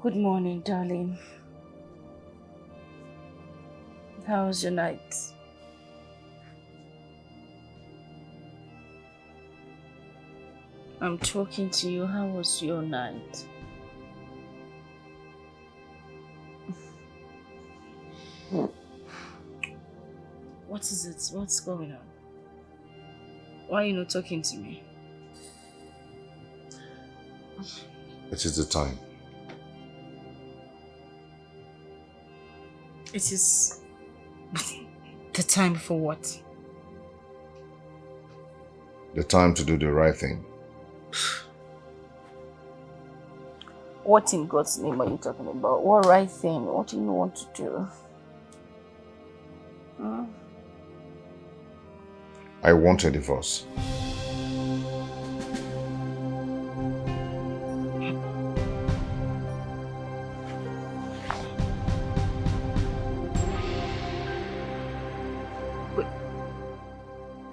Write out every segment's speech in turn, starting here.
Good morning, darling. How was your night? I'm talking to you. How was your night? What is it? What's going on? Why are you not talking to me? It is the time. It is the time for what? The time to do the right thing. What in God's name are you talking about? What right thing? What do you want to do? I want a divorce.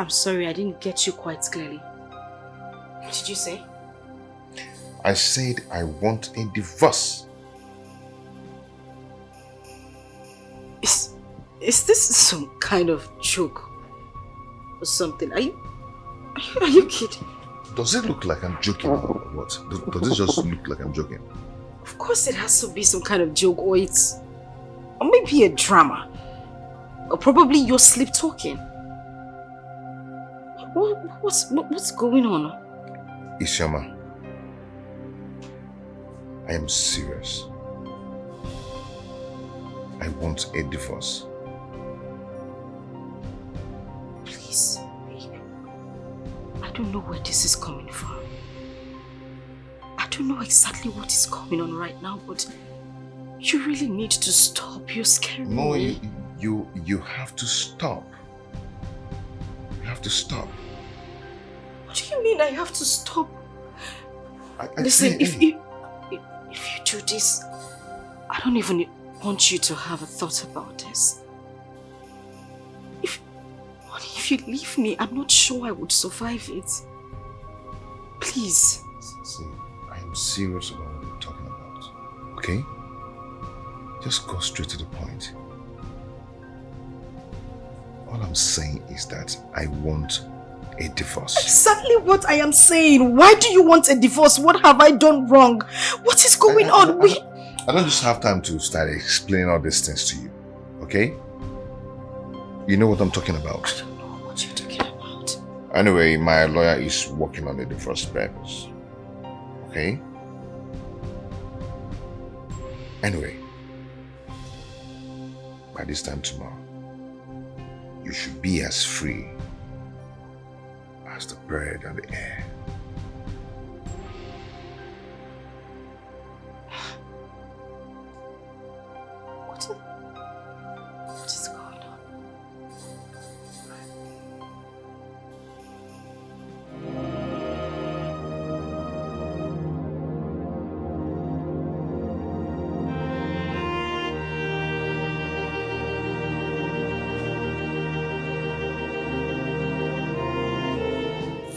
I'm sorry, I didn't get you quite clearly. What did you say? I said I want a divorce. Is this some kind of joke or something? Are you kidding? Does it look like I'm joking or what? Does it just look like I'm joking? Of course it has to be some kind of joke, or maybe a drama. Or probably you're sleep talking. What's going on? Isioma, I am serious. I want a divorce. Please, babe. I don't know where this is coming from. I don't know exactly what is going on right now, but you really need to stop. You're scaring me. No, you have to stop. You have to stop. What do you mean I have to stop? Listen, if you do this, I don't even want you to have a thought about this. If you leave me, I'm not sure I would survive it. Please. See, I am serious about what we're talking about. Okay? Just go straight to the point. All I'm saying is that I want a divorce. Exactly what I am saying. Why do you want a divorce? What have I done wrong? What is going on? I don't just have time to start explaining all these things to you. Okay? You know what I'm talking about. I don't know what you're talking about. Anyway, my lawyer is working on the divorce papers. Okay? Anyway, by this time tomorrow, you should be as free as the bird on the air. What is going on?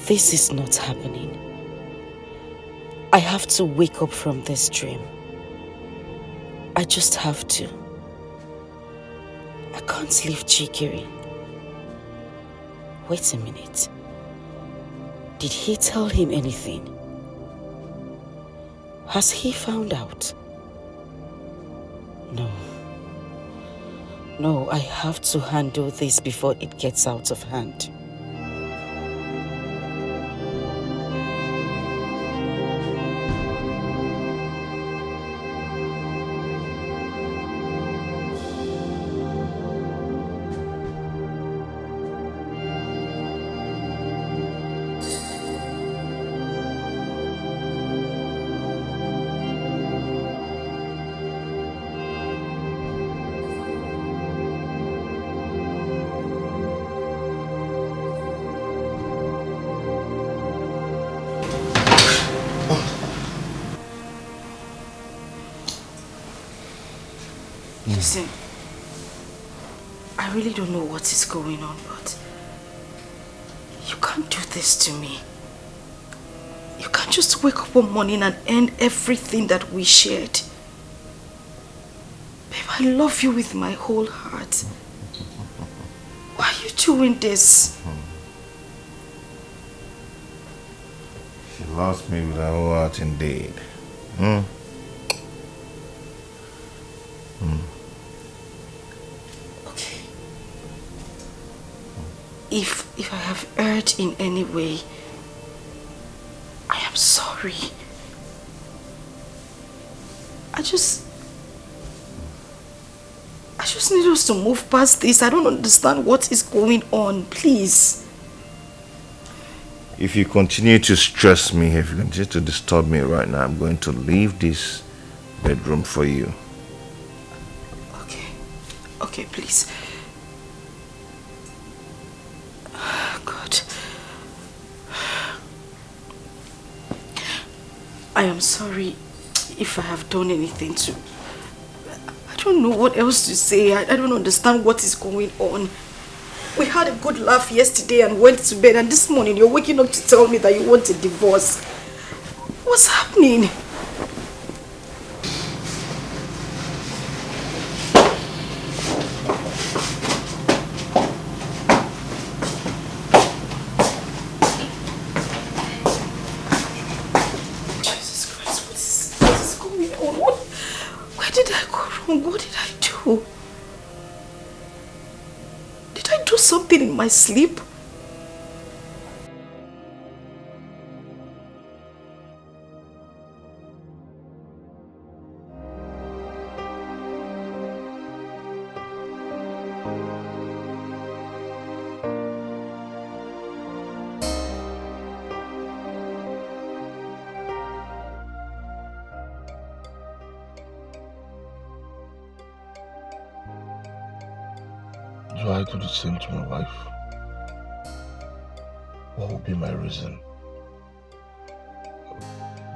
This is not happening. I have to wake up from this dream. I just have to. I can't leave Chikiri. Wait a minute. Did he tell him anything? Has he found out? No. No, I have to handle this before it gets out of hand. Listen, I really don't know what is going on, but you can't do this to me. You can't just wake up one morning and end everything that we shared. Babe, I love you with my whole heart. Why are you doing this? She lost me with her whole heart indeed. Okay. If I have erred in any way, I am sorry. I just need us to move past this. I don't understand what is going on. Please. If you continue to stress me, if you continue to disturb me right now, I'm going to leave this bedroom for you. Okay. Okay, please. God. I am sorry if I have done anything to... I don't know what else to say. I don't understand what is going on. We had a good laugh yesterday and went to bed, and this morning you're waking up to tell me that you want a divorce. What's happening? Jesus Christ, what is going on? Where did I go wrong? What did I do? Did I do something in my sleep? Do I do the same to my wife? What would be my reason?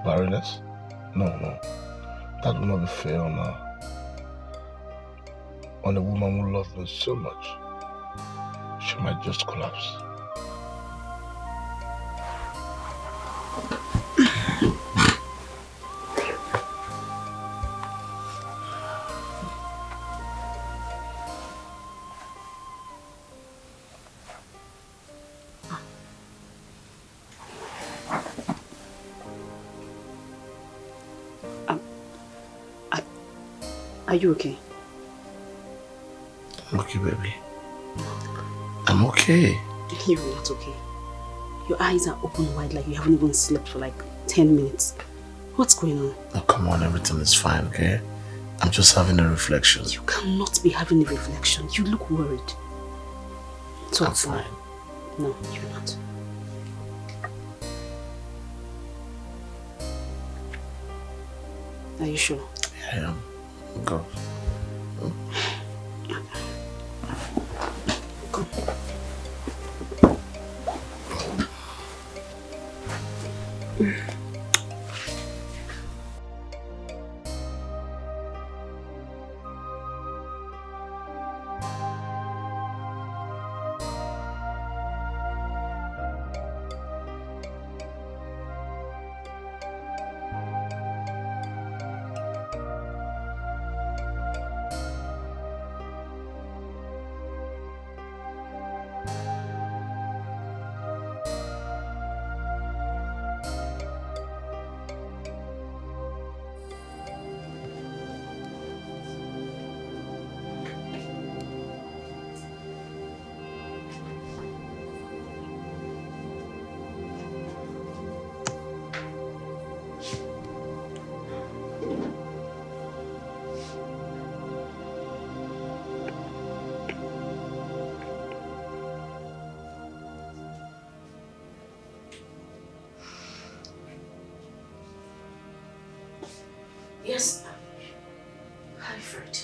Barrenness? No. That would not be fair on her. On a woman who loves me so much. She might just collapse. Are you okay? I'm okay, baby. I'm okay. You're not okay. Your eyes are open wide like you haven't even slept for like 10 minutes. What's going on? Oh, come on, everything is fine, okay? I'm just having a reflection. You cannot be having a reflection. You look worried. I'm fine. No, you're not. Are you sure? I am. Go. Come. Yes. Hi, Fred.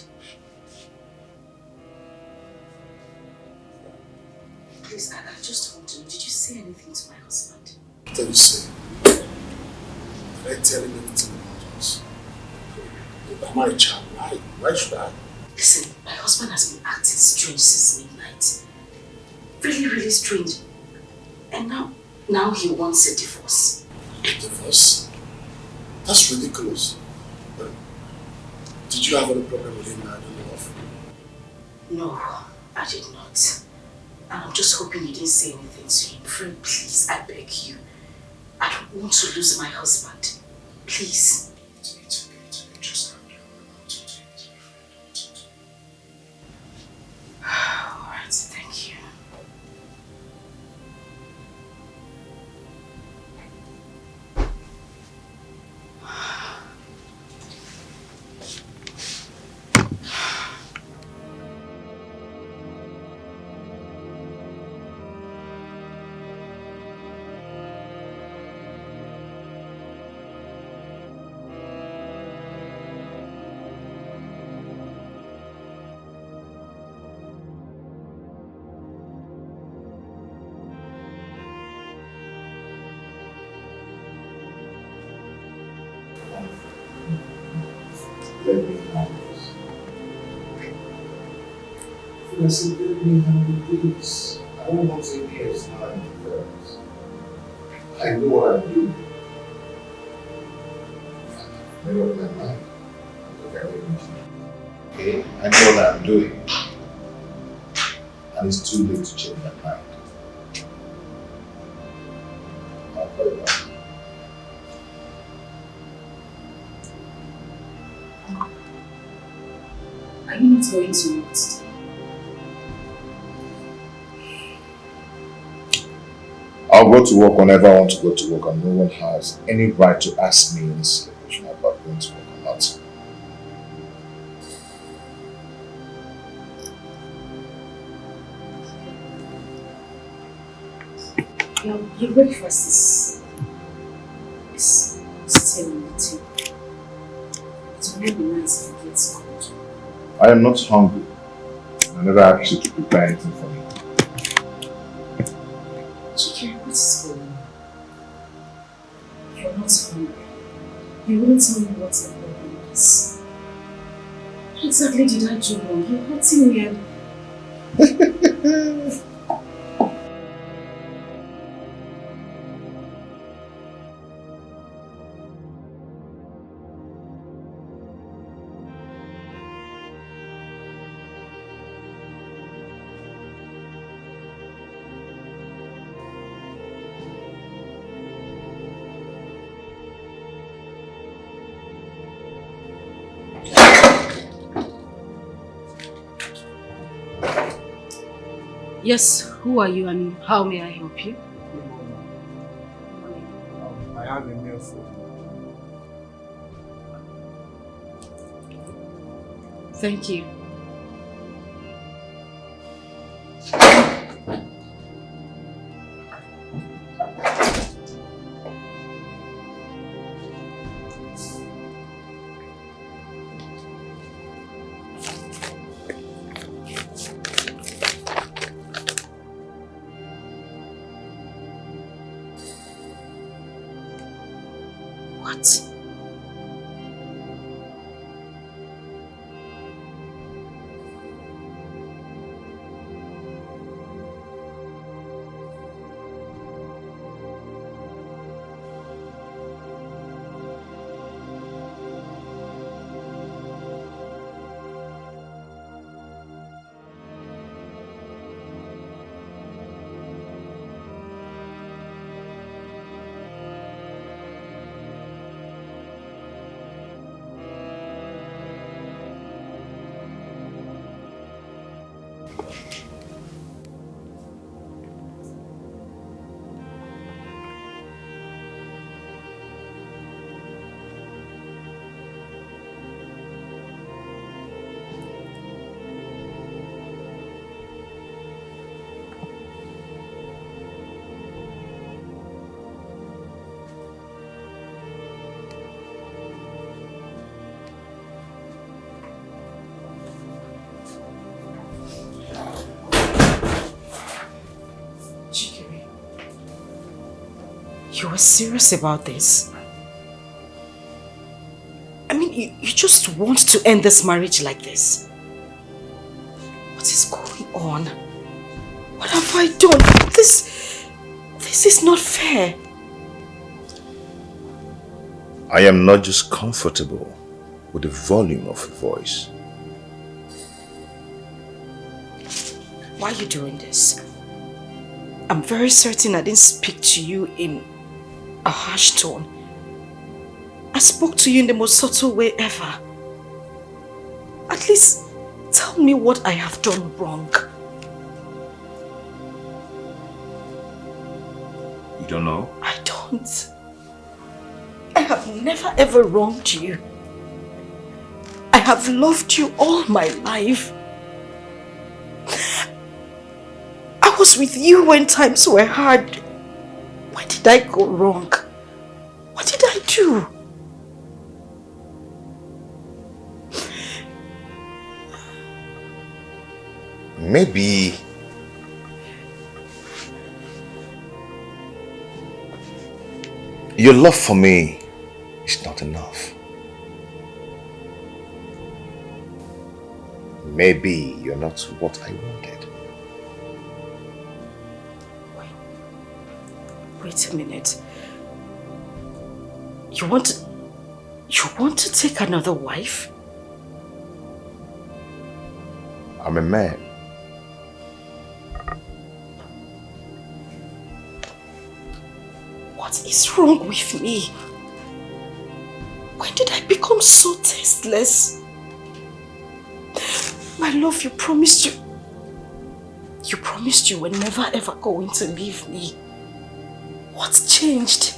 Please, I just want to know, did you say anything to my husband? What did you say? Did I tell him anything about us? Am I a child? Why should I? Listen, my husband has been acting strange since midnight. Really, really strange. And now he wants a divorce. A divorce? That's ridiculous. But did you have any problem with him that I don't know of? No, I did not. And I'm just hoping you didn't say anything to him. Friend, please, I beg you. I don't want to lose my husband. Please. It's okay. Just calm down. Alright, thank you. Let me handle this. I said, let me handle this. I don't want to say yes now in reverse. I know what I'm doing. I made up my mind. Look at everything. Okay? I know what I'm doing. And it's too late to change my mind. I'll call you back. Are you not going to work today? I'll go to work whenever I want to go to work, and no one has any right to ask me in this situation about going to work or not. Your breakfast is still on the table. It will not be nice if it gets cold. I am not hungry. I never asked you to prepare anything for me. Chike, what is going on? You're not hungry. You won't tell me what the problem is. What exactly did I do wrong? You're hurting me and... Yes, who are you and how may I help you? I have a mail for you. Thank you. What? You were serious about this? I mean, you just want to end this marriage like this? What is going on? What have I done? This is not fair. I am not just comfortable with the volume of your voice. Why are you doing this? I'm very certain I didn't speak to you in a harsh tone. I spoke to you in the most subtle way ever. At least tell me what I have done wrong. You don't know? I don't. I have never ever wronged you. I have loved you all my life. I was with you when times were hard. Why did I go wrong? What did I do? Maybe your love for me is not enough. Maybe you're not what I wanted. Wait a minute. You want to take another wife? I'm a man. What is wrong with me? When did I become so tasteless? My love, you promised you were never ever going to leave me. What's changed?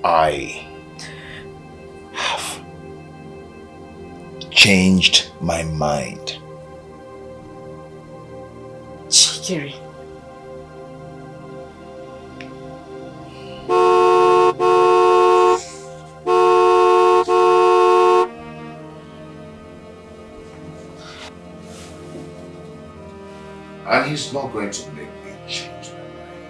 I have changed my mind. Chikiri. And he's not going to make me change my mind.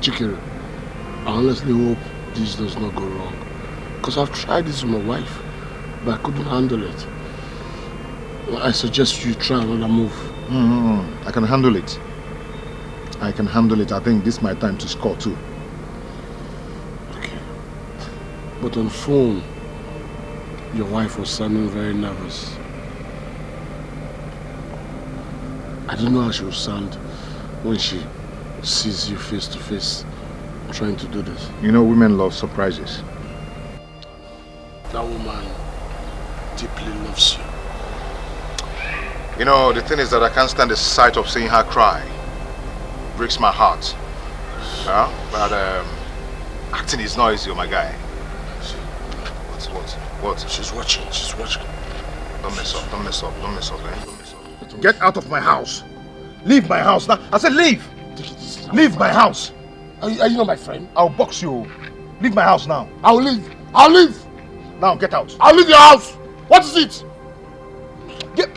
Chikere, I honestly hope this does not go wrong. Because I've tried this with my wife, but I couldn't handle it. I suggest you try another move. I can handle it. I can handle it. I think this is my time to score too. Okay. But on phone, your wife was sounding very nervous. I don't know how she will sound when she sees you face to face trying to do this. You know, women love surprises. That woman deeply loves you. You know, the thing is that I can't stand the sight of seeing her cry. Breaks my heart. Yeah? But acting is not easy, my guy. What? She's watching. Don't mess up, man. Don't mess up. Get out of my house. Leave my house now. I said leave. Leave my house. Are you not my friend? I'll box you. Leave my house now. I'll leave. Now get out. I'll leave your house. What is it? Get.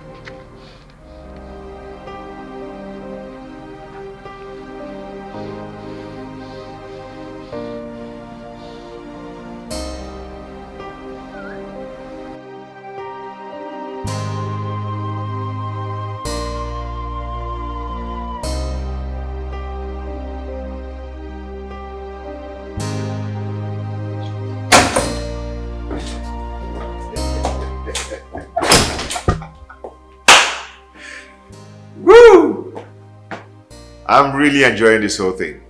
I'm really enjoying this whole thing.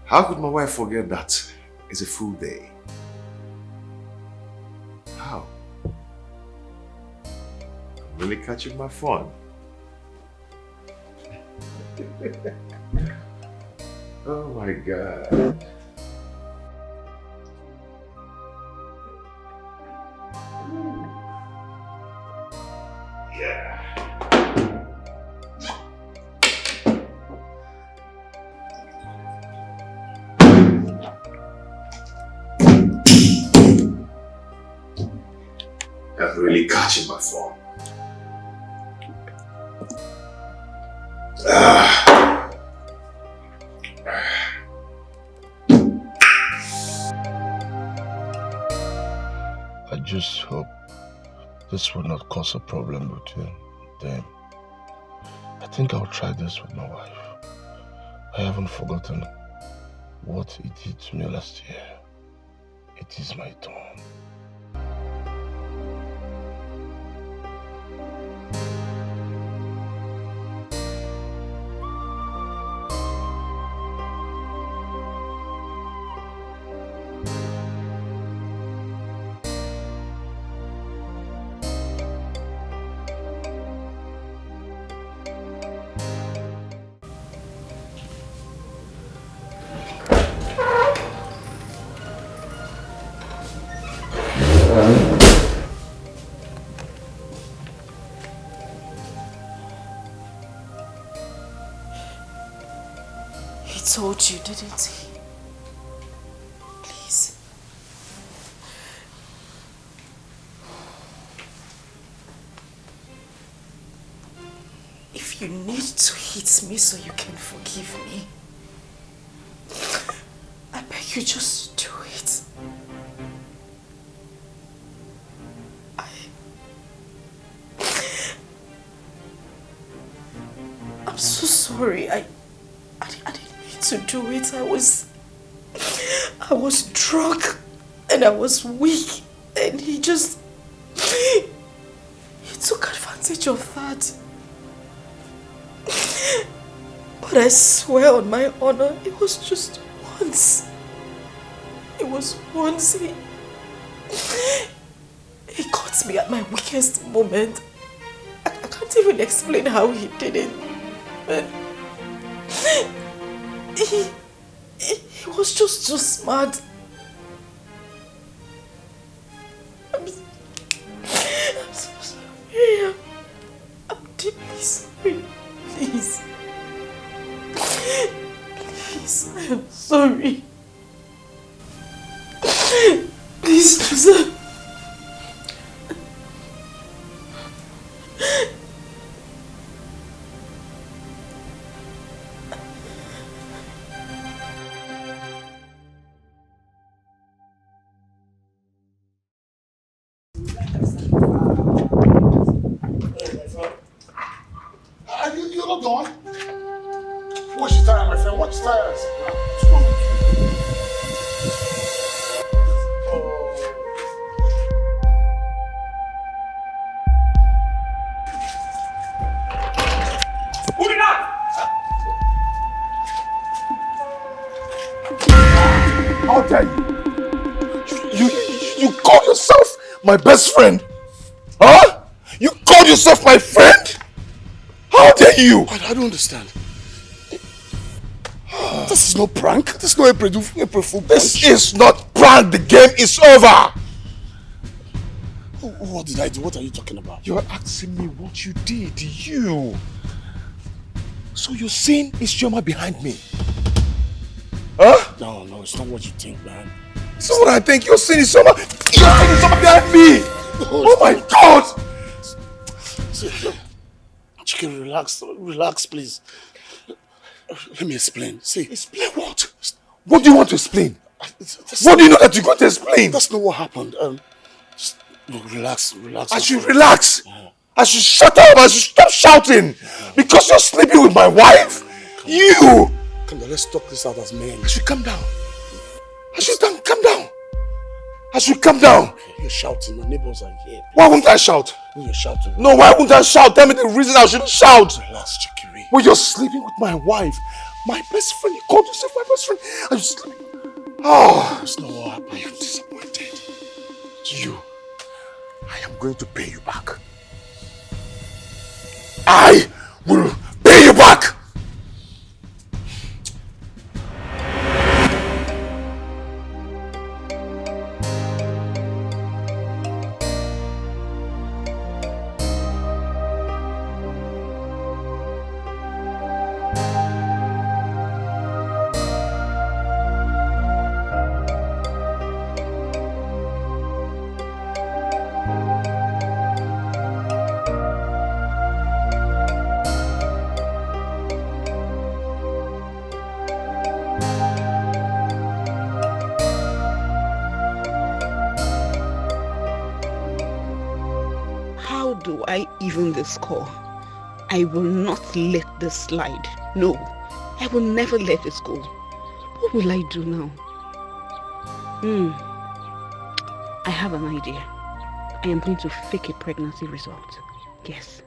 How could my wife forget that it's a full day? How? I'm really catching my fun. Oh my God. Yeah. I'm really catching my phone. just hope this will not cause a problem between them. I think I'll try this with my wife. I haven't forgotten what he did to me last year. It is my turn. He told you, didn't he? Please. If you need to hit me so you can forgive me, I beg you, just do it. I'm so sorry. I didn't mean to do it. I was drunk and I was weak, and he took advantage of that. But I swear on my honor, it was just once. It was once. He caught me at my weakest moment. I can't even explain how he did it. But he was just so smart. I'm so sorry. I'm deeply sorry. Please. Please, I am sorry. Please, Joseph. You're not done? Watch your tires, my friend. Watch your tires. What's wrong with you? Put it up! How dare you? You call yourself my best friend? Huh? You call yourself my friend? How dare you? I don't understand. This is no prank. This is no April Fool. This is not prank. The game is over. What did I do? What are you talking about? You're asking me what you did. You. So you're saying it's Chioma behind me? Huh? No, it's not what you think, man. It's not what I think. You're saying it's Chioma. You're saying it's Chioma behind me. Oh my God! Chicken, relax, please. Let me explain. See, explain what? What do you want to explain? What do you know that you're going to explain? That's not what happened. Just relax. I should relax. I should shut up. I should stop shouting because you're sleeping with my wife. You. Come on, let's talk this out as men. I should calm down. Calm down. I should calm down. Okay, you're shouting. My neighbors are here. Why won't I shout? You're shouting. No, why won't I shout? Tell me the reason I shouldn't shout. Relax, Chikiri. Well, you're sleeping with my wife. My best friend. You called yourself my best friend. Are you sleeping? Oh. That's not what happened. I am disappointed. I am going to pay you back. I will pay you back. even this call. I will not let this slide. No, I will never let this go. What will I do now? I have an idea. I am going to fake a pregnancy result. Yes.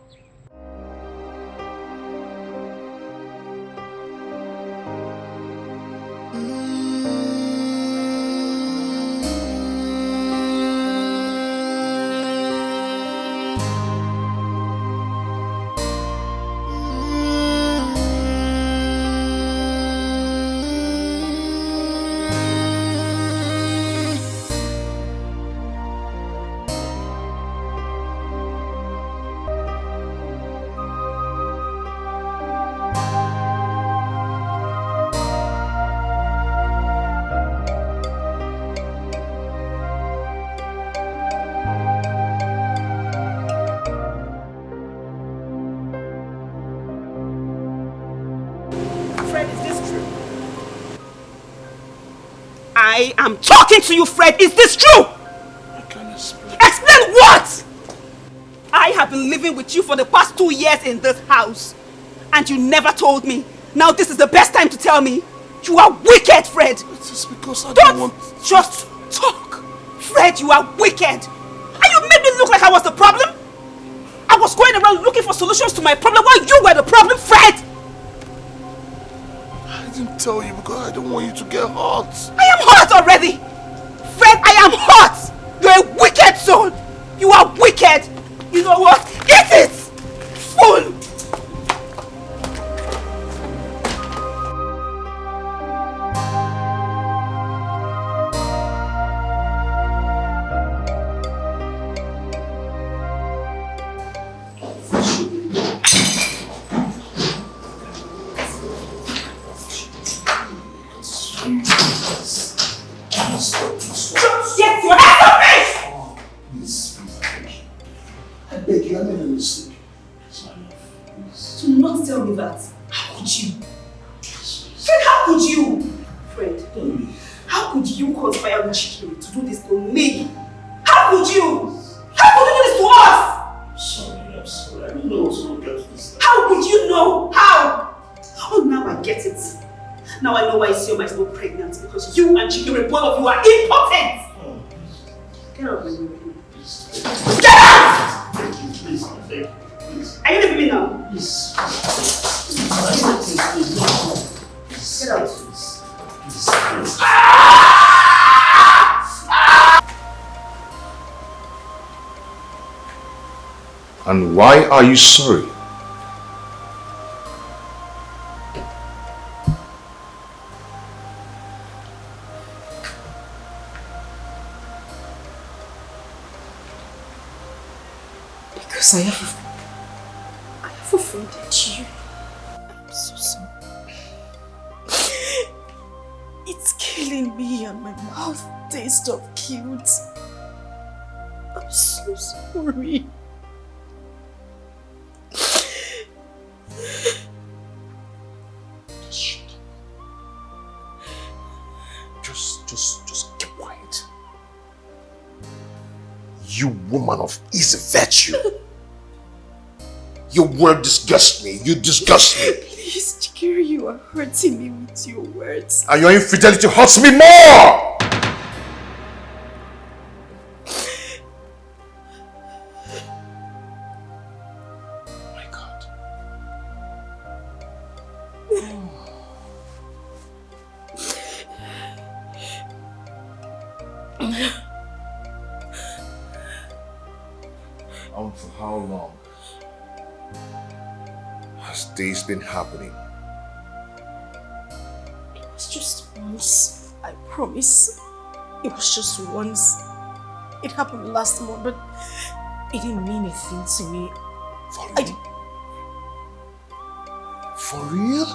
I'm talking to you, Fred. Is this true? I can't explain. Explain what? I have been living with you for the past 2 years in this house. And you never told me. Now this is the best time to tell me. You are wicked, Fred. It is because I don't want... just talk. Fred, you are wicked. And you made me look like I was the problem. I was going around looking for solutions to my problem while you were the problem, Fred. I didn't tell you because I don't want you to get hurt. I am hurt already! Fred, I am hurt! You're a wicked soul! You are wicked! You know what? Eat it! Fool! Because you and Chikere, both of you are impotent! Get out of my way. Get out! Thank you, please. Thank you, please. Are you leaving me now? Please. Get out. Please. And why are you sorry? I have offended you. I'm so sorry. It's killing me and my mouth tastes of guilt. I'm so sorry. Just keep quiet. You woman of easy virtue. Your word disgusts me. You disgust me. Please, Chikere, you are hurting me with your words. And your infidelity hurts me more! Oh my God. And for how long has this been happening? It was just once, I promise. It was just once. It happened last month, but it didn't mean anything to me. For real? For real?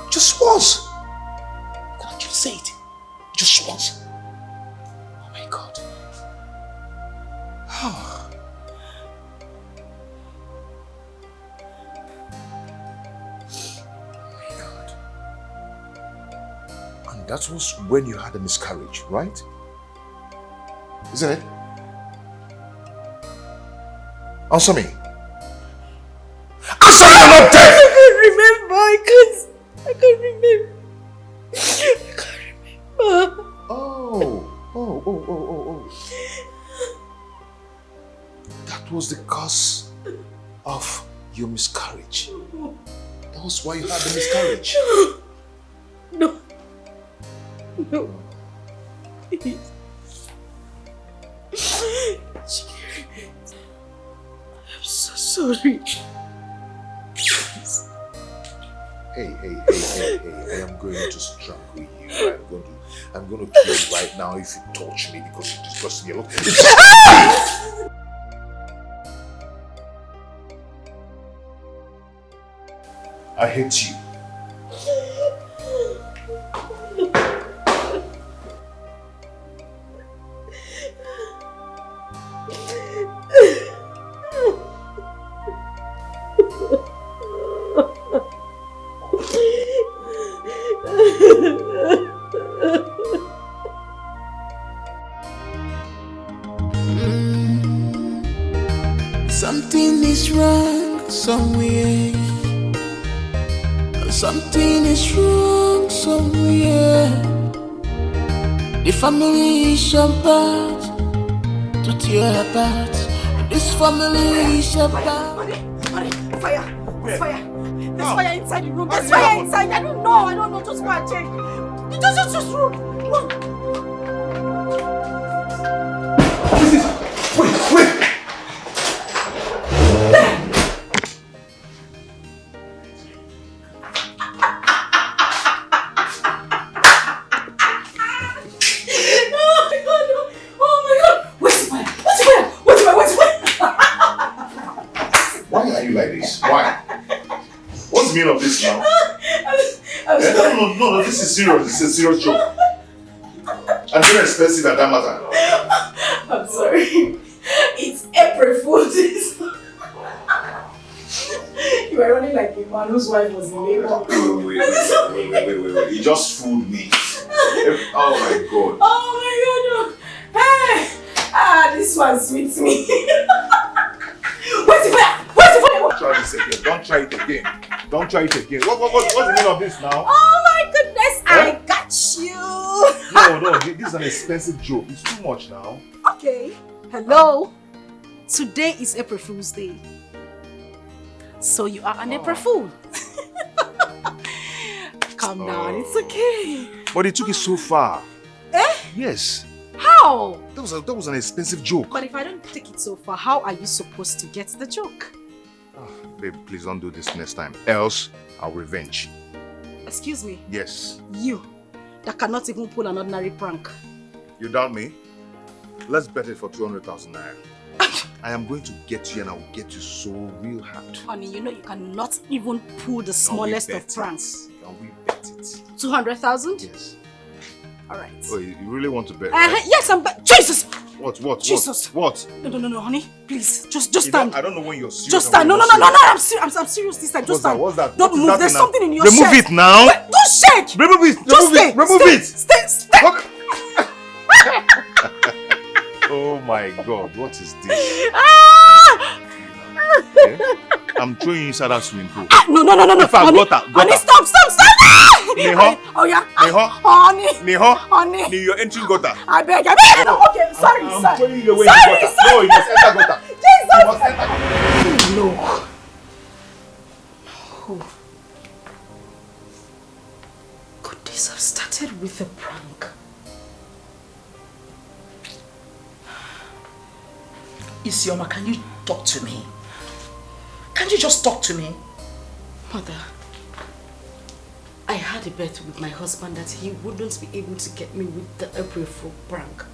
Just once? You can actually say it. Just once. Oh my God. Oh. That was when you had a miscarriage, right? Isn't it? Answer me. Answer me, you're not dead! I can't remember. I can't remember. I can't remember. Oh. That was the cause of your miscarriage. That was why you had the miscarriage. No. Please. I'm so sorry. Please. Hey, I am going to strangle you. I'm going to kill you right now if you touch me because you're disgusting. I hate you. Something is wrong somewhere. Something is wrong somewhere. The family is apart to tear apart. This family is apart. Honey, fire! There's fire! There's fire inside the room! There's fire inside! I don't know! Just go and check! Just run! Wait! Of this now. No, this is serious. This is a serious joke. And very expensive at that matter. I'm sorry. It's April Fool's. You are running like a man whose wife was in labor. Wait. You just fooled me. Oh my god. Oh my god. Hey! This one sweets me. Where's the fire? Try this again. Don't try it again. What's the meaning of this now? Oh my goodness, I got you. No, this is an expensive joke. It's too much now. Okay. Hello. Today is April Fool's Day. So you are an April Fool. Calm down, it's okay. But it took it so far. Eh? Yes. How? That was an expensive joke. But if I don't take it so far, how are you supposed to get the joke? Babe, please don't do this next time. Else, I'll revenge. Excuse me? Yes. You, that cannot even pull an ordinary prank. You doubt me? Let's bet it for 200,000 naira. I am going to get you and I will get you so real hard. Honey, you know you cannot even pull the smallest of pranks. Can we bet it? 200,000? Yes. Alright. Oh, you really want to bet? Right? Yes, I'm bet. Jesus! What? Jesus! What? No, honey. Please, just stand. I don't know when you're serious. Just stand. No, I'm serious this time. Just stand. What's that? Don't move. There's something in your shirt. Remove it now. Wait, don't shake. Remove it. Remove it. Stay. Oh my God! What is this? I'm throwing you inside that swimming pool. No. If I got her. Honey, stop. Neho. Oh yeah. Neho. Honey. You're entering gutter. I beg. No, okay, sorry. I'm throwing you away in gutter. No, you must enter gutter. Jesus. You must enter gutter. No. Could this have started with a prank? Isioma, can you talk to me? Can't you just talk to me? Mother, I had a bet with my husband that he wouldn't be able to get me with the April Fool prank.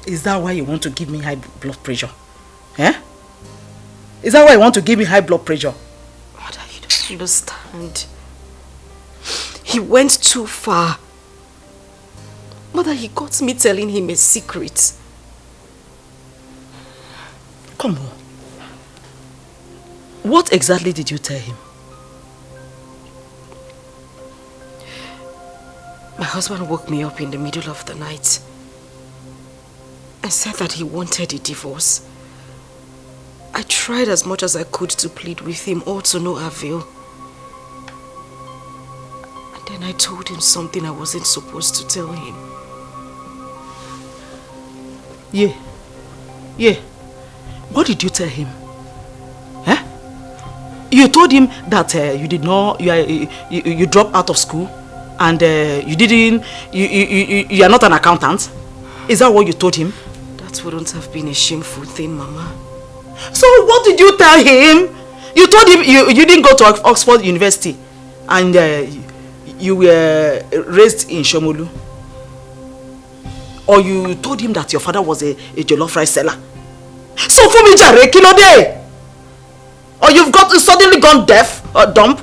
Is that why you want to give me high blood pressure? Eh? Is that why you want to give me high blood pressure? Mother, you don't understand. He went too far. Mother, he got me telling him a secret. Come on. What exactly did you tell him? My husband woke me up in the middle of the night and said that he wanted a divorce I tried as much as I could to plead with him, all to no avail. And then I told him something I wasn't supposed to tell him. Yeah. What did you tell him? Huh? You told him that you did not, you dropped out of school, and you are not an accountant. Is that what you told him? That wouldn't have been a shameful thing, Mama. So what did you tell him? You told him you didn't go to Oxford University, and you were raised in Shomolu. Or you told him that your father was a jollof rice seller. So for me, Jare, Kilode. Or you've suddenly gone deaf or dumb.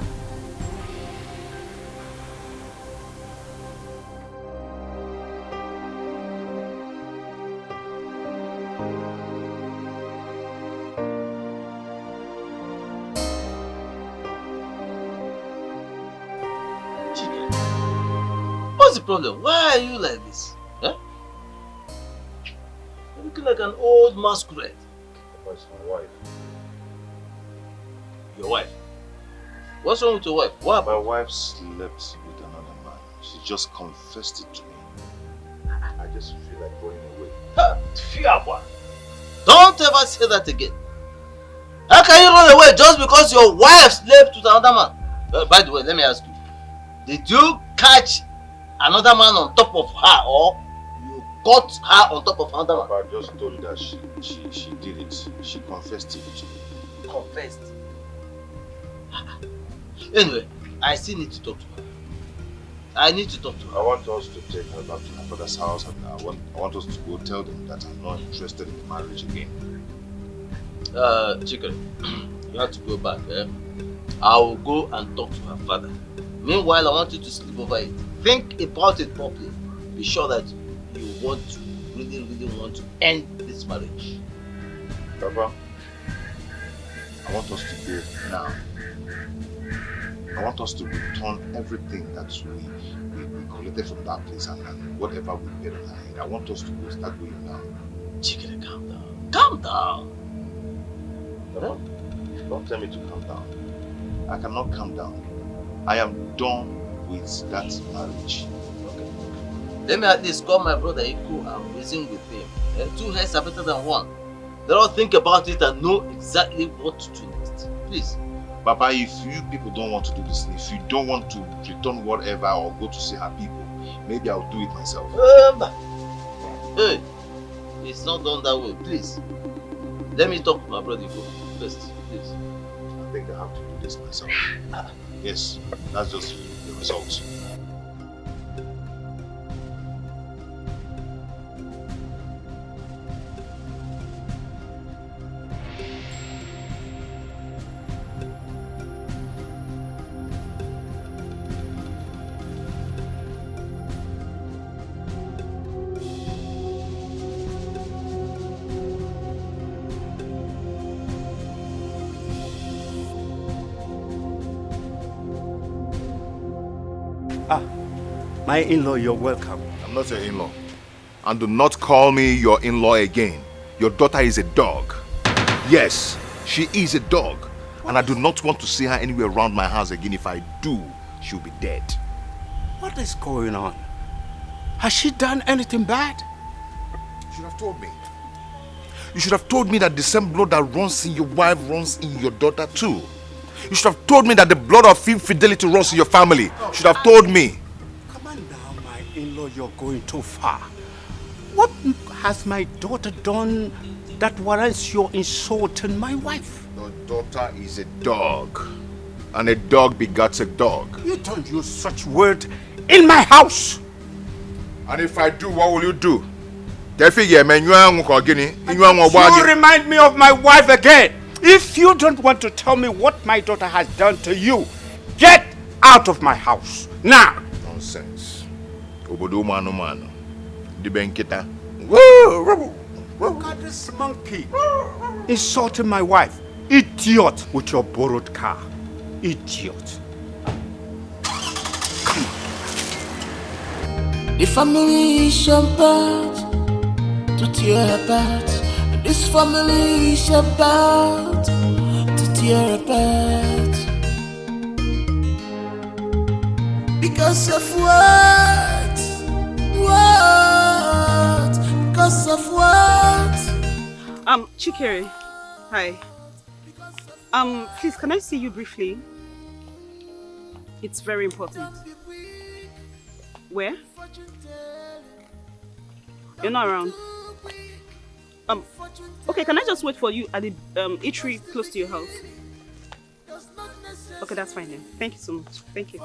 What's the problem? Why are you like this? Huh? You're looking like an old masquerade. That's my wife. Your wife? What's wrong with your wife? What My happened? wife slept with another man. She just confessed it to me. I just feel like going away. Don't ever say that again. How can you run away just because your wife slept with another man? By the way, let me ask you. Did you catch another man on top of her, or you got her on top of another man? Papa just told you that she did it. She confessed it to me. Confessed. Anyway, I still need to talk to her. I need to talk to her. I want us to take her back to my father's house, and I want us to go tell them that I'm not interested in marriage again. Chicken, you have to go back. I will go and talk to her father. Meanwhile, I want you to sleep over it. Think about it properly. Be sure that you want to, really want to end this marriage. Papa, I want us to go now. I want us to return everything that we collected from that place and whatever we paid on our head. I want us to go start going now. Chicken, calm down. Calm down. Papa, don't tell me to calm down. I cannot calm down. I am done with that marriage. Okay. Let me at least call my brother Iko and reason with him. Two heads are better than one. Let us think about it and know exactly what to do next. Please. Papa, if you people don't want to do this, if you don't want to return whatever or go to see her people, maybe I'll do it myself. Hey, it's not done that way, please. Let me talk to my brother Iko first, please. I think I have to do this myself. Yes, that's just the result. My in-law, you're welcome. I'm not your in-law. And do not call me your in-law again. Your daughter is a dog. Yes, she is a dog. And I do not want to see her anywhere around my house again. If I do, she'll be dead. What is going on? Has she done anything bad? You should have told me. You should have told me that the same blood that runs in your wife runs in your daughter too. You should have told me that the blood of infidelity runs in your family. You should have told me. Come on now, my in-law, you're going too far. What has my daughter done that warrants your insulting my wife? Your daughter is a dog. And a dog begats a dog. You don't use such word in my house. And if I do, what will you do? You remind me of my wife again. If you don't want to tell me what my daughter has done to you, get out of my house now. Nonsense. Obodo mano mano. Di benkita. Look at this monkey insulting my wife. Idiot with your borrowed car. Idiot. Come on. The family is apart to tear apart. This family is about to tear apart. Because of what? What? Because of what? Chikere, hi. Please, can I see you briefly? It's very important. Where? You're not around. Okay, can I just wait for you at the eatery close to your house? Okay, that's fine then. Thank you so much. Thank you.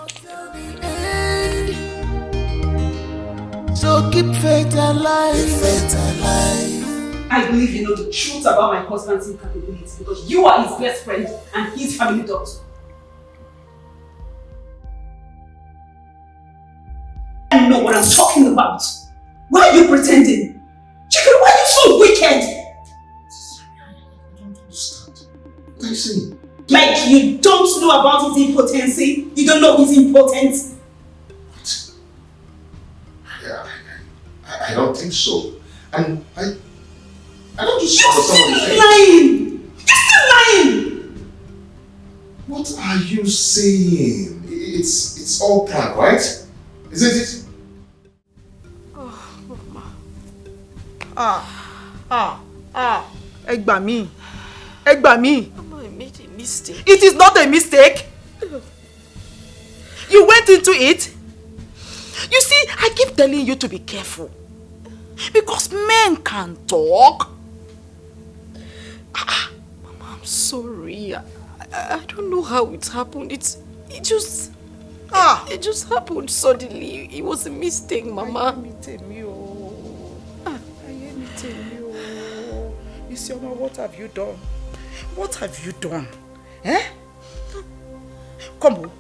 So keep faith alive. Keep faith alive. I believe you know the truth about my husband's incapability because you are his best friend and his family doctor. I know what I'm talking about. Why are you pretending? Chicken, why are you so wicked? I don't understand. What are you saying? Like you don't know about his impotency? You don't know his impotence? What? I don't think so. And I don't just understand what you're saying. You're still lying! What are you saying? It's all planned, right? Isn't it? Oh, Mama. Egba me. Mama, I made a mistake. It is not a mistake. You went into it. You see, I keep telling you to be careful. Because men can talk. Mama, I'm sorry. I don't know how it happened. It just happened suddenly. It was a mistake, Mama. Isioma, what have you done? What have you done? Eh? Kombo,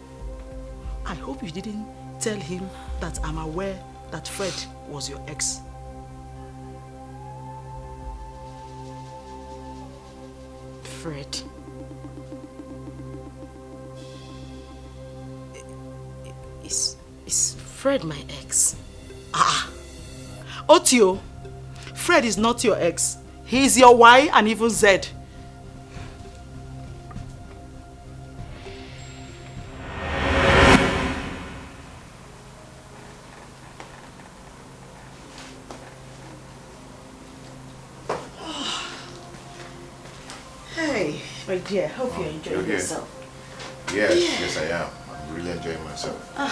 I hope you didn't tell him that I'm aware that Fred was your ex. Fred. Is Fred my ex? Otio, Fred is not your ex. He is your Y and even Z. Hey, my dear, hope you're enjoying yourself. Yes, I am. I'm really enjoying myself. I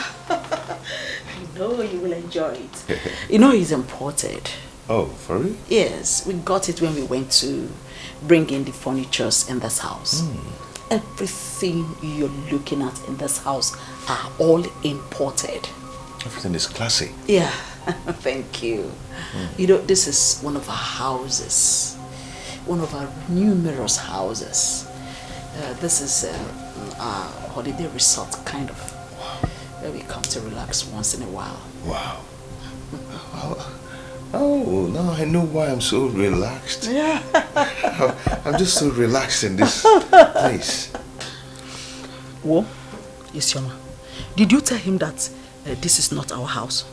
know you will enjoy it. You know it's imported. Oh, for real? Yes, we got it when we went to bring in the furnitures in this house. Everything you're looking at in this house are all imported. Everything is classy. Yeah, thank you. You know, this is one of our houses. One of our numerous houses. This is our holiday resort, kind of. Where we come to relax once in a while. Wow. Oh, now I know why I'm so relaxed. Yeah. I'm just so relaxed in this place. Wo, Isioma, did you tell him that this is not our house?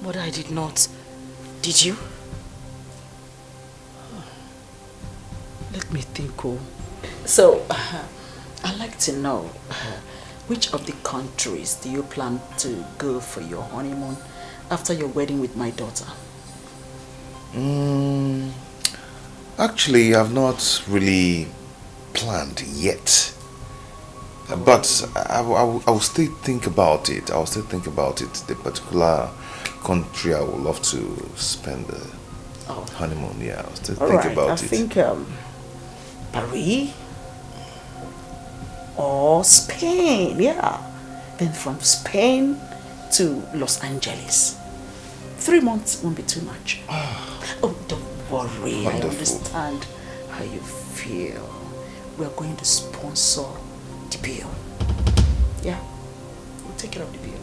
Mother, I did not. Did you? Let me think. So, I'd like to know, which of the countries do you plan to go for your honeymoon after your wedding with my daughter? Actually, I've not really planned yet. But I will still think about it. I'll still think about it. The particular country I would love to spend the honeymoon. Yeah, I'll still think about it. I think Paris or Spain. Yeah. Then from Spain to Los Angeles. 3 months won't be too much. Oh, don't worry. Wonderful. I understand how you feel. We're going to sponsor the bill. Yeah. We'll take care of the bill.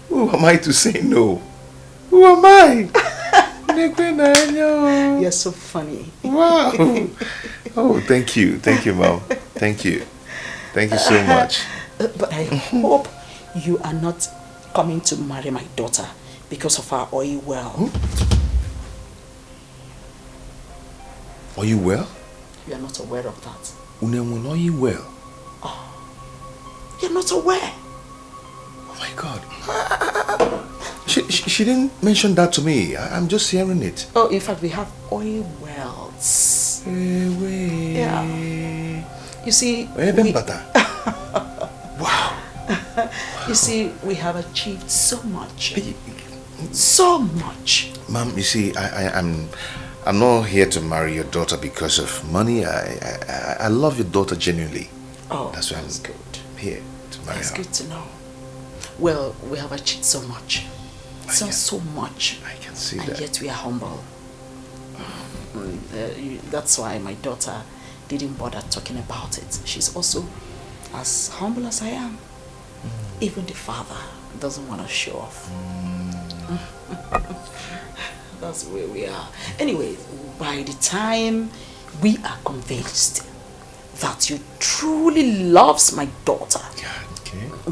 Who am I to say no? Who am I? You're so funny. Wow. Oh, thank you. Thank you, Mom. Thank you. Thank you so much. But I hope you are not coming to marry my daughter because of our oil well. Oil well? You are not aware of that. Unemwin oil well? You're not aware. Oh my God. She didn't mention that to me. I'm just hearing it. Oh, in fact, we have oil wells. Yeah. You see, wow. You see, we have achieved so much. So much. Ma'am, you see, I'm not here to marry your daughter because of money. I love your daughter genuinely. Oh, that's why I'm good. Here to marry her. That's good to know. Well, we have achieved so much. So much. I can see and that. Yet we are humble. That's why my daughter didn't bother talking about it. She's also as humble as I am. Even the father doesn't want to show off. That's where we are. Anyway, by the time we are convinced that you truly loves my daughter,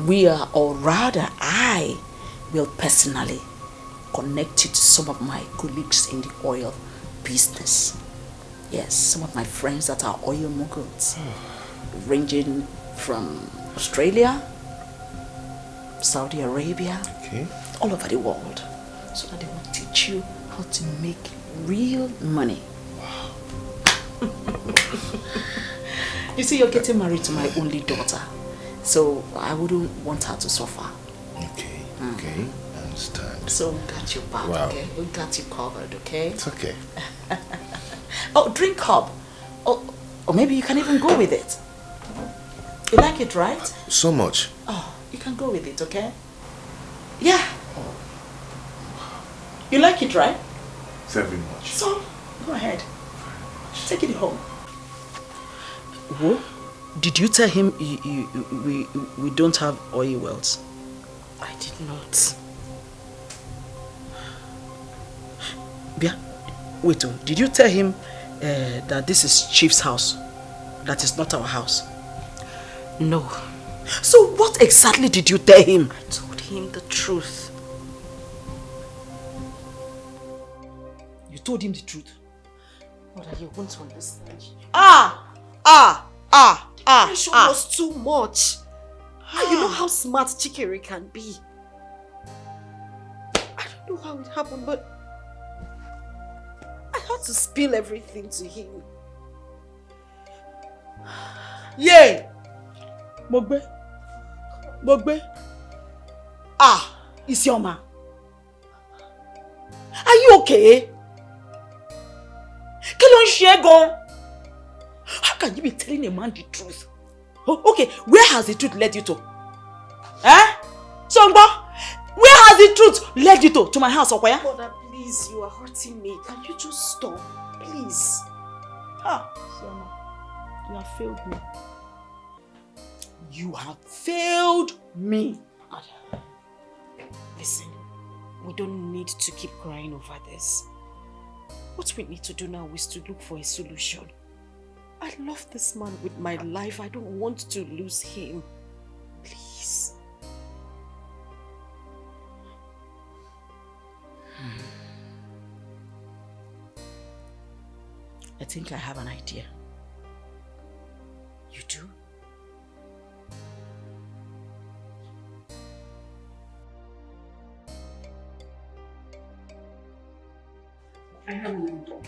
we are, or rather I will personally connect you to some of my colleagues in the oil business. Yes, some of my friends that are oil moguls, ranging from Australia, Saudi Arabia, all over the world, so that they will teach you how to make real money. Wow. You see, you're getting married to my only daughter, so I wouldn't want her to suffer. Okay, I understand. So we got you back, okay? We got you covered, okay? It's okay. Oh, drink up. Oh, or maybe you can even go with it. You like it, right? So much. Oh, you can go with it, okay? Yeah. You like it, right? Very much. So, go ahead. Take it home. Who? Did you tell him we don't have oil wells? I did not. Bia, wait, did you tell him that this is Chief's house? That is not our house? No. So what exactly did you tell him? I told him the truth. You told him the truth? Mother, you won't understand. The pressure was too much. And you know how smart Chikere can be. I don't know how it happened, but I had to spill everything to him. Yay! Mogbe. Isioma. Are you okay? How can you be telling a man the truth? Oh, okay, where has the truth led you to? Songba, where has the truth led you to? To my house, Okwaya? Mother, please, you are hurting me. Can you just stop? Please. Isioma, you have failed me. You have failed me. Listen, we don't need to keep crying over this. What we need to do now is to look for a solution. I love this man with my life. I don't want to lose him. Please. I think I have an idea. You do? I have an idea.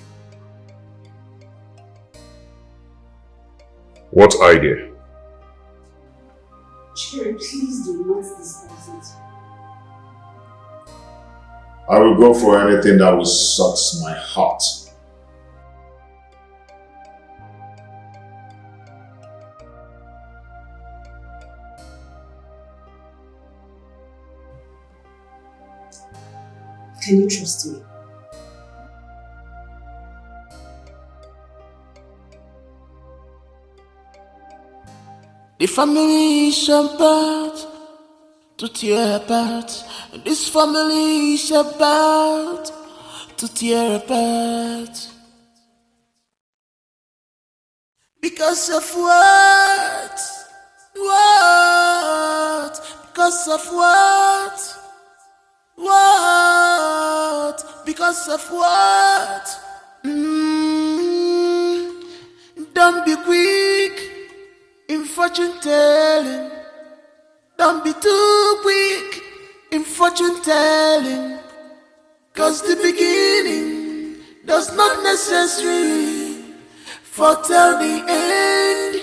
What idea? Cherry, please do not discuss it. I will go for anything that will suit my heart. Can you trust me? The family is about to tear apart. This family is about to tear apart. Because of what? What? Because of what? What? Because of what? Don't be quick in fortune telling. Don't be too quick in fortune telling. Cause the beginning does not necessarily foretell the end.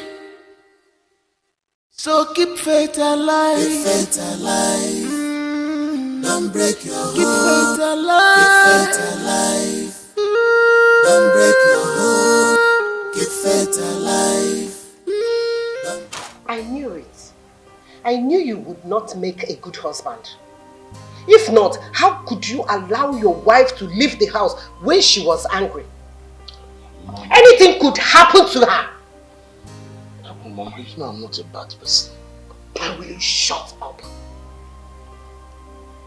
So keep faith alive. Keep faith alive. Don't break your heart. Keep faith alive. Keep faith alive. Don't break your heart. Keep faith alive. I knew it. I knew you would not make a good husband. If not, how could you allow your wife to leave the house when she was angry? Mom. Anything could happen to her. Mom, you know I'm not a bad person. Why will you shut up?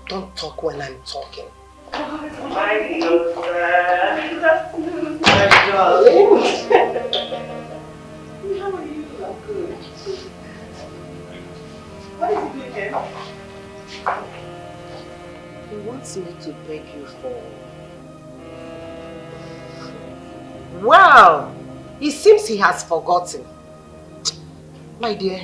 Don't talk when I'm talking. My good afternoon, my darling. How are you? I'm good. What is he doing here? He wants me to beg you for... Wow! It seems he has forgotten. My dear,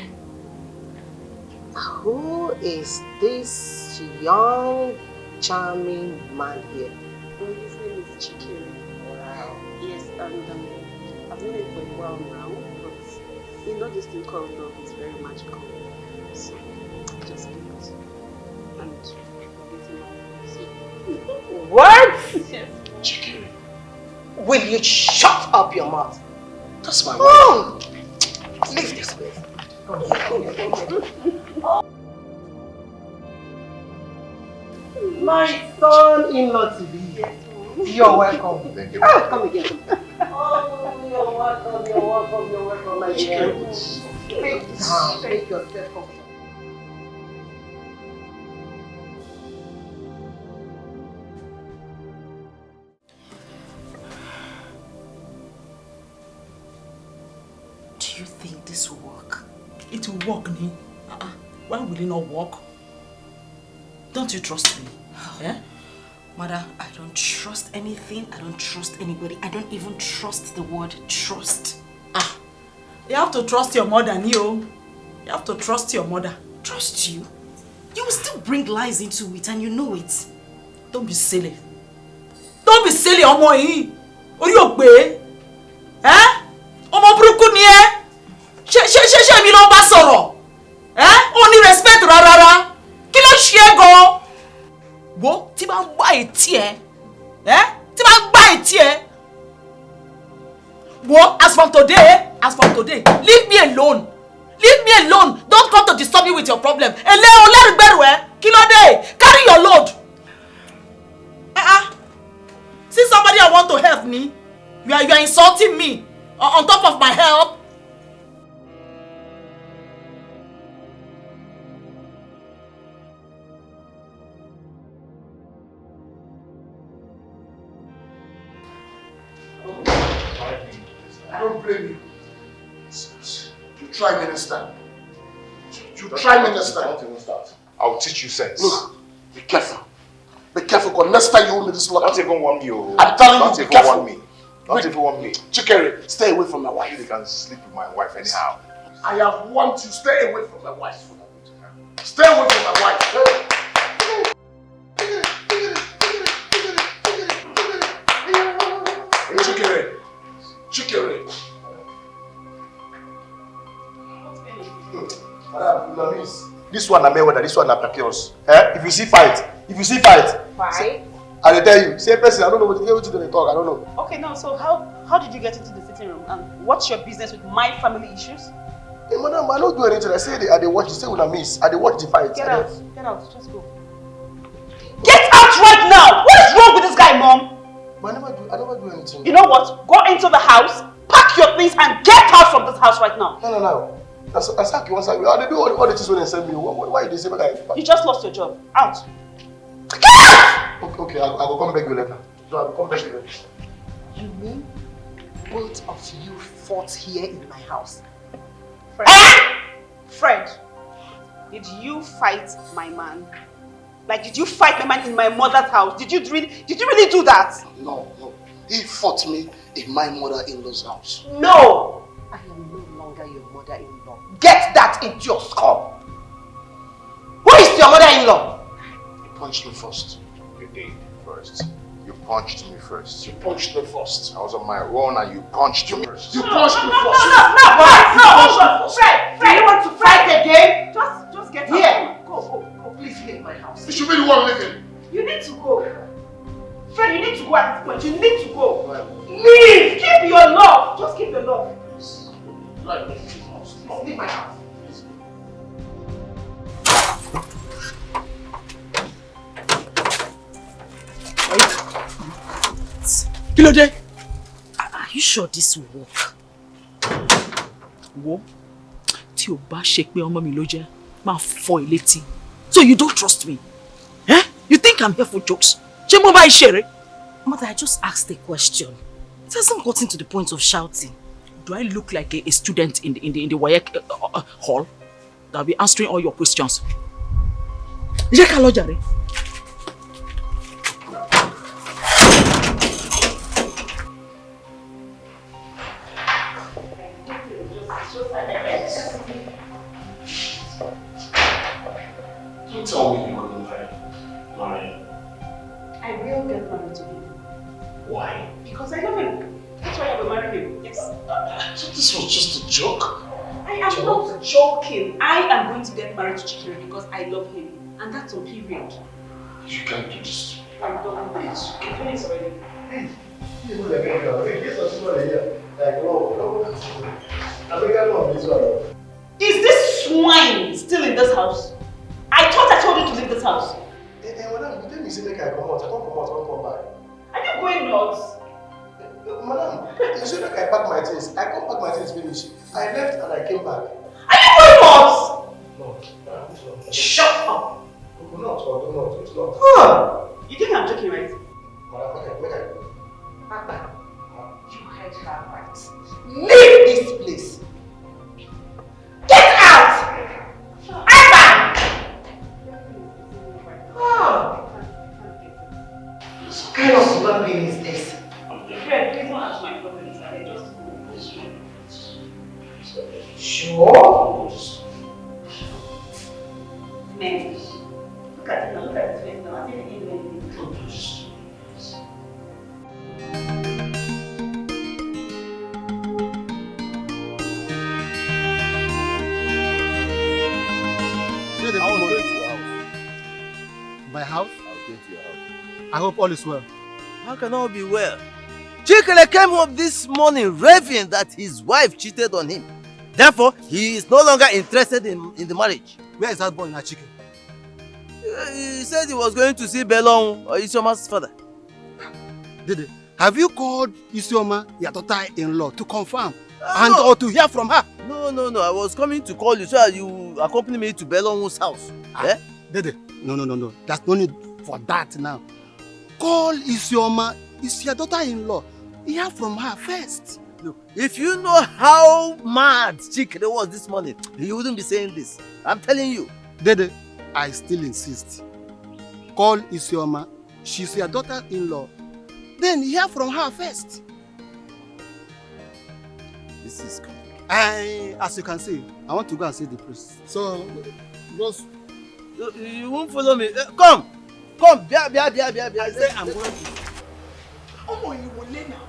who is this young, charming man here? Well, his name is Chikiri. Wow. Yes, and I've known him for a while now, but you know this thing called love is very magical. So, just clicked. And What? Yes. Chikiri, will you shut up your mouth? That's my wife. Oh! Leave this place. My son-in-law to be. You're welcome. Thank you. Oh, come again. Oh, you're welcome, my dear. Take yourself comfortable. Do you think this will work? It will work, Ni. Why will it not work? Don't you trust me? Yeah? Mother, I don't trust anything. I don't trust anybody. I don't even trust the word trust. You have to trust your mother, Neo. You have to trust your mother. Trust you? You will still bring lies into it and you know it. Don't be silly. Don't be silly, ọmọ yìí. Orí ò pé. Ọmọ burúkú ni ẹ́. Ṣé mi ló bá sọ̀rọ̀? Ó ní respect rárá. Kí ló ṣe é gan? Wo tí bá ń gbá etí ẹ. Tí bá ń gbá etí ẹ. Wo as from today, leave me alone. Leave me alone. Don't come to disturb me with your problem. Kí ló dé? Carry your load. See somebody I want to help me. You are insulting me on top of my help. I don't blame you. You try, Minister. You try, Minister. Don't even start. I'll teach you sense. Look, be careful. Be careful, because next time you will be this lucky. Don't even want me, oh. I'm telling you, be careful. Want me. Don't even want me. Chikere, stay away from my wife. You can sleep with my wife anyhow. I have warned you, stay away from my wife. Stay away from my wife. Chikere. This one na Mayweather, this one na Pacquiao. If you see fight. Fight? I will tell you, same person, I don't know what they talk, I don't know. Okay, now, so how did you get into the sitting room? And what's your business with my family issues? Hey, madam, I don't do anything. I say I watch, you say when I miss, I watch the fight. Get out, just go. Get out right now! What is wrong with this guy, Mom? I never do anything. You know what? Go into the house, pack your things, and get out from this house right now. No. That's how you want to say. They do all the things when they send me. Why they say that? You just lost your job. Out. Get out! Okay, I will come back you later. So I will come back you later. You mean both of you fought here in my house? Fred, did you fight my man? Like, did you fight my man in my mother's house? Did you really do that? No. He fought me in my mother-in-law's house. No! that into your skull. Who is your mother-in-law? You punched me first. You did first. You punched me first. You punched me first. I was on my own and you punched me first. You punched me first. No, Fred, you want to fight again? Just get Here. out. Go. Please leave my house. You should be the one living. You need to go. Fred, you need to go at this point. You need to go. Leave! Keep your love. Just keep your love. Like this house. Leave my house. Kílódé? Are you sure this will work? Wo, tí o bá ṣe pé ọmọ mi ló jẹ́, máa fọ́ ẹ létí. So you don't trust me? Eh? You think I'm here for jokes? Ṣé mo bá ṣeré? Mother, I just asked a question. It hasn't gotten to the point of shouting. Do I look like a student in the WAEC hall? I'll be answering all your questions. Jẹ́ ká lọ jàre. Don't tell me you're going to marry. I will get married to him. Why? Because I love him. That's why I will marry him. Yes. So this was just a joke? I am not joking. I am going to get married to Chikere because I love him. And that's on period. You can't do this. I'm done with this. I'm finished already. Is this swine still in this house? I thought I told you to leave this house. Madam, you tell me say make I come out. I don't come out, I don't come back. Are you going nuts? Madam, you said like I pack my things. I come pack my things finish. I left and I came back. Are you going nuts? No, it's not. Shut up. Do not, or do not, it's not. You think I'm joking, right? Madam, make I go. Papa, you heard her right. Leave this place. Get out! Abba! What kind of human being is this? Fred, please don't ask my problems. I just go. Sure? Man, look at it now. Look at his face now. I think he didn't do anything. I was going to your house. My house? I was going to your house. I hope all is well. How can all be well? Chikere came home this morning raving that his wife cheated on him. Therefore, he is no longer interested in the marriage. Where is that boy in Achike? He said he was going to see Belong or Isioma's father. Dede, have you called Isioma, your daughter-in-law, to confirm and or to hear from her? No. I was coming to call you so that you accompany me to Belong's house. Eh? Dede, no. There's no need for that now. Call Isioma. It's your daughter-in-law. Hear from her first. Look, if you know how mad Chikere was this morning, you wouldn't be saying this. I'm telling you. Dede, I still insist. Call Isioma. She's your daughter-in-law. Then hear from her first. This is good. As you can see, I want to go and see the priest. So, just... You won't follow me. Come! Bia. I say I'm going to... Ọmọ yìí wọlé now.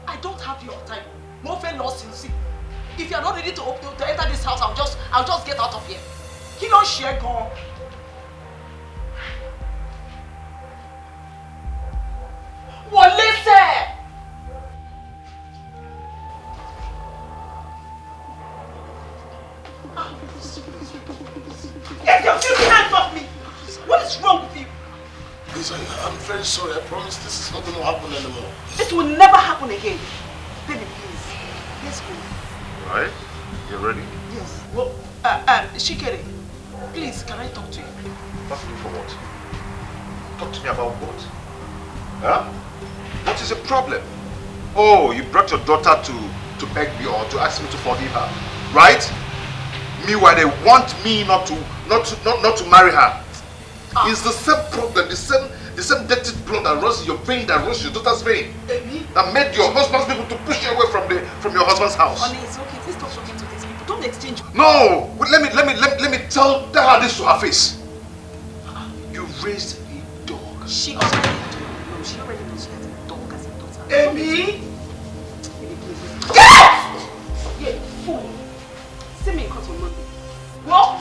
I don't have your time. Mo fẹ́ lọ sí. If you are not ready to enter this house, I'll just get out of here. Kí ló ń ṣe ẹ́ gan? Wọlé sẹ́! Get your filthy hands off me! What is wrong with you? Listen, I'm very sorry. I promise this is not going to happen anymore. It will never happen again. Baby, please. Let's go. Right? You ready? Yes. Well, Chikere, please, can I talk to you? Talk to me for what? Talk to me about what? Huh? What is the problem? Oh, you brought your daughter to beg me or to ask me to forgive her, right? Meanwhile, they want me not to marry her. It's the same problem, the same dirty blood that runs in your vein, that runs in your daughter's vein, that made your husband's people to push you away from your husband's house. Honey, it's okay. Please stop talking to these people. Don't exchange. No! Wait, let me tell her this to her face. You raised a dog. She already no, she already knows she has a dog as a daughter. Amy! Yes! Yeah, fool. Send me a cut on Monday. What?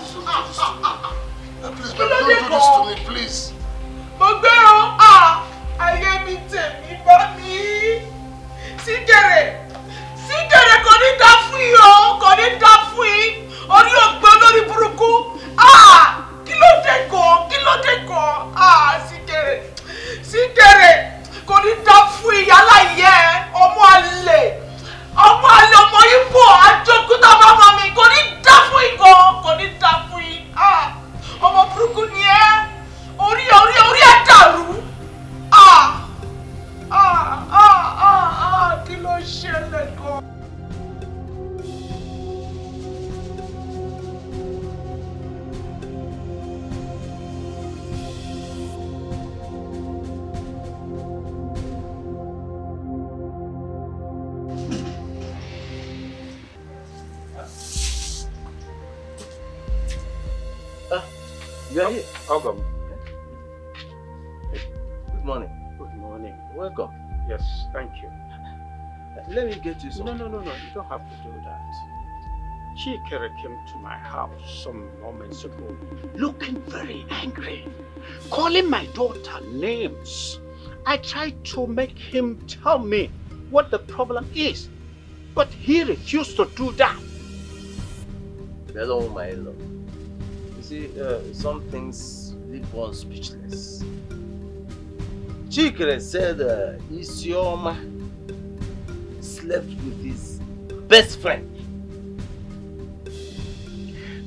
Please, baby, don't do this to me, please. Mogbero, ayé mi tèmi bá mi. Síkẹ̀rẹ̀ kò ní dá fún yín o, kò ní dá fún yín. Orí ògbó lórí burúkú. Kí ló dé gan? Síkẹ̀rẹ̀ kò ní dá fún yín yálà yẹ ọmọ àlè. Ọmọ Ìgbò àjọkúta bàbá mi kò ní dá fún yín gan, kò ní dá fún yín. Ọmọ burúkú ni ẹ́. Orí ẹ̀ dàrú. Kí ló ṣẹlẹ̀ gan? You are here. Welcome. Good morning. Good morning. Welcome. Yes, thank you. Let me get you some. No, you don't have to do that. Chikere came to my house some moments ago, looking very angry, calling my daughter names. I tried to make him tell me what the problem is, but he refused to do that. Hello, my love. You see, some things leave one speechless. Chikere said Isioma slept with his best friend.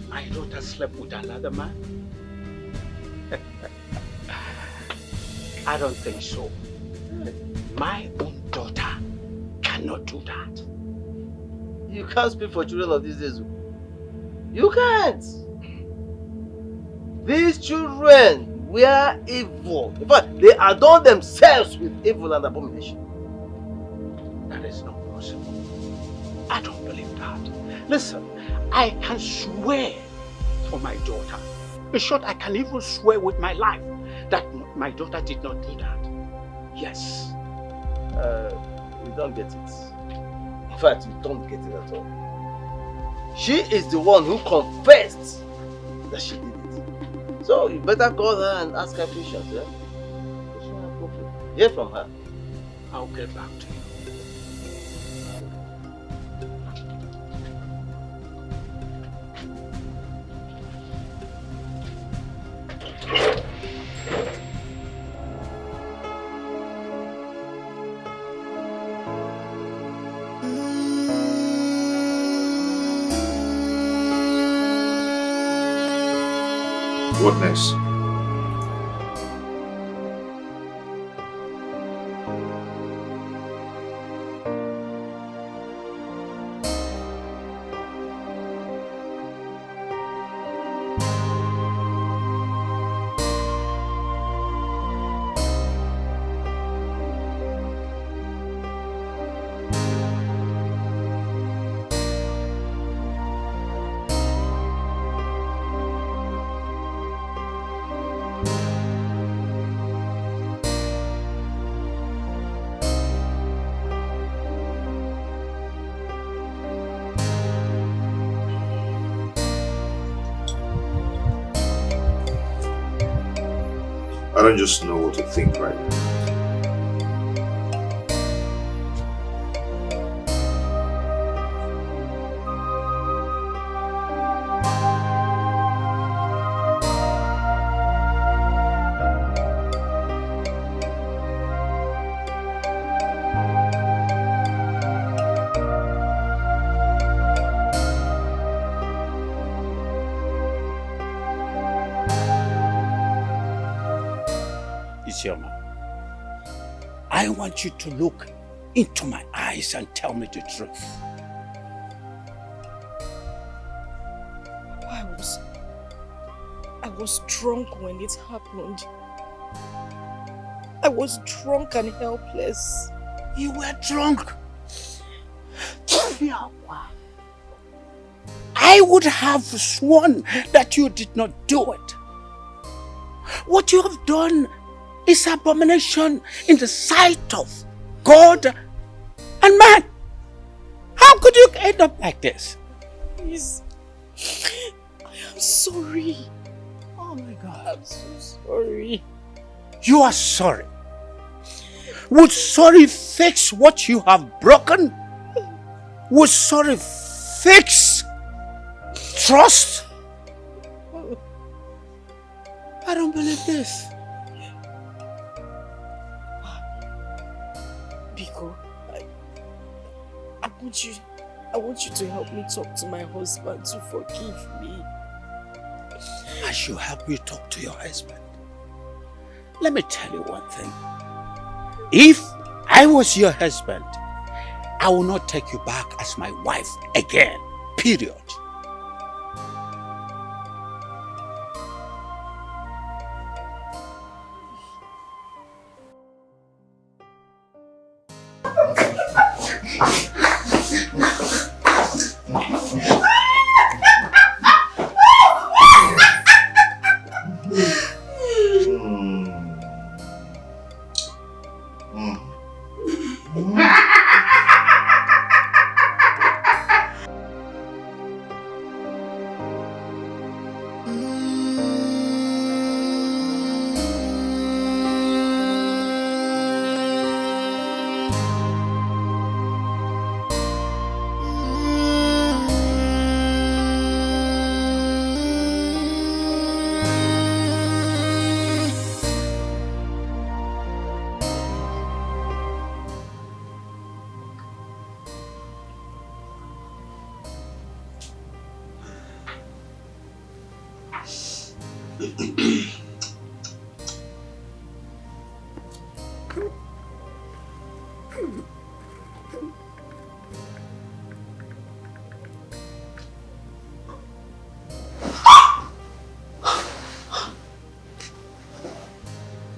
My daughter slept with another man? I don't think so. My own daughter cannot do that. You can't speak for children of these days. You can't. These children were evil. In fact, they adorn themselves with evil and abomination. That is not possible. I don't believe that. Listen, I can swear for my daughter. In short, I can even swear with my life that my daughter did not do that. Yes. You don't get it. In fact, you don't get it at all. She is the one who confessed that she did it. So you better call her and ask her questions, yeah? Hear from her. I'll get back to you. What next? I don't just know what to think right now. Isioma, I want you to look into my eyes and tell me the truth. I was drunk when it happened. I was drunk and helpless. You were drunk? I would have sworn that you did not do it. What you have done is abomination in the sight of God and man. How could you end up like this? Please. I am sorry. Oh my God. I'm so sorry. You are sorry. Would sorry fix what you have broken? Would sorry fix trust? I don't believe this. Biko, I want you to help me talk to my husband to forgive me. I should help you talk to your husband. Let me tell you one thing. If I was your husband, I will not take you back as my wife again. Period.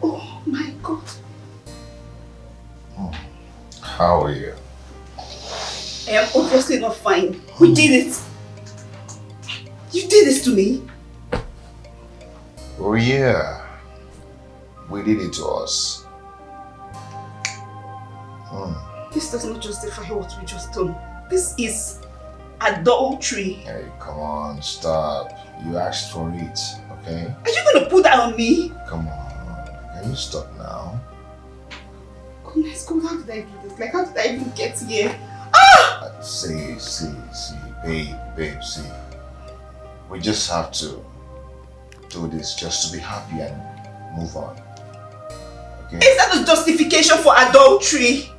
Oh my God. How are you? I am obviously not fine. We did it. You did this to me. Oh yeah. We did it to us. This does not justify what we just done. This is adultery. Hey, come on, stop. You asked for it, okay? Are you going to put that on me? Come on. Can you stop now? Goodness God, how did I do this? Like, how did I even get here? See, babe, see. We just have to do this just to be happy and move on. Okay? Is that a justification for adultery?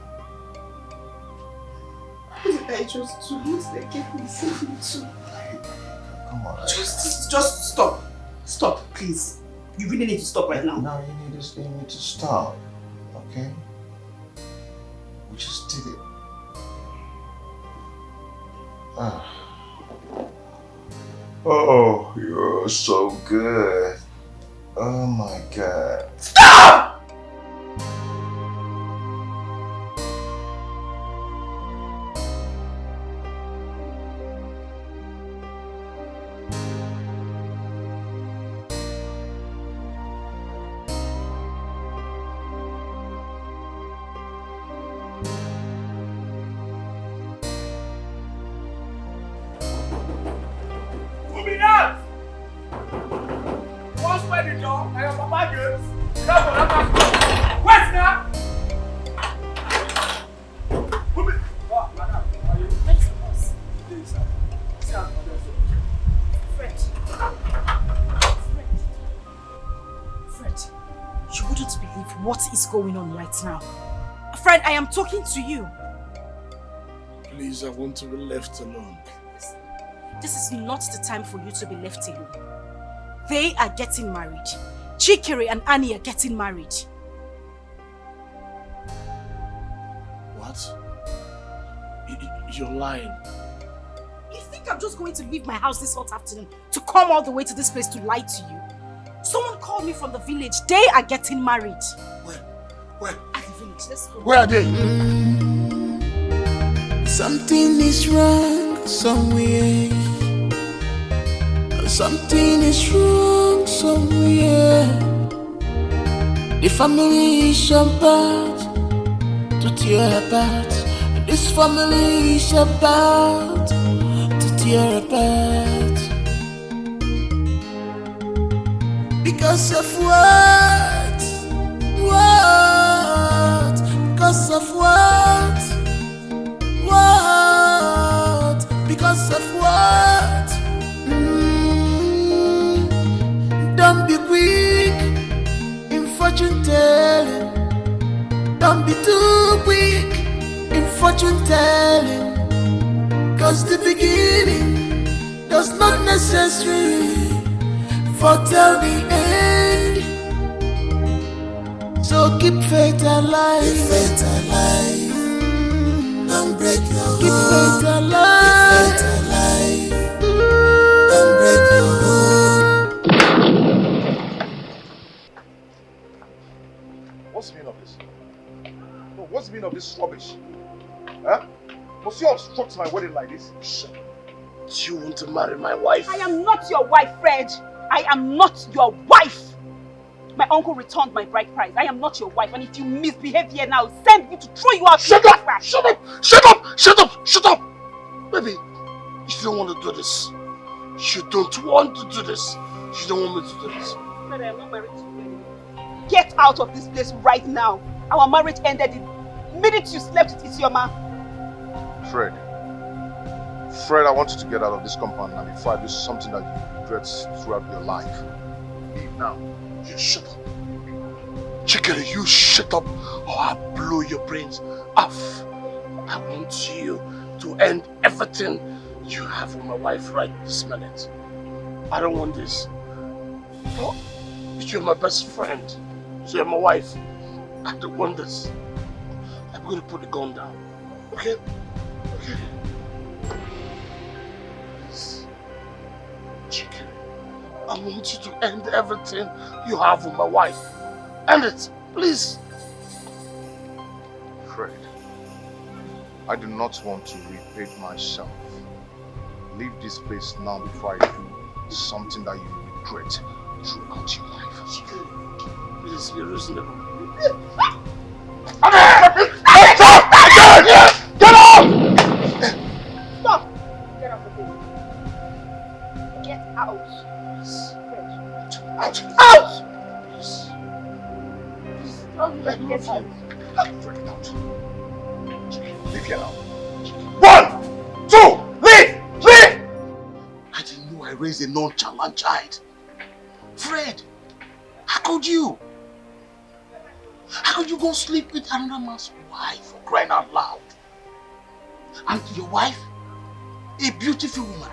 What did I just do? What did I get myself into? Come on. Just stop. Stop, please. You really need to stop right now. No, you need to stop. Okay? We just did it. Oh, you're so good. Oh my God. Stop! Going on right now. Friend, I am talking to you. Please, I want to be left alone. This is not the time for you to be left alone. They are getting married. Chikere and Annie are getting married. What? You're lying. You think I'm just going to leave my house this hot afternoon to come all the way to this place to lie to you? Someone called me from the village. They are getting married. Where? At the village. Let's go. Where are they? Something is wrong somewhere. Something is wrong somewhere. The family is about to tear apart. This family is about to tear apart. Because of what? What? Because of what? What? Because of what? Don't be quick in fortune telling. Don't be too quick in fortune telling. Cause the beginning does not necessarily foretell the end. So keep faith alive. Keep faith alive. Don't break your heart. Keep faith alive. Keep faith alive. Don't break your heart. What's the meaning of this? No, what's the meaning of this rubbish? Huh? Must you obstruct my wedding like this? Do you want to marry my wife? I am not your wife, Fred. I am not your wife. My uncle returned my bride price. I am not your wife, and if you misbehave here now, I'll send me to throw you out. Shut up! Shut up! Shut up! Shut up! Shut up! Baby, you don't want to do this. You don't want to do this. You don't want me to do this. Fred, I am not married to you anymore. Get out of this place right now. Our marriage ended the minute you slept with Isioma. Fred, I want you to get out of this compound now before I do something that you regret throughout your life. Leave now. You shut up. Chicken, you shut up or I'll blow your brains off. I want you to end everything you have with my wife right this minute. I don't want this. No, you're my best friend. So you're my wife. I don't want this. I'm going to put the gun down. Okay? Okay. Chicken, I want you to end everything you have with my wife. End it, please. Fred, I do not want to repeat myself. Leave this place now before I do something that you regret throughout your life. Chicken, please be reasonable. Get out! Get out! Stop! Get out of here. Get out. Out! Out! Get out. Leave here now. 1, 2, leave! Leave! I didn't know I raised a nonchalant child. Fred, how could you? How could you go sleep with another man's wife for crying out loud? And your wife, a beautiful woman.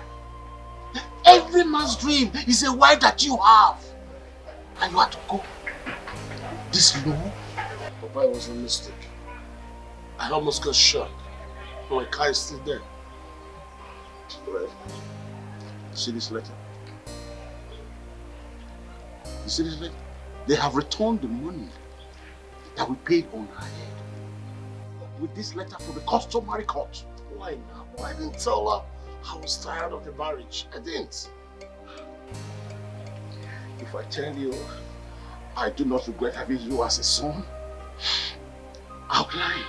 Every man's dream is a wife that you have. And you had to go this low? Papa, it was a mistake. I almost got shot. My car is still there. Fred, see this letter? You see this letter? They have returned the money that we paid on her head with this letter from the customary court. Why now? Why didn't tell her I was tired of the marriage? I didn't. If I tell you I do not regret having you as a son, I'll lie.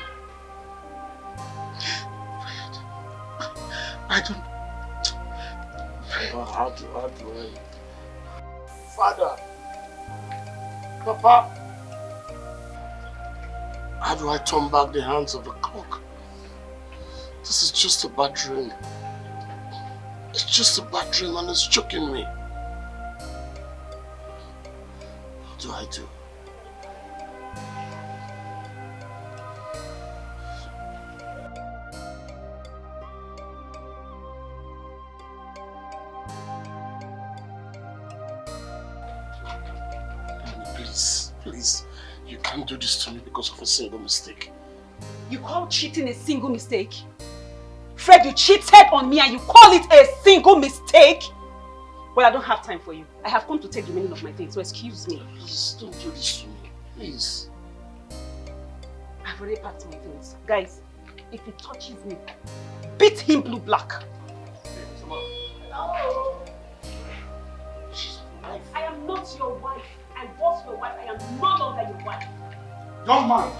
Fred, I don't... How do I... Father, Papa, how do I turn back the hands of the clock? This is just a bad dream. It's just a bad dream and it's choking me. What do I do? Please, you can't do this to me because of a single mistake. You call cheating a single mistake? Fred, you cheated on me and you call it a single mistake? Well, I don't have time for you. I have come to take the meaning of my things, so excuse me. Please, don't do this to me. Please. I've already packed my things. Guys, if he touches me, beat him blue black. Young man.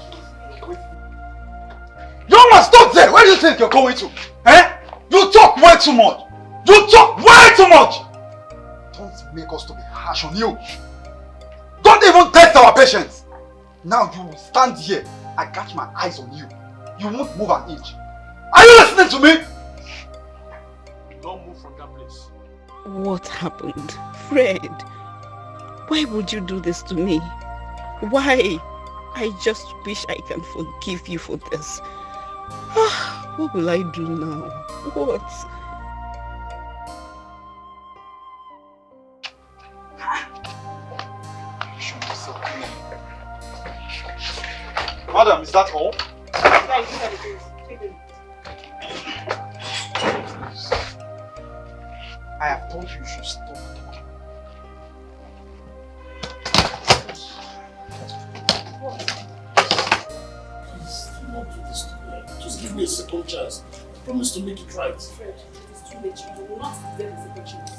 Young man, stop there! Where do you think you're going to? Eh? You talk way too much! You talk way too much! Don't make us to be harsh on you. Don't even test our patience. Now you will stand here. I catch my eyes on you. You won't move an inch. Are you listening to me? Don't move from that place. What happened? Fred, why would you do this to me? Why? I just wish I can forgive you for this. What will I do now? What? Madam, is that all? I have told you should stop talking. Please, do not do this to me. Just give me a second chance. I promise to make it right. Fred, it is too late. You will not deserve a second chance.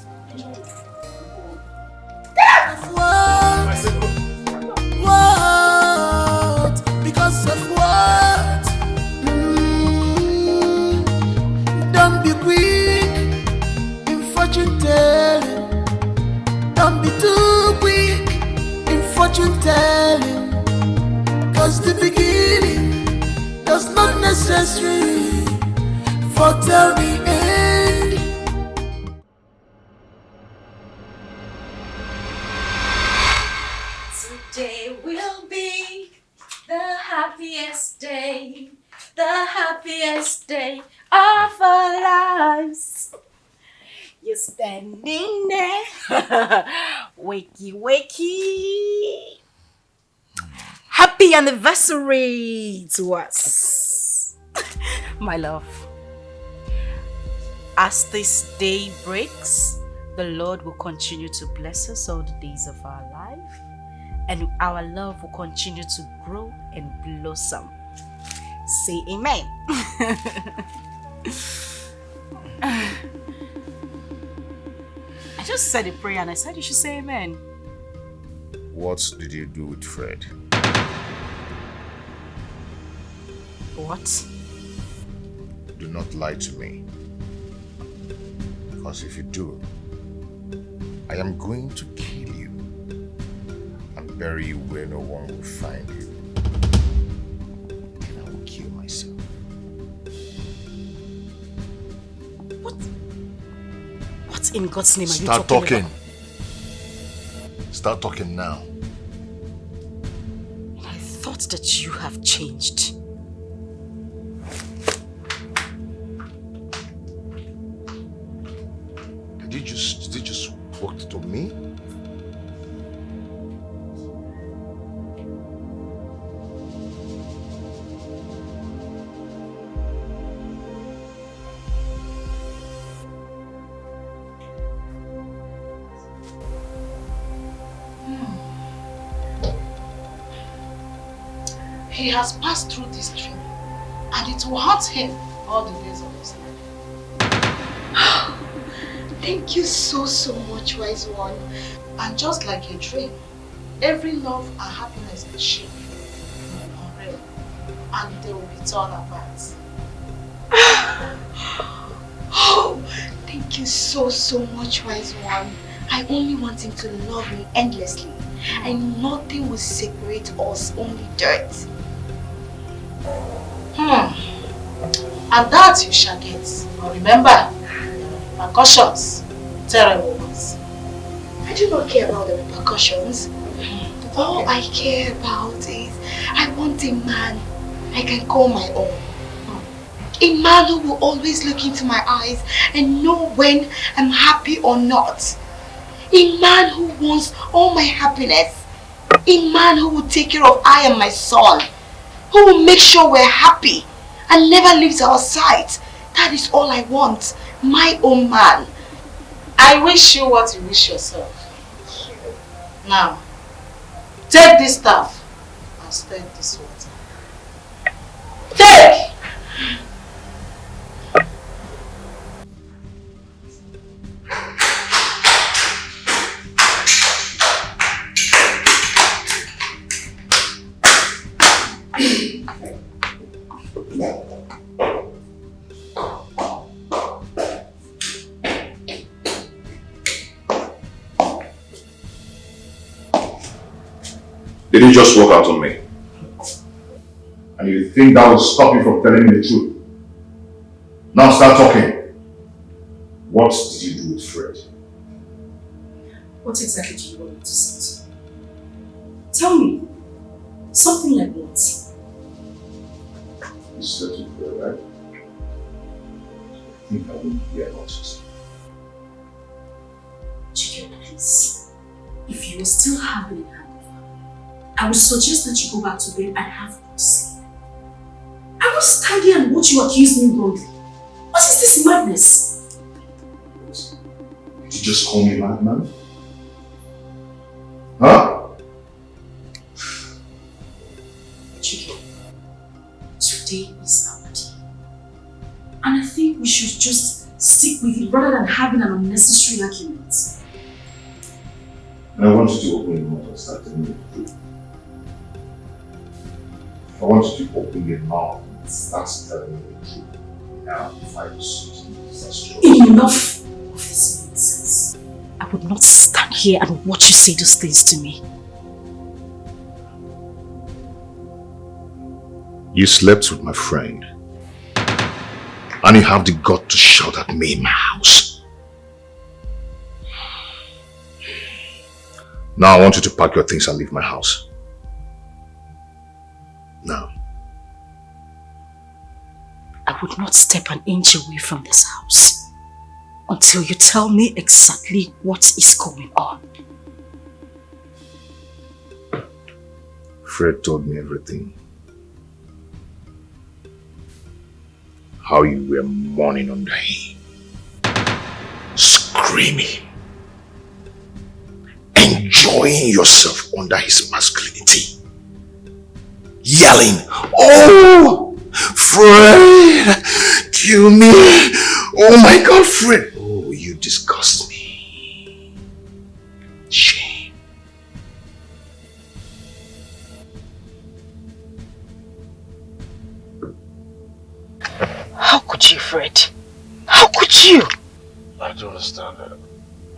What? Because of what? Don't be quick in fortune telling. Don't be too quick in fortune telling. Cause the beginning does not necessarily foretell the end. Today will be the happiest day of our lives. You're standing there, wakey, wakey. Happy anniversary to us, my love. As this day breaks, the Lord will continue to bless us all the days of our life, and our love will continue to grow and blossom. Say amen. I just said a prayer and I said you should say amen. What did you do with Fred? What? Do not lie to me. Because if you do, I am going to kill you and bury you where no one will find you. And I will kill myself. What in God's name are you Start talking talking. about? Start talking now. I thought that you have changed. Did you just walk to me? He has passed through this dream, and it will haunt him all the days of his life. Thank you so much, wise one. And just like a dream, every love and happiness is shaped on real, and they will be torn apart. Oh, thank you so much, wise one. I only want him to love me endlessly, and nothing will separate us, only dirt. And that you shall get. But remember, repercussions, terrible ones. I do not care about the repercussions. All I care about is I want a man I can call my own. A man who will always look into my eyes and know when I'm happy or not. A man who wants all my happiness. A man who will take care of I and my son. Who will make sure we're happy and never leaves our sight. That is all I want. My own man. I wish you what you wish yourself. Now, take this staff and stir this water. Take! Did you just walk out on me? And you think that will stop you from telling me the truth? Now start talking. What did you do with Fred? What exactly do you want me to say to you? Tell me. Something like what? You slept with Fred, right? I think I won't hear what you say. Chike, please. If you are still having a hangover, I would suggest that you go back to bed and have good sleep. I will stand here and watch you accuse me wrongly. What is this madness? Did you just call me a madman? Huh? Chike, today is our day. And I think we should just stick with it rather than having an unnecessary argument. And I want you to open your mouth and start telling me the truth. I want you to open your mouth and start telling me the truth. Now, if I do something disastrous. Enough of this nonsense. I would not stand here and watch you say those things to me. You slept with my friend. And you have the gut to shout at me in my house. Now I want you to pack your things and leave my house. Now. I would not step an inch away from this house until you tell me exactly what is going on. Fred told me everything. How you were mourning under him. Screaming. Enjoying yourself under his masculinity. Yelling, "Oh! Fred! Kill me! Oh my God, Fred!" Oh, you disgust me. Shame. How could you, Fred? How could you? I don't understand.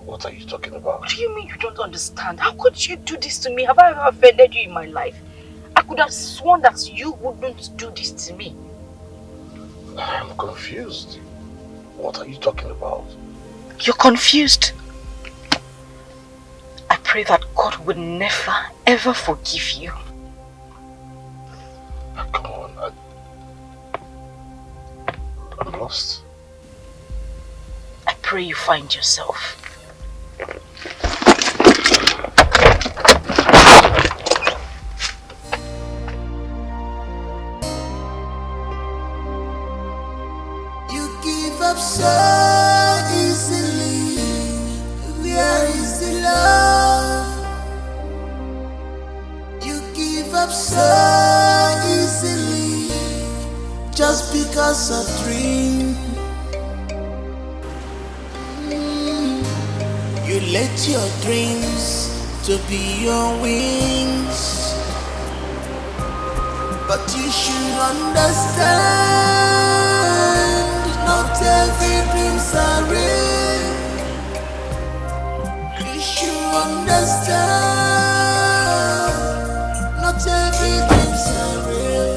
What are you talking about? What do you mean you don't understand? How could you do this to me? Have I ever offended you in my life? I could have sworn that you wouldn't do this to me. I'm confused. What are you talking about? You're confused? I pray that God would never, ever forgive you. Come on, I'm lost. I pray you find yourself. So easily, where is the love? You give up so easily, just because of dream. You let your dreams to be your wings, but you should understand. Not every dreams are real. You should understand. Not every dreams are real.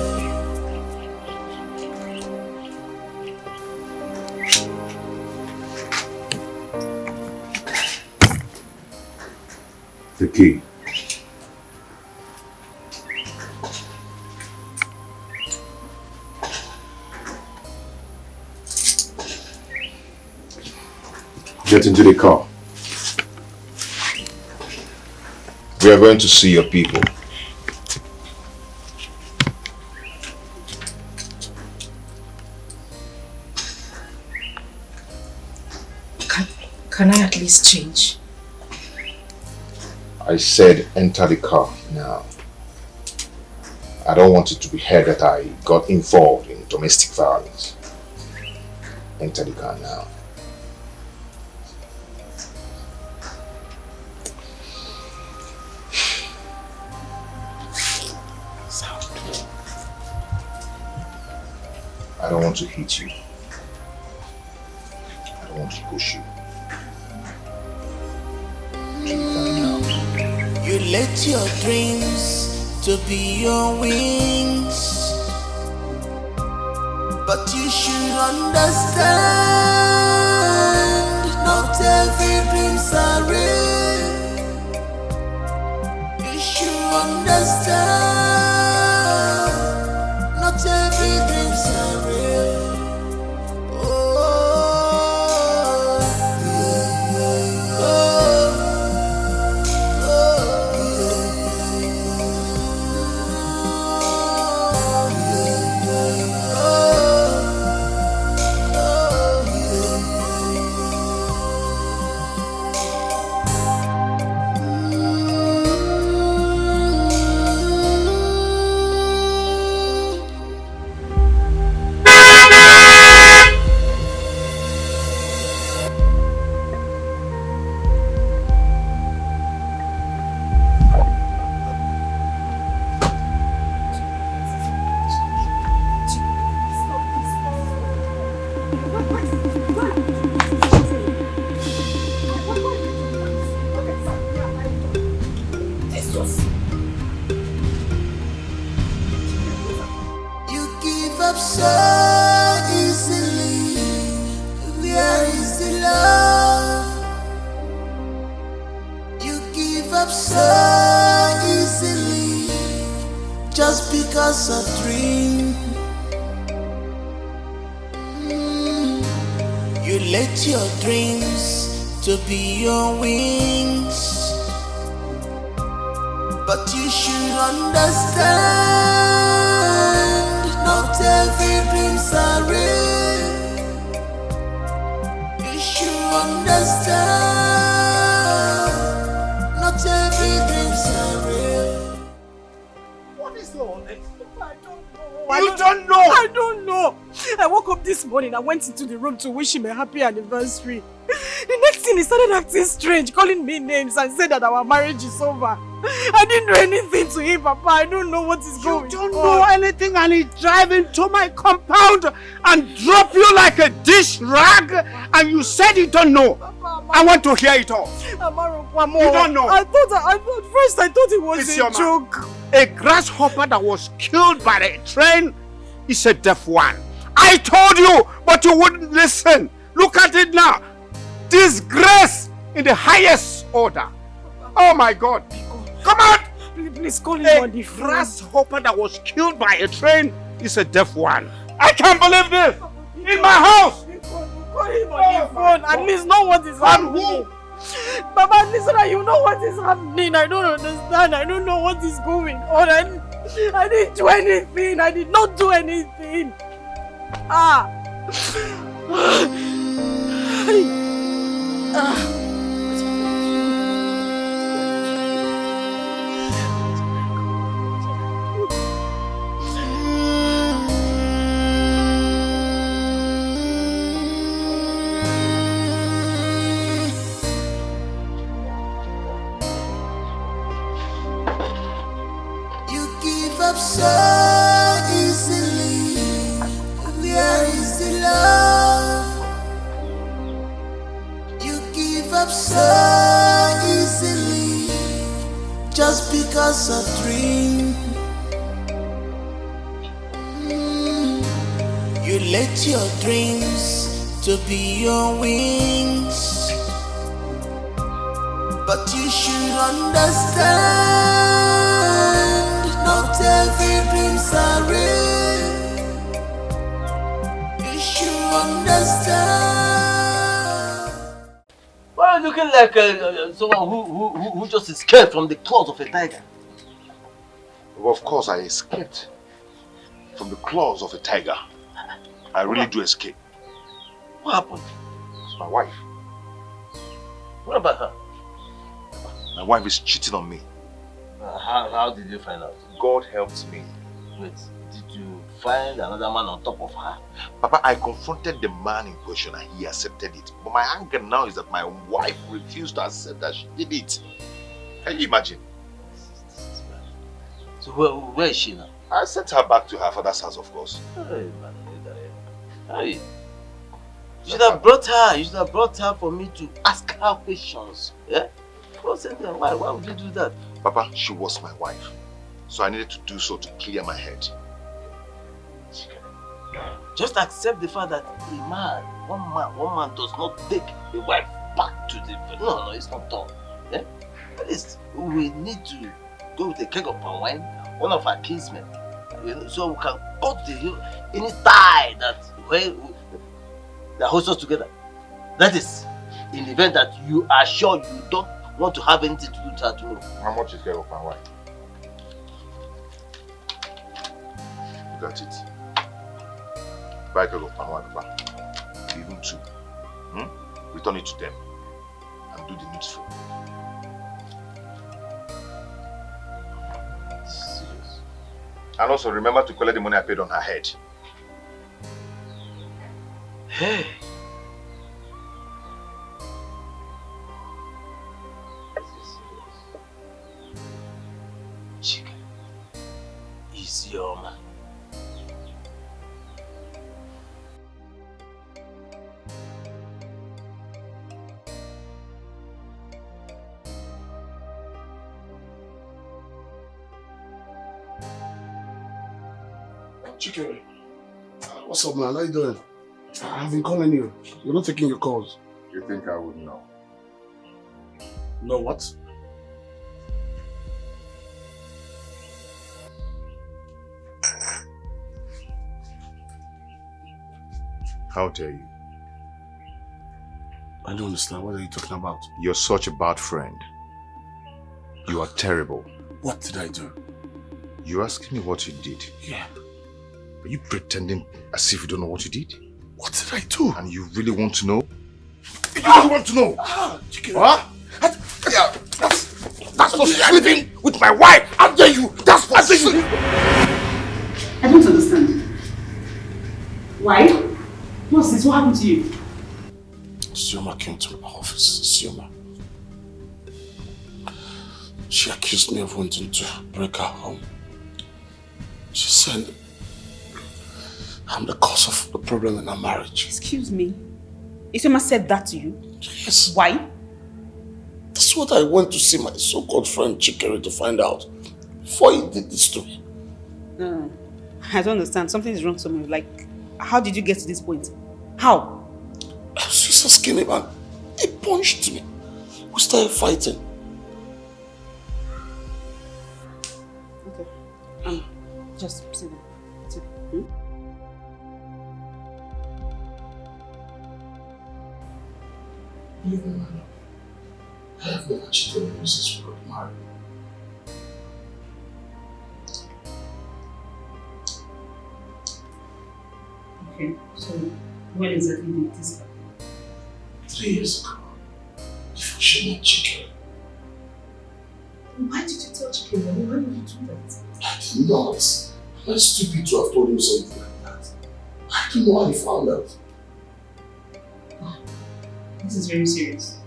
The key. Get into the car. We are going to see your people. Can I at least change? I said enter the car now. I don't want it to be heard that I got involved in domestic violence. Enter the car now. I don't want to hit you. I don't want to push you. You You let your dreams to be your wings. But you should understand, not every dreams are real. You should understand, not every dreams are real. Oh, yeah, yeah, you give up so easily. Where is the love? You give up so easily, just because of dream. You let your dreams to be your wings. But you should understand, not every dreams are real. You should understand, not every dreams are real. What is all this? I don't know. I don't know. I woke up this morning, I went into the room to wish him a happy anniversary. The next thing he started acting strange, calling me names and said that our marriage is over. I didn't do anything to him, Papa. I don't know what is going on. You don't know anything and he drive into my compound and drop you like a dish rag and you said you don't know. Papa, I want to hear it all. You don't know. I thought it was a joke. A grasshopper that was killed by a train is a deaf one. I told you, but you wouldn't listen. Look at it now. Disgrace in the highest order. Oh my God. Come on! Please call him on the phone. A grasshopper that was killed by a train is a deaf one. I can't believe this! In my house! Call him on the phone. At least know what is happening. Baba, at least you know what is happening. I don't understand. I don't know what is going on. I didn't do anything. I did not do anything. So easily, where is the love? You give up so easily, just because of dream. You let your dreams to be your wings. But you should understand, not every dreams are real. You should understand. Why are you looking like someone who just escaped from the claws of a tiger? Well, of course I escaped from the claws of a tiger. I really do escape. What happened? It's my wife. What about her? My wife is cheating on me. How did you find out? God helped me. Wait, did you find another man on top of her? Papa, I confronted the man in question and he accepted it. But my anger now is that my wife refused to accept that she did it. Can you imagine? So where is she now? I sent her back to her father's house, of course. Hey, man. Hey. You should have brought her. You should have brought her for me to ask her questions. Yeah? saying that. Why would you do that? Papa, she was my wife. So I needed to do so to clear my head. Just accept the fact that one man does not take a wife back to the... No, it's not done. Yeah? At least we need to go with a keg of palm wine, one of our kinsmen, so we can cut any tie that holds us together. That is, in the event that you are sure you don't want to have anything to do with her tomorrow. How much is keg of palm wine? Look at it. Buy keg of palm wine, Papa. Even 2. Return it to them and do the needful. Serious. And also remember to collect the money I paid on her head. Hey. Chica is your man. Chikere, what's up, man? How you doing? I've been calling you. You're not taking your calls. You think I would know? Know what? How dare you? I don't understand. What are you talking about? You're such a bad friend. You are terrible. What did I do? You're asking me what you did? Yeah. Are you pretending as if you don't know what you did? What did I do? And you really want to know? You really want to know? Huh? That's for sleeping with my wife! How dare you? That's for sleeping! I don't understand. Why? What's this? What happened to you? Sioma came to my office. Sioma. She accused me of wanting to break her home. She said I'm the cause of the problem in our marriage. Excuse me? Isioma said that to you? Yes. Why? That's what I went to see my so-called friend Chikere to find out before he did this to me. No, I don't understand. Something is wrong somewhere. Like, how did you get to this point? How? I was just a skinny man. He punched me. We started fighting. Okay. Just sit down. Sit down. Believe me, man. I have never cheated on you since we got married. Okay, so when exactly did this happen? 3 years ago. Before she met Chikere. Why did you tell Chikere? Why did you do that? I didn't know it. Am I stupid to have told him something like that? I don't know how he found out. This is very serious.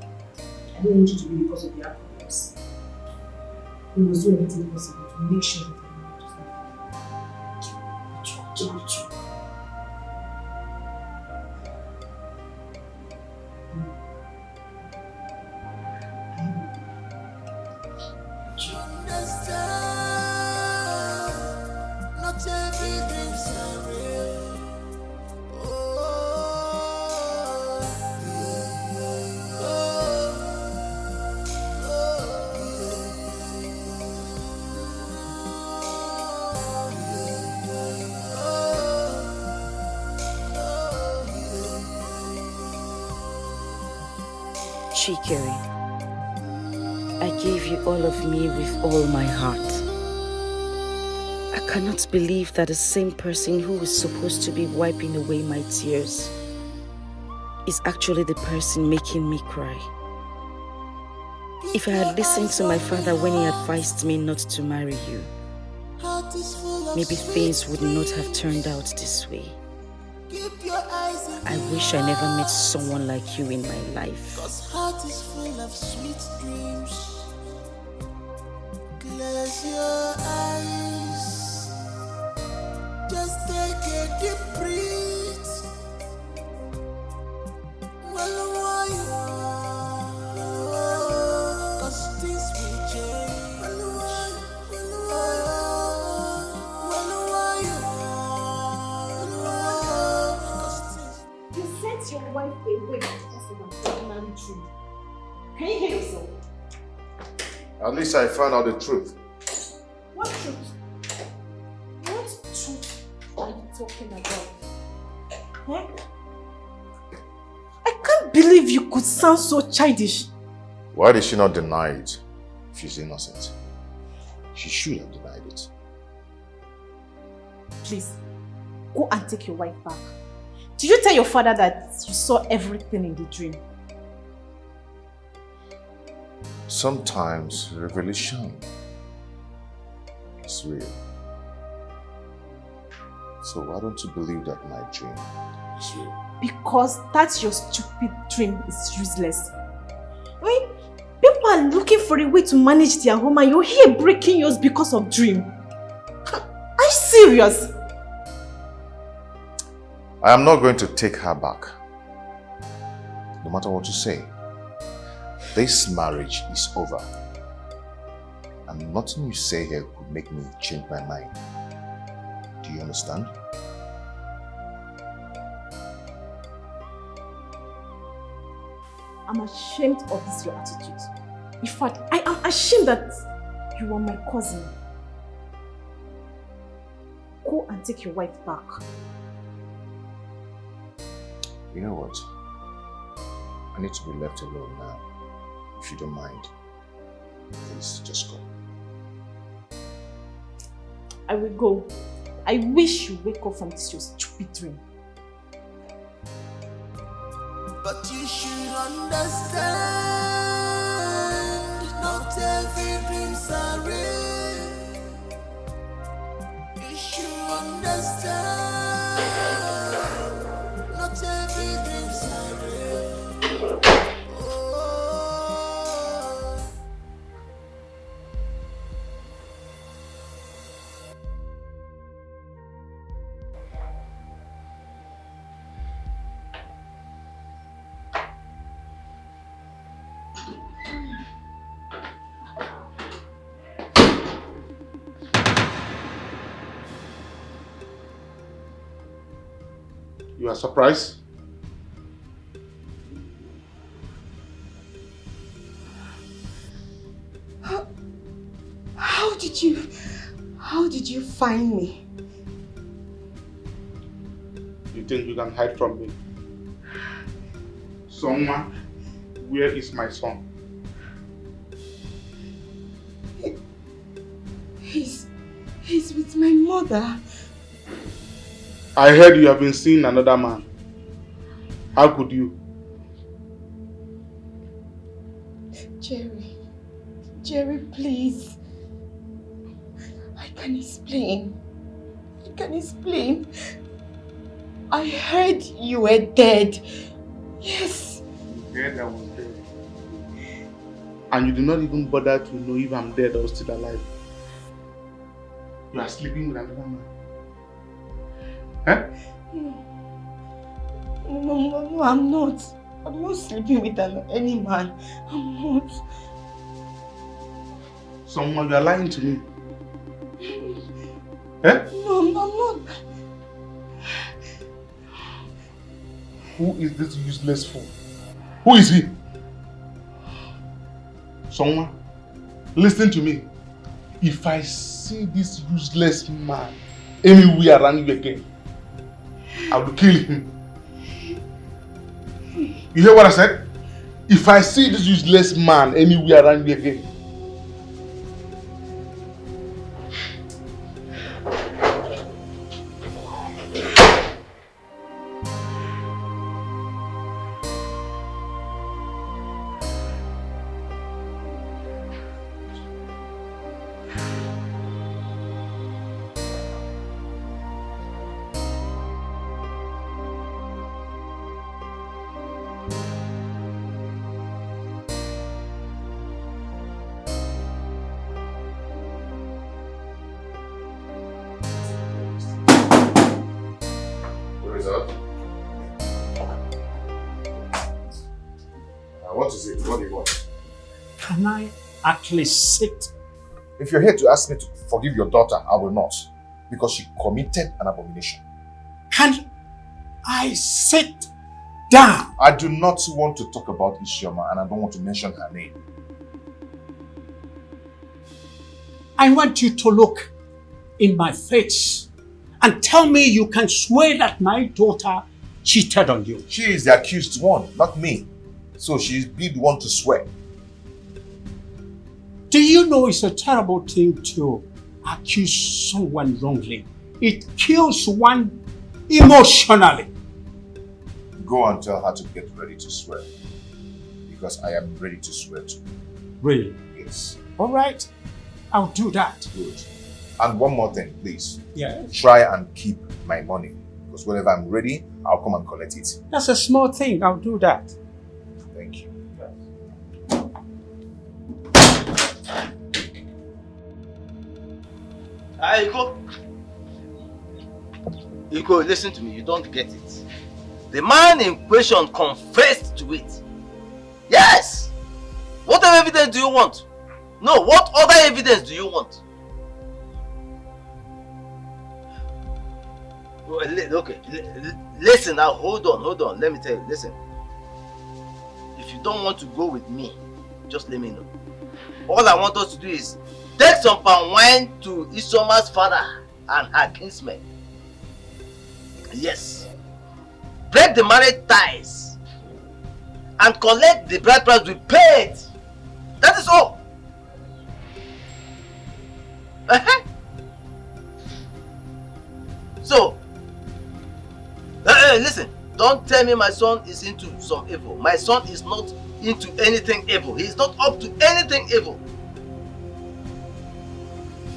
I don't want you to be because of the outcomes. We must do everything possible to make sure that I'm not to find out. Not every dream's real. Chikere, I gave you all of me with all my heart. I cannot believe that the same person who is supposed to be wiping away my tears is actually the person making me cry. If I had listened to my father when he advised me not to marry you, maybe things would not have turned out this way. I wish I never met someone like you in my life. Cause heart is full of sweet dreams. Close your eyes. Just take a deep breath. Cause At least I found out the truth. What truth? What truth are you talking about? Huh? I can't believe you could sound so childish. Why did she not deny it? She's innocent. She should have denied it. Please, go and take your wife back. Did you tell your father that you saw everything in the dream? Sometimes revelation is real. So why don't you believe that my dream is real? Because that's your stupid dream is useless. I mean, people are looking for a way to manage their home and you're here breaking yours because of dream. Are you serious? I am not going to take her back. No matter what you say. This marriage is over. And nothing you say here could make me change my mind. Do you understand? I'm ashamed of this your attitude. In fact, I am ashamed that you are my cousin. Go and take your wife back. You know what? I need to be left alone now. If you don't mind, please just go. I will go. I wish you wake up from this your stupid dream. But you should understand, not every dreams are real. You should understand, not every dreams are real. You are surprised? How did you find me? You think you can hide from me? Someone, where is my son? He's with my mother. I heard you have been seeing another man. How could you? Jerry, please. I can explain. I heard you were dead. Yes. You heard I was dead. And you do not even bother to know if I'm dead or still alive. You are sleeping with another man. Huh? No, I'm not. I'm not sleeping with any man. I'm not. Someone, you are lying to me. Eh? No, I'm not. Who is this useless fool? Who is he? Someone, listen to me. If I see this useless man anywhere around you again, I will kill him. You hear what I said? If I see this useless man anywhere around you again, What is it? What do you want? Can I actually sit? If you're here to ask me to forgive your daughter, I will not. Because she committed an abomination. Can I sit down? I do not want to talk about Isioma and I don't want to mention her name. I want you to look in my face and tell me you can swear that my daughter cheated on you. She is the accused one, not me. So she's be the one to swear. Do you know it's a terrible thing to accuse someone wrongly? It kills one emotionally. Go and tell her to get ready to swear. Because I am ready to swear too. Really? Yes. All right. I'll do that. Good. And one more thing, please. Yeah. Try and keep my money. Because whenever I'm ready, I'll come and collect it. That's a small thing. I'll do that. Thank you. Iko, listen to me. You don't get it. The man in question confessed to it. Yes! What other evidence do you want? No, what other evidence do you want? Okay, listen now, hold on. Let me tell you, listen. If you don't want to go with me, just let me know. All I want us to do is take some palm wine to Isoma's father and her kinsmen. Yes. Break the marriage ties and collect the bride price we paid. That is all. So, listen, don't tell me my son is into some evil. My son is not into anything evil. He is not up to anything evil.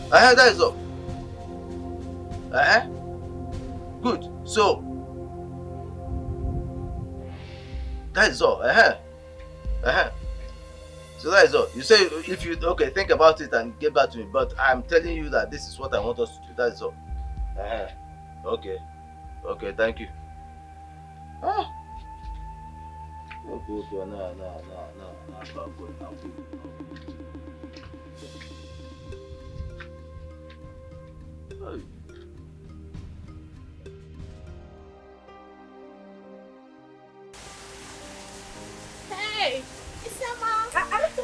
That is all. Good. So, that is all. So that is all. You say if you think about it and get back to me. But I'm telling you that this is what I want us to do. That is all. Okay, thank you. Hey,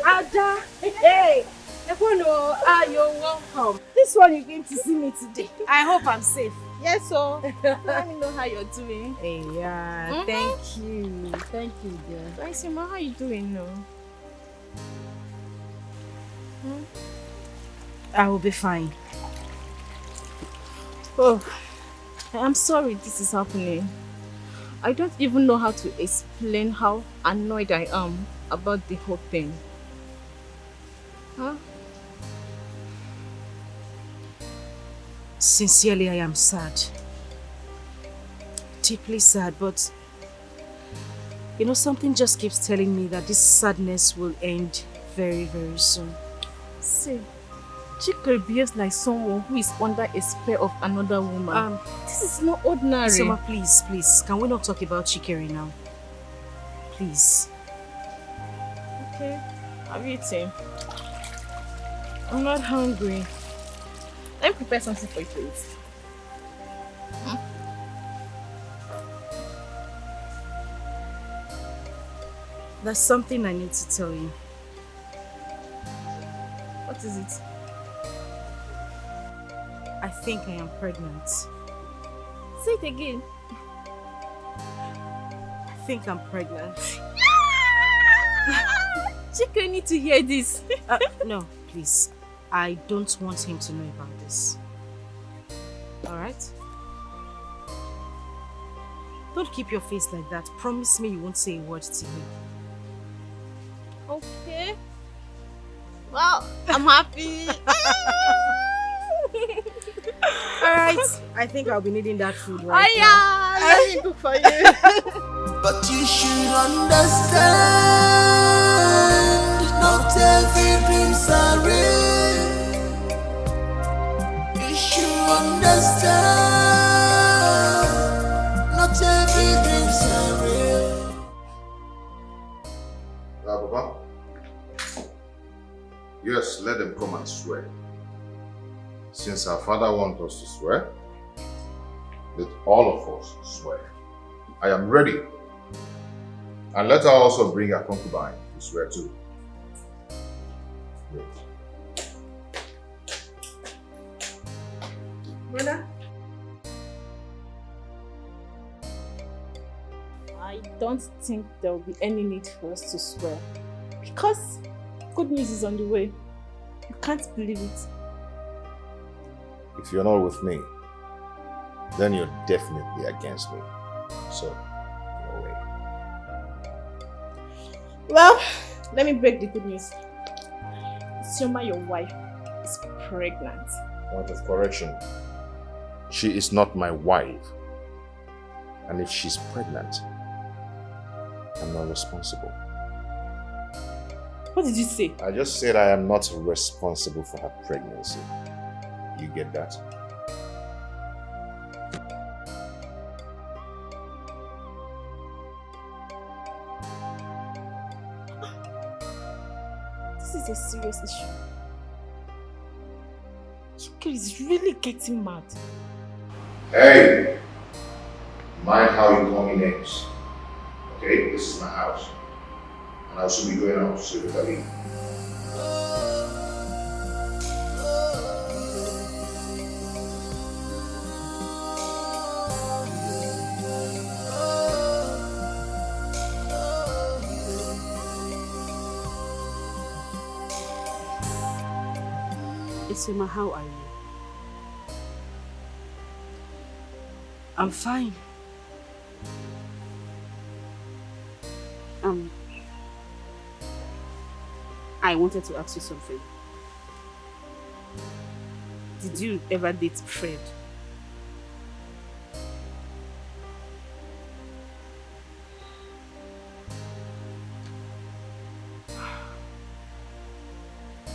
Ada. Hey, you're welcome. This one you came to see me today. I hope I'm safe. Yes, so let me know how you're doing. Hey, yeah, thank you, dear. Isima, how you doing now? I will be fine. Oh, I'm sorry this is happening. I don't even know how to explain how annoyed I am about the whole thing. Huh? Sincerely, I am sad. Deeply sad, but something just keeps telling me that this sadness will end very, very soon. See, Chike behaves like someone who is under a spell of another woman. This is not ordinary. Soma, please, can we not talk about Chikere now? Please. Okay, have you eaten? I'm not hungry. Let me prepare something for you to eat. There's something I need to tell you. What is it? I think I am pregnant. Say it again. I think I'm pregnant. Chike, I need to hear this. No, please. I don't want him to know about this. Alright? Don't keep your face like that. Promise me you won't say a word to him. Okay. Well, I'm happy. Alright, I think I'll be needing that food right now. Yeah, let me cook for you. But you should understand, not every dreams are real. You should understand, not every dreams are real. Papa? Yes, let them come and swear. Since our father wants us to swear, let all of us swear. I am ready. And let her also bring her concubine to swear too. Yes. Mona? I don't think there will be any need for us to swear. Because good news is on the way. You can't believe it. If you're not with me, then you're definitely against me. So, no way. Well, let me break the good news. Sioma, your wife, is pregnant. Point of correction. She is not my wife. And if she's pregnant, I'm not responsible. What did you say? I just said I am not responsible for her pregnancy. You get that? This is a serious issue. Chike is really getting mad. Hey! Mind how you call me names. Okay? This is my house. And I'll soon be going out, so you better leave. Isioma, how are you? I'm fine. I wanted to ask you something. Did you ever date Fred?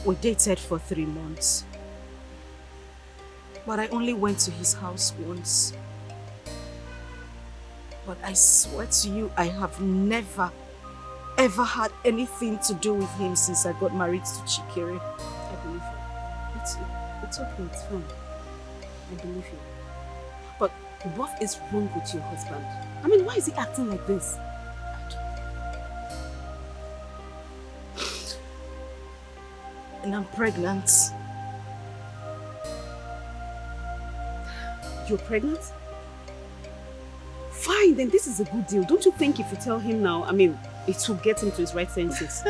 We dated for 3 months. But I only went to his house once. But I swear to you, I have never, ever had anything to do with him since I got married to Chikere. I believe you. It's okay, it's fine. I believe you. But what is wrong with your husband? I mean, why is he acting like this? And I'm pregnant. You're pregnant? Fine, then this is a good deal. Don't you think if you tell him now, I mean, it will get him to his right senses?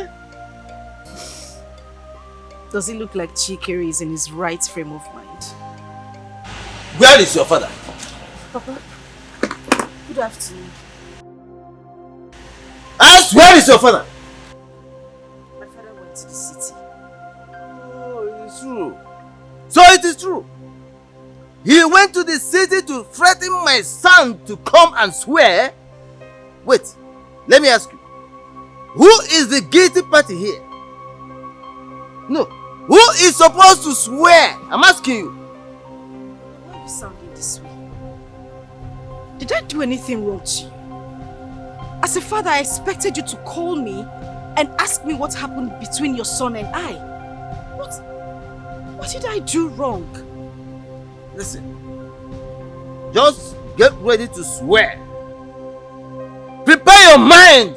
Does it look like Chikere is in his right frame of mind? Where is your father? Papa, good afternoon. Ask, where is your father? My father went to the city. Oh, it's true. So it is true. He went to the city to threaten my son to come and swear. Wait, let me ask you. Who is the guilty party here? No. Who is supposed to swear? I'm asking you. Why are you sounding this way? Did I do anything wrong to you? As a father, I expected you to call me and ask me what happened between your son and I. What did I do wrong? Listen, just get ready to swear. Prepare your mind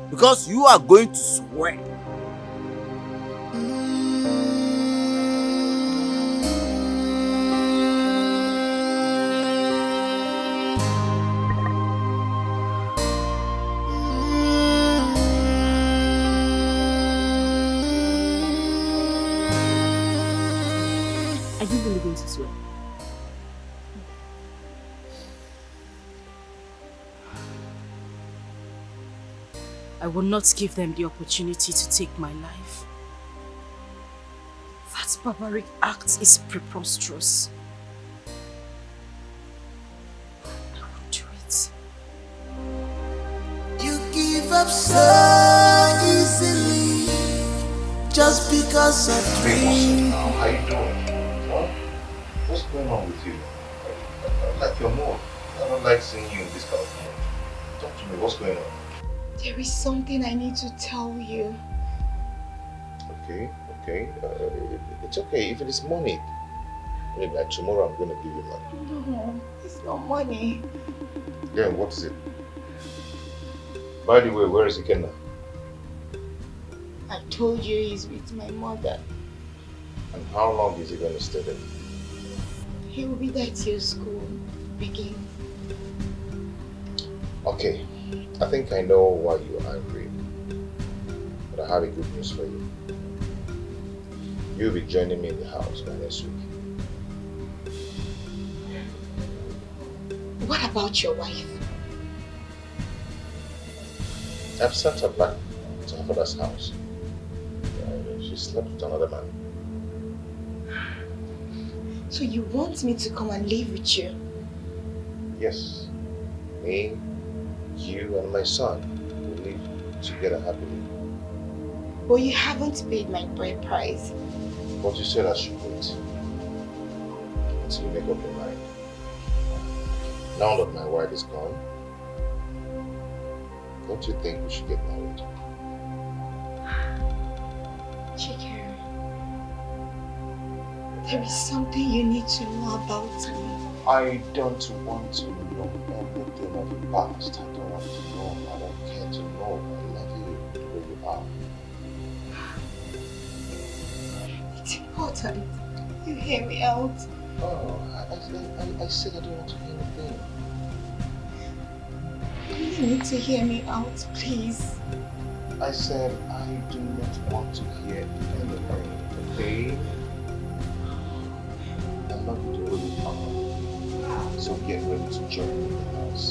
because you are going to swear. Are you really going to swear? I will not give them the opportunity to take my life. That barbaric act is preposterous. I won't do it. You give up so easily just because of dreams. How you doing? What? What's going on with you? I don't like your mood. I don't like seeing you in this kind of mood. Talk to me. What's going on? There is something I need to tell you. Okay. It's okay if it is money. I mean, like tomorrow I'm gonna give you money. No, it's not money. Then what is it? By the way, where is Ikenna? I told you he's with my mother. And how long is he gonna stay there? He will be there till school begins. Okay, I think I know why you're angry. But I have a good news for you. You'll be joining me in the house by next week. What about your wife? I've sent her back to her father's house. She slept with another man. So you want me to come and live with you? Yes. Me, you and my son will live together happily. But you haven't paid my bride price. But you said I should wait until you make up your mind. Now that my wife is gone, don't you think we should get married? Chike, there is something you need to know about me. I don't want to know anything of the past. I don't want to know. I don't care to know. I love you the way you are. It's important. You hear me out. Oh, I said I don't want to hear anything. You need to hear me out, please. I said I do not want to hear anything, okay? I love you the way you are. So get ready to join me in the house.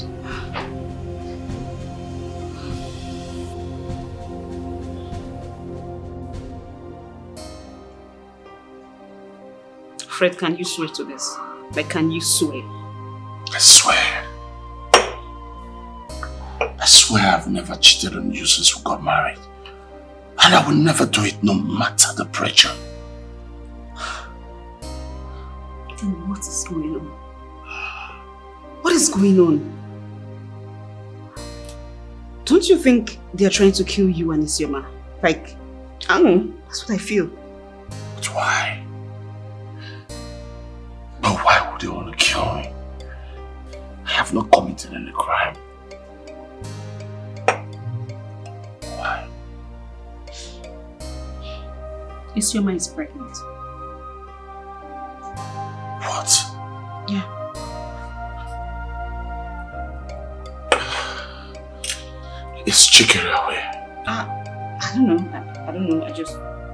Fred, can you swear to this? Like, can you swear? I swear. I swear I've never cheated on you since we got married. And I will never do it no matter the pressure. Then what is going on? What is going on? Don't you think they are trying to kill you and Isioma? Like, I don't know. That's what I feel. But why? But why would they want to kill me? I have not committed any crime. Why? Isioma is pregnant. What? Yeah. Is Chikere aware? I don't know. I don't know.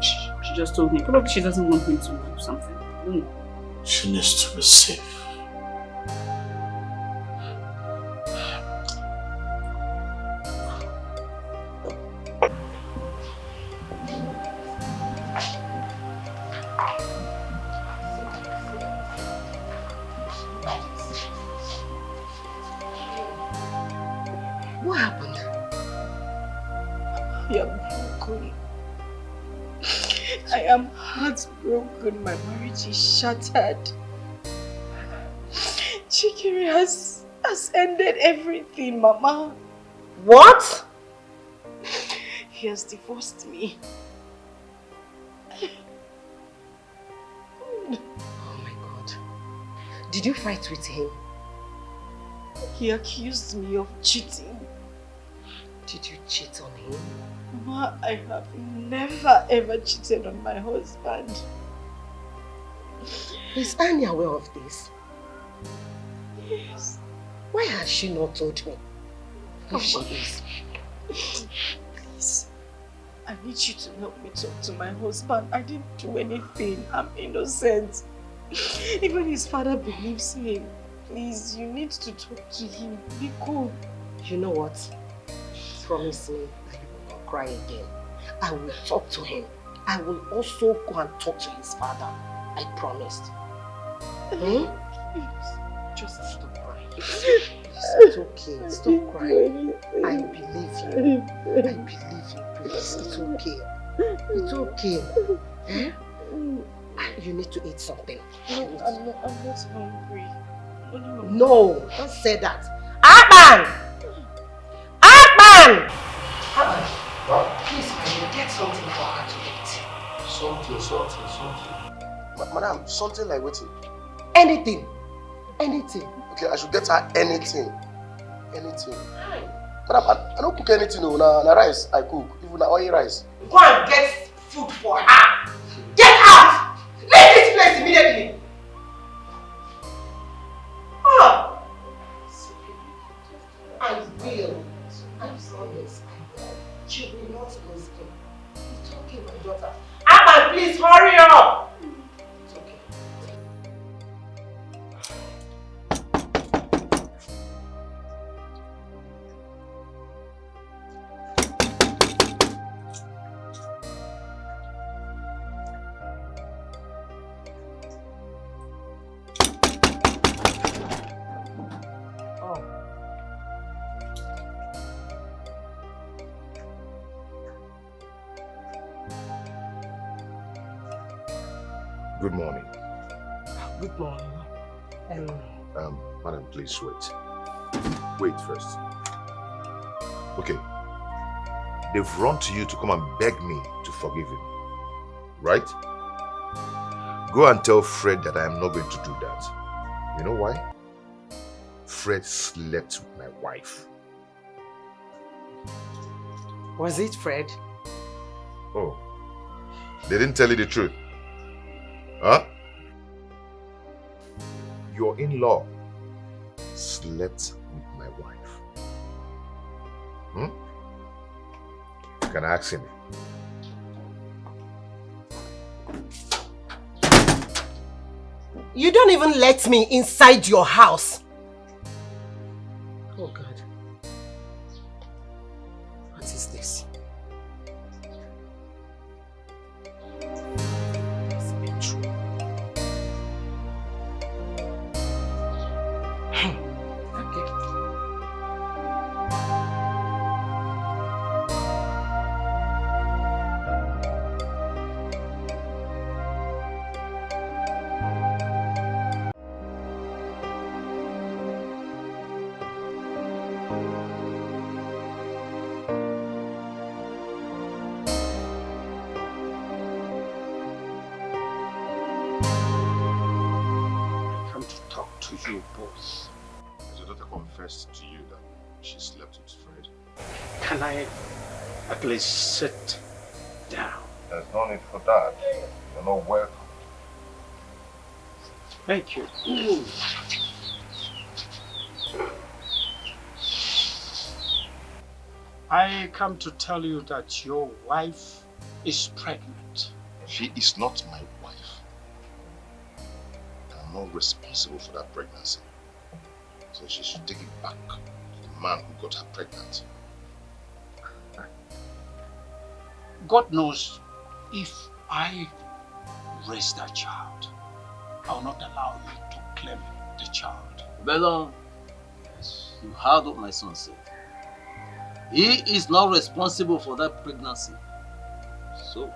She just told me. Probably she doesn't want me to know something. I don't know. She needs to be safe. What happened? I am broken. I am heartbroken. My marriage is shattered. Chikere has ended everything, Mama. What? He has divorced me. Oh my God. Did you fight with him? He accused me of cheating. Did you cheat on him? Mama, I have never ever cheated on my husband. Is Annie aware of this? Yes. Why has she not told me? If she is. Please, I need you to help me talk to my husband. I didn't do anything. I'm innocent. Even his father believes me. Please, you need to talk to him. Be cool. You know what? Promise me that you will not cry again. I will talk to him. I will also go and talk to his father. I promised. Please, just stop crying. It's okay. Stop crying. I believe you. I believe you, please. It's okay. It's okay. Eh? You need to eat something. I'm not hungry. No, don't say that. Akpan! Akpan! Akpan! Please, can you get something for her to eat? Something. Madam, something like what? Anything. Anything. Okay, I should get her anything. Anything. Madam, I don't cook anything. No, na rice I cook. Even na oil rice. Go and get food for her. Get out! Leave this place immediately. please hurry up! Good morning. Good morning. Madam, please wait. Wait first. Okay. They've run to you to come and beg me to forgive him. Right? Go and tell Fred that I am not going to do that. You know why? Fred slept with my wife. Was it Fred? Oh. They didn't tell you the truth. Huh? Your in-law slept with my wife. You can ask him. You don't even let me inside your house. Oh God. What is this? It's been true. You both. Has your daughter confessed to you that she slept with Fred? Can I at least sit down? There's no need for that. You're not welcome. Thank you. I come to tell you that your wife is pregnant. She is not my wife. I'm not responsible for that pregnancy. So she should take it back to the man who got her pregnant. God knows if I raise that child, I will not allow you to claim the child. Belon, you heard what my son said. He is not responsible for that pregnancy. So,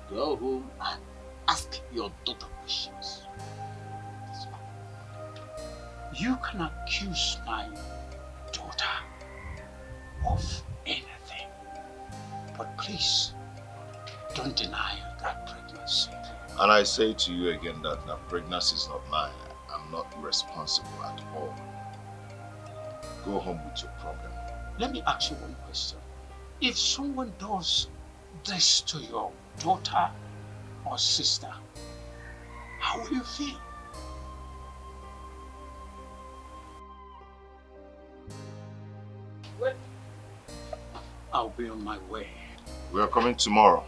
go home and ask your daughter questions. You can accuse my daughter of anything, but please don't deny that pregnancy. And I say to you again that pregnancy is not mine. I'm not responsible at all. Go home with your problem. Let me ask you one question. If someone does this to your daughter or sister, how will you feel? I'll be on my way. We are coming tomorrow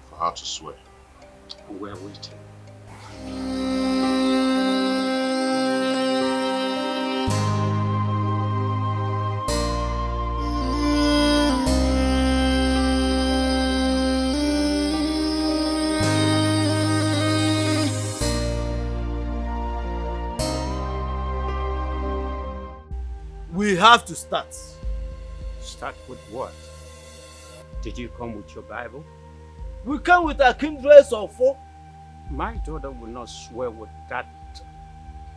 for her to swear. We're waiting. We have to start. Start with what? Did you come with your Bible? We come with our kindreds of four. My daughter will not swear with that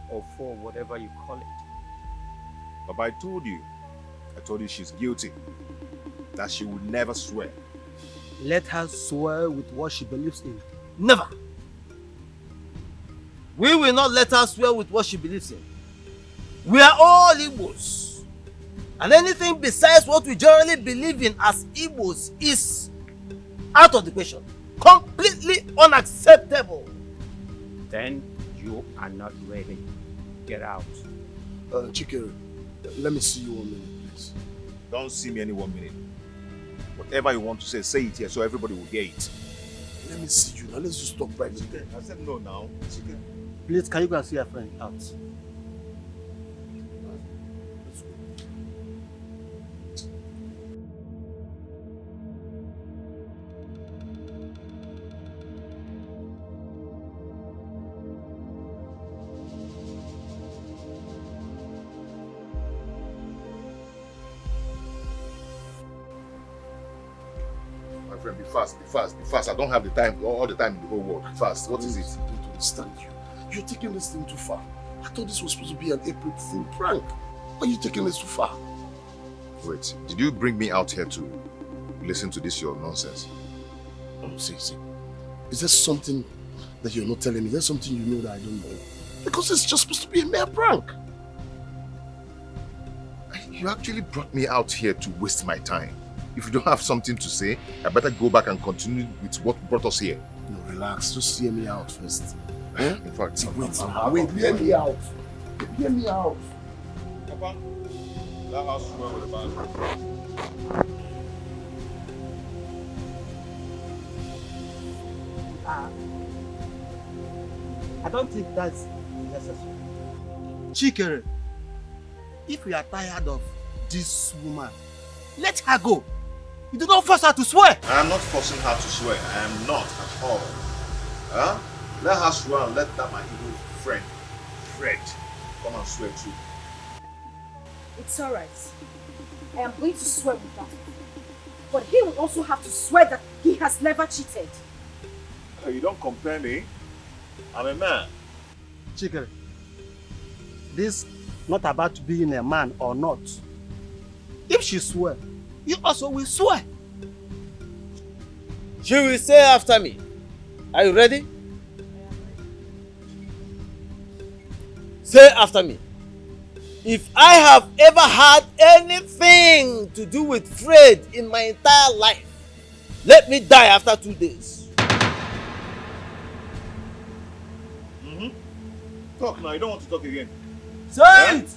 or for whatever you call it. But I told you she's guilty. That she would never swear. Let her swear with what she believes in. Never. We will not let her swear with what she believes in. We are all Igbos. And anything besides what we generally believe in as Igbos is out of the question. Completely unacceptable. Then you are not ready. Get out. Chikere, let me see you 1 minute, please. Don't see me any 1 minute. Whatever you want to say it here so everybody will hear it. me see you now. Let's just talk privately. I said no now. Please, can you go and see your friend out? My friend, be fast, be fast, be fast. I don't have the time, all the time in the whole world. Be fast. What is it? I don't understand you. You're taking this thing too far. I thought this was supposed to be an April Fool prank. Why are you taking this too far? Wait, did you bring me out here to listen to this your nonsense? See. Is there something that you're not telling me? Is there something you know that I don't know? Because it's just supposed to be a mere prank. You actually brought me out here to waste my time. If you don't have something to say, I better go back and continue with what brought us here. No, relax. Just hear me out first. In fact, wait, hear me out. Hear me out. Papa, that house is well with the bathroom. I don't think that's necessary. Chikere, if you are tired of this woman, let her go. You do not force her to swear. I am not forcing her to swear. I am not at all. Huh? Let her swear and let that my evil friend, Fred, come and swear too. It's alright. I am going to swear with that. But he will also have to swear that he has never cheated. You don't compare me. I'm a man. Chikere, this not about being a man or not. If she swear, you also will swear. She will say after me. Are you ready? Say after me. If I have ever had anything to do with Fred in my entire life, let me die after 2 days. Talk now. You don't want to talk again. Say it!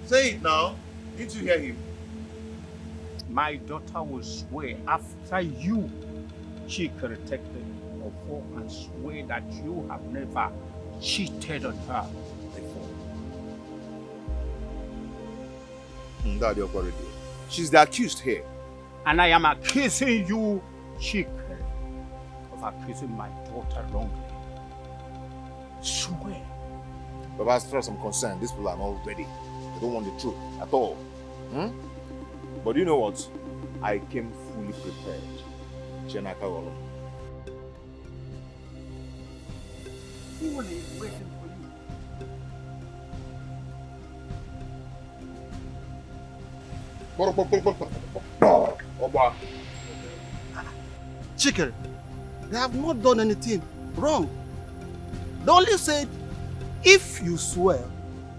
Say it now. Didn't you hear him? My daughter will swear after you, Chikere, take the oath and swear that you have never cheated on her before. Daddy, she's the accused here. And I am accusing you, Chikere, of accusing my daughter wrongly. Swear. But as far as I'm concerned, these people are not ready. They don't want the truth at all. But you know what? I came fully prepared. Chenakawolo. Fully waiting for you. Chikere, they have not done anything wrong. They only said, if you swear,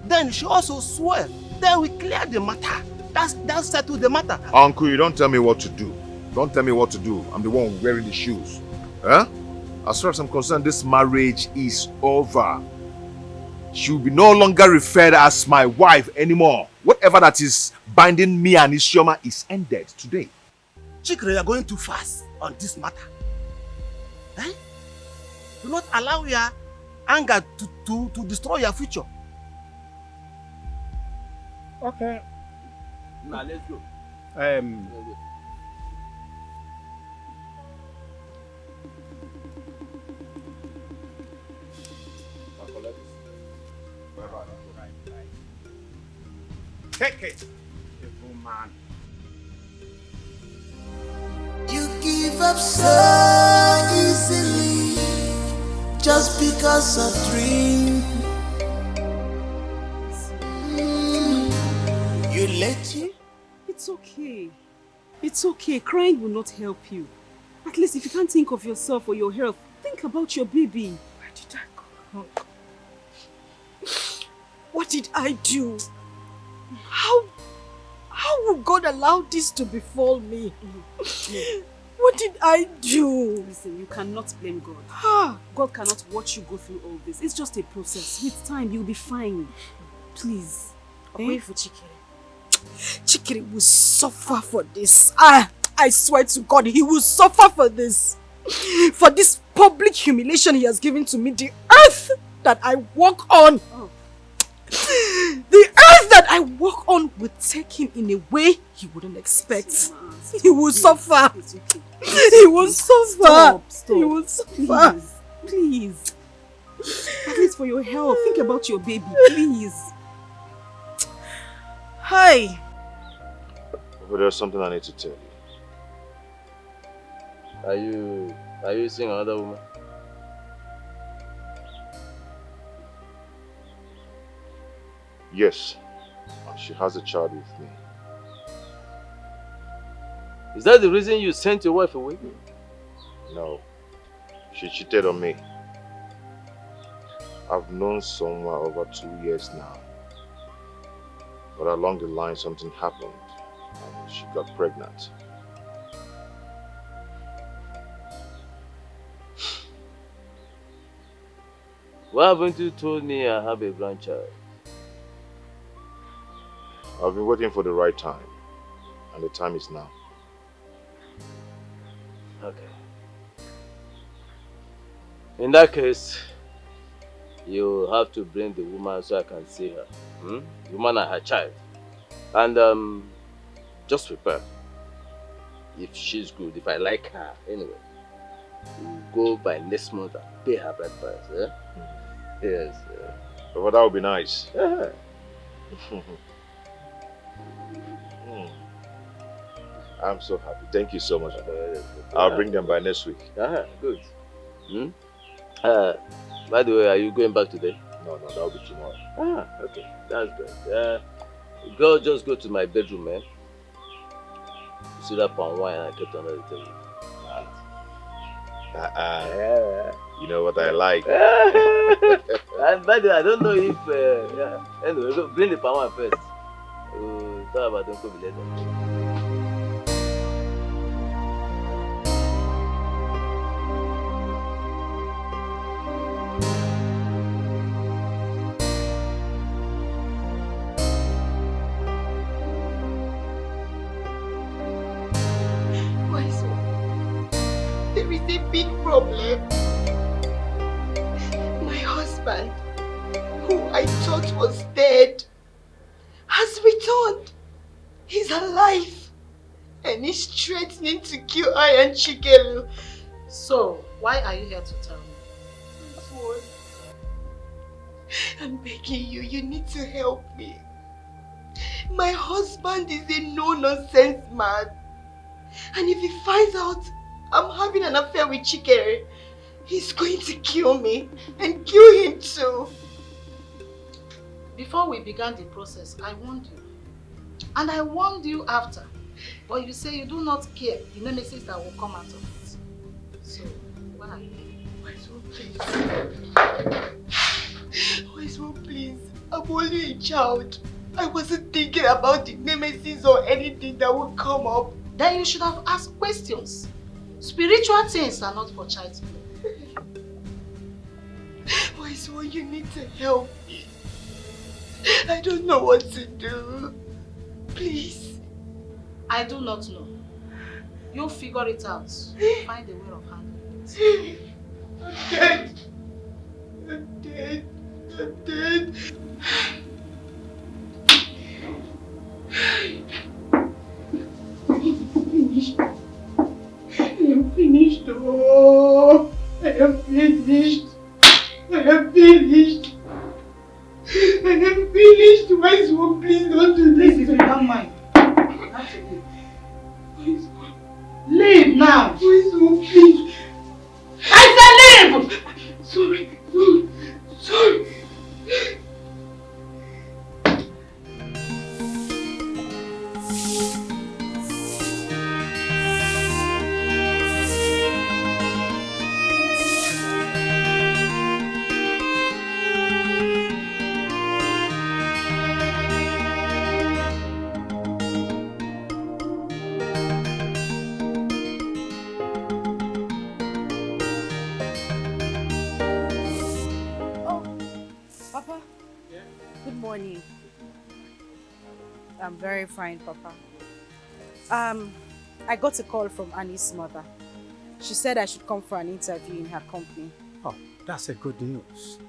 then she also swear. Then we clear the matter. That's settle the matter. Uncle, you don't tell me what to do. Don't tell me what to do. I'm the one wearing the shoes. Huh? As far as I'm concerned, this marriage is over. She will be no longer referred as my wife anymore. Whatever that is binding me and Isioma is ended today. Chikere, you are going too fast on this matter. Eh? Do not allow your anger to destroy your future. Okay. Now let's go. Take it, evil man. You give up so easily just because of dream. You let you. It's okay. It's okay. Crying will not help you. At least if you can't think of yourself or your health, think about your baby. Where did I go wrong? What did I do? How would God allow this to befall me? What did I do? Listen, you cannot blame God. God cannot watch you go through all this. It's just a process. With time, you'll be fine. Please. Wait for Chikere. Chikere will suffer for this. I swear to God, he will suffer for this. For this public much humiliation he has given to me, the earth that I walk on, the earth that I walk on will take him in a way he wouldn't expect. He will suffer. He will suffer. He will suffer. Please. At least for your health, think about your baby, please. Hi. But there's something I need to tell you. Are you seeing another woman? Yes. And she has a child with me. Is that the reason you sent your wife away? No. She cheated on me. I've known someone over 2 years now. But along the line something happened and she got pregnant. Why haven't you told me I have a grandchild? I've been waiting for the right time. And the time is now. Okay. In that case, you have to bring the woman so I can see her. The woman and her child. And just prepare. If she's good, if I like her, anyway. We'll go by next month and pay her bride price. Eh? Yes. But that would be nice. Yeah. I'm so happy. Thank you so much. I'll bring them by next week. Good. By the way, are you going back today? No, that'll be tomorrow. Okay. That's good. Girl, just go to my bedroom, man. You see that palm wine I kept under the table. You know what I like. And by the way, I don't know if... Anyway, go bring the palm wine first. Talk about them could be later. There is a big problem. My husband, who I thought was dead, has returned. He's alive. And he's threatening to kill I and Chikelu. So, why are you here to tell me? I'm begging you, you need to help me. My husband is a no-nonsense man. And if he finds out I'm having an affair with Chikere, he's going to kill me and kill him too. Before we began the process, I warned you. And I warned you after. But you say you do not care the nemesis that will come out of it. So, why? Please, I'm only a child. I wasn't thinking about the nemesis or anything that would come up. Then you should have asked questions. Spiritual things are not for child's play. Why you need to help me? I don't know what to do. Please. I do not know. You'll figure it out. Find a way of handling it. I'm dead. I'm dead. I'm dead. I am finished. Oh, I am finished. I am finished. I am finished. Why so please don't do this? If you don't mind, have to leave. Leave now. Why so please? I said leave! Sorry. Sorry. I'm very fine, Papa. I got a call from Annie's mother. She said I should come for an interview in her company. Oh, that's a good news.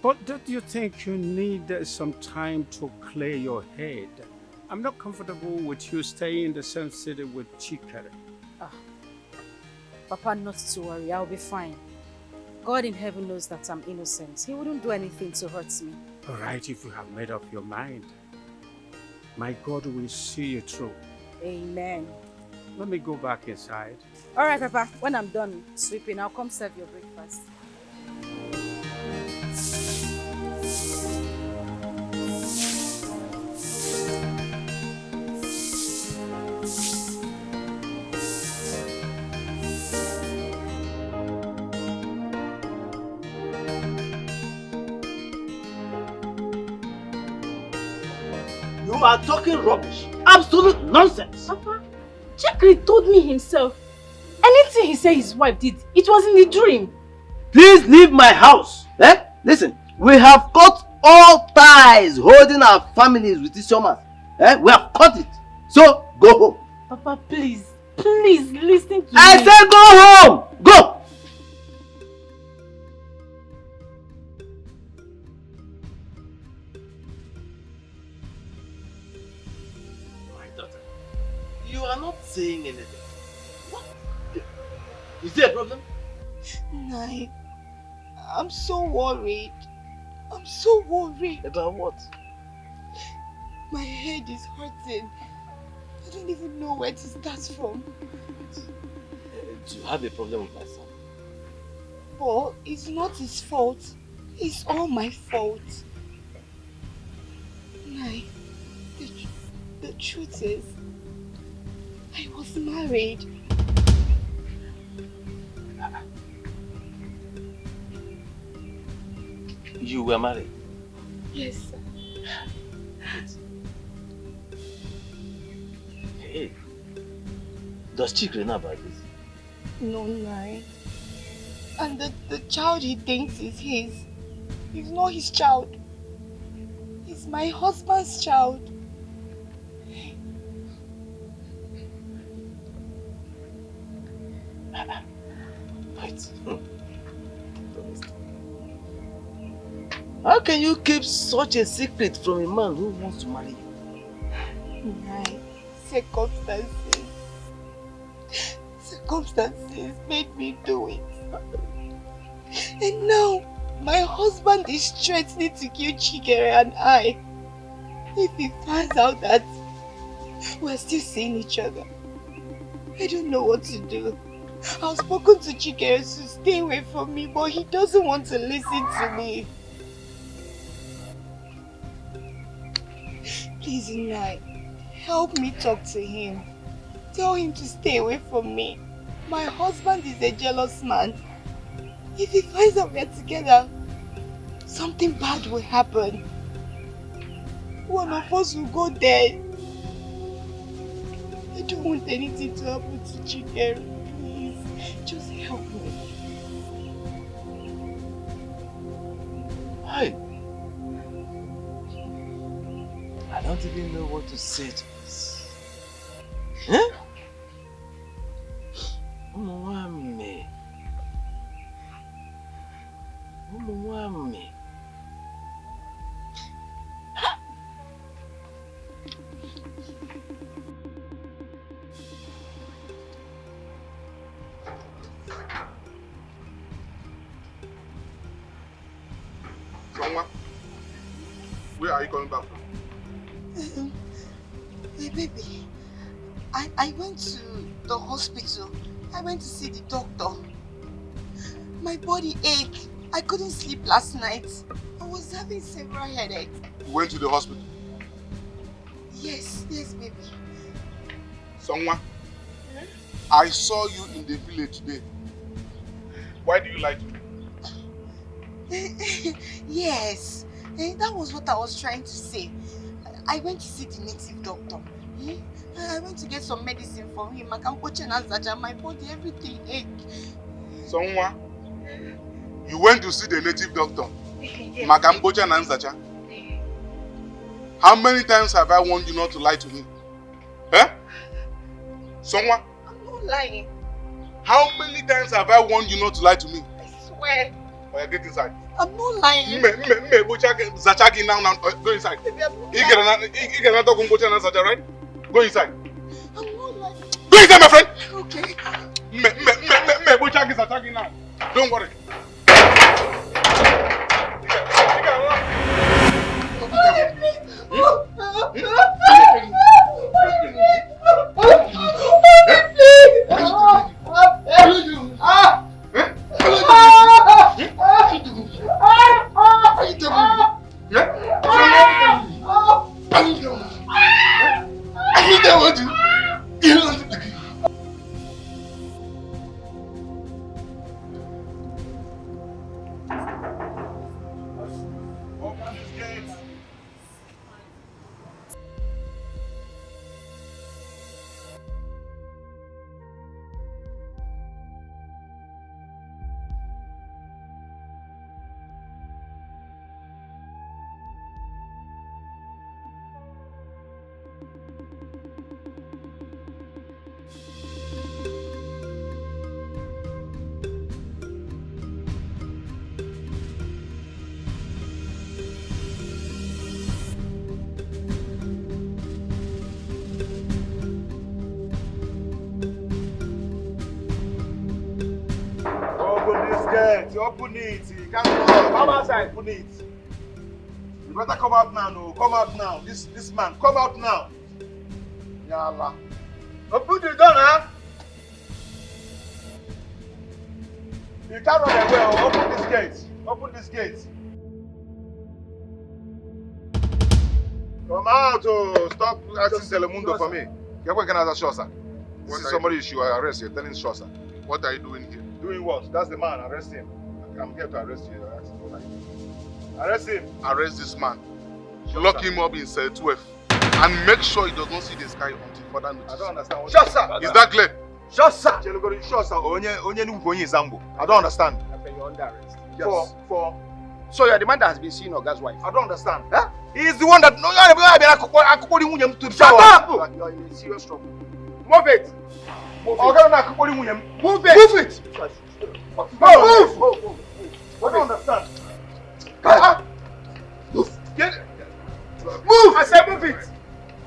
But don't you think you need some time to clear your head? I'm not comfortable with you staying in the same city with Chikere. Papa, not to worry, I'll be fine. God in heaven knows that I'm innocent. He wouldn't do anything to hurt me. All right, if you have made up your mind, my God will see you through. Amen. Let me go back inside. All right, Papa. When I'm done sweeping, I'll come serve your breakfast. You are talking rubbish. Absolute nonsense. Papa, Chikere told me himself. Anything he said his wife did, it was in the dream. Please leave my house. Eh? Listen, we have cut all ties holding our families with this woman. Eh? We have cut it. So, go home. Papa, please listen to me. I said go home. Go. You are not saying anything. What? Is there a problem? Nai, I'm so worried. I'm so worried. About what? My head is hurting. I don't even know where to start from. Do you have a problem with my son? But it's not his fault. It's all my fault. Nai, the truth is, I was married. You were married? Yes, sir. Hey, does Chikere know about this? No, Nai. And the child he thinks is his. It's not his child. It's my husband's child. Wait. How can you keep such a secret from a man who wants to marry you? Nai, circumstances. Circumstances made me do it. And now, my husband is threatening to kill Chikere and I. If he finds out that we're still seeing each other, I don't know what to do. I've spoken to Chikere to stay away from me, but he doesn't want to listen to me. Please, Nai, help me talk to him. Tell him to stay away from me. My husband is a jealous man. If he finds out we're together, something bad will happen. One of us will go dead. I don't want anything to happen to Chikere. Please, just help me. Hi. I don't even know what to say to this. Huh? Umwami. Someone? Where are you coming back from? Hey baby, I went to the hospital. I went to see the doctor. My body ached. I couldn't sleep last night. I was having several headaches. You went to the hospital? Yes, baby. Someone? I saw you in the village today. Why do you lie to me? Yes, that was what I was trying to say. I went to see the native doctor. I went to get some medicine from him. My body, everything ached. Someone? You went to see the native doctor? How many times have I warned you not to lie to me? Eh? Someone? I'm not lying. How many times have I warned you not to lie to me? I swear. Oh, yeah, get inside. I'm not lying. Zachagi now. Go inside. Baby, I'm not You get another Zacha, right? Go inside. I'm not lying. Go inside, my friend. Okay. Zachagi now. Don't worry. Open it. You can't come outside. Open it. You better come out now. No, come out now. This man, come out now. Ya Allah. Open the door, huh? You can't run away. Open this gate. Open this gate. Come out. Oh, stop asking Telemundo for me. You're working as a Shosa. This is somebody you should arrest. You're telling Shosa. What are you doing here? Doing what? That's the man. Arrest him. I'm here to arrest you. Arrest him. Arrest this man. Lock him up in cell 12. And make sure he does not see the sky until further notice. I don't understand. What is that clear? Shosa. I don't understand. You're under arrest. Yes. For So you're the man that has been seeing Oga's wife? I don't understand. Huh? He is the one that Shut up! You're in serious trouble. Move it! Move it! Move it! Move! I don't understand. Move! Get it! Move! I said move it!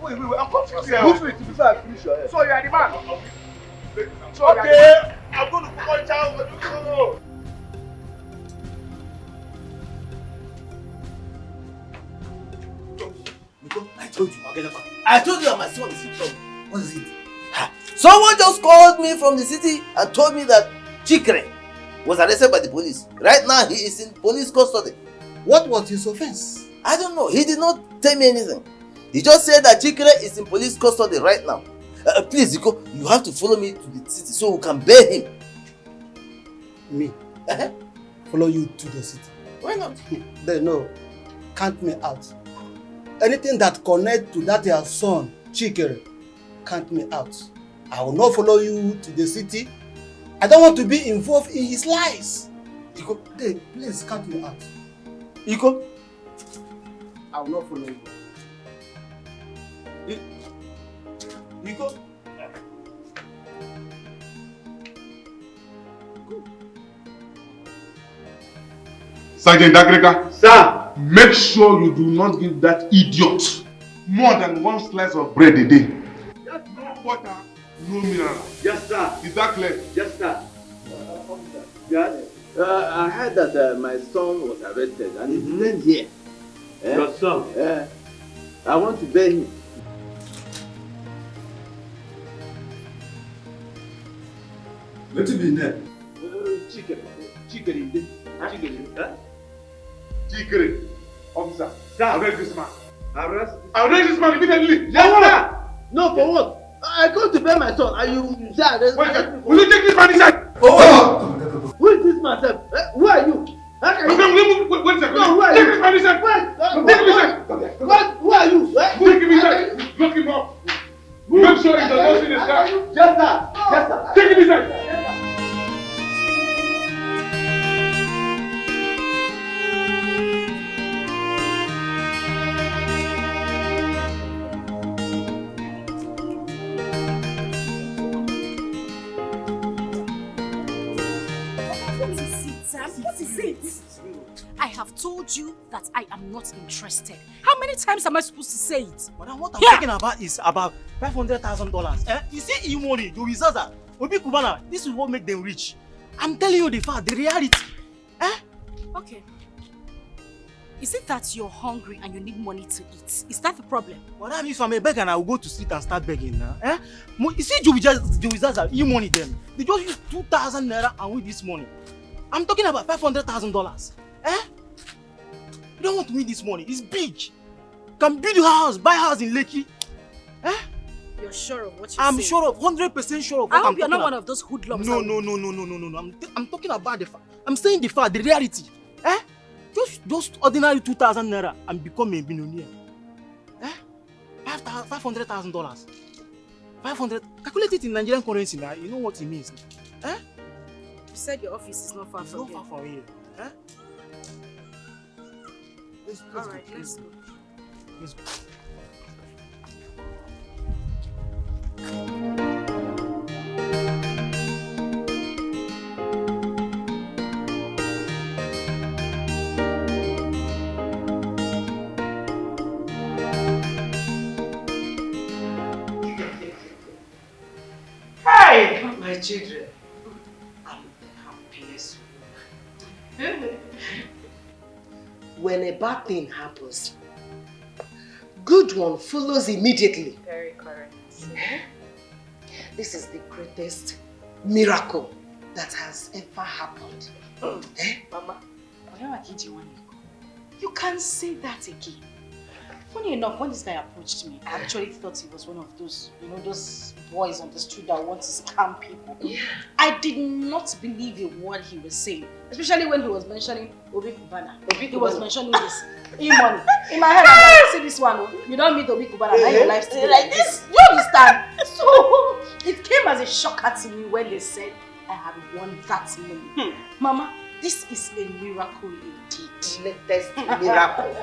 Wait, I'm confused here. Move it before I finish your head. So you are the man? Okay, I'm going to punch out. I told you that my son is in trouble. What is it? Someone just called me from the city and told me that Chikere was arrested by the police. Right now, he is in police custody. What was his offense? I don't know. He did not tell me anything. He just said that Chikere is in police custody right now. Please, Iko, you have to follow me to the city so we can bail him. Me? Follow you to the city? Why not? Then no. Count me out. Anything that connects to that your son, Chikere, count me out. I will not follow you to the city. I don't want to be involved in his lies. Iko, please count me out. Iko? I will not follow you. Iko? Sergeant Dagreka, sir, make sure you do not give that idiot more than one slice of bread a day. Just no water, no mineral. Yes, sir. Is that clear? Yes, sir. Yes. I heard that my son was arrested and he's then here. Your son? I want to bail him. Let it be name. Chikere, officer. Sir. Arrest this man. Arrest? Arrest this man immediately. Yes, sir. No, for what? I come to bail my son and you say arrest me. Will you take this man inside? Who is this man, sir? Who are you? How can you? Wait a second. No, who are Take you? this man inside. Wait. Take him inside. Who are you? Take him inside. Lock him up. Make sure he does not see the sky. Yes, sir. Yes, sir. Take him inside. Sam, what is it? I have told you that I am not interested. How many times am I supposed to say it? Madam, what I'm talking about is about $500,000. Eh? You see, money, Joey Zaza, Obi Kubana, this is what make them rich. I'm telling you the fact, the reality. Eh? Okay. Is it that you're hungry and you need money to eat? Is that the problem? Madam, if I'm a beggar, I will go to street and start begging now. Eh? You see, Joey Zaza, money them. They just use 2,000 naira and with this money. I'm talking about $500,000. Eh? You don't want to win this money. It's big. Can build a house, buy a house in Lekki. Eh? You're sure of what you're saying? I'm sure of, 100% sure of what I I'm hope you're not about. one of those hoodlums. No. I'm talking about the fact. I'm saying the fact, the reality. Eh? Just ordinary 2,000 naira and become a billionaire. Eh? $500,000. 500. Calculate it in Nigerian currency now. You know what it means. Eh? You said your office is not far from here. Not far from here. Eh? Alright, let's go. Let's go. Hi, my children. I'm the happiest woman. When a bad thing happens, good one follows immediately. Very correct. This is the greatest miracle that has ever happened. Eh? Mama, you can't say that again. Funny enough, when this guy approached me, I actually thought he was one of those, those boys on the street that want to scam people. Yeah. I did not believe a word he was saying, especially when he was mentioning Obi Kubana. He was mentioning this money. In my head, I'm like, see this one, you don't meet Obi Kubana, now your life's still like this. You understand? So, it came as a shocker to me when they said, I had won that money. Mama, this is a miracle indeed. Latest miracle.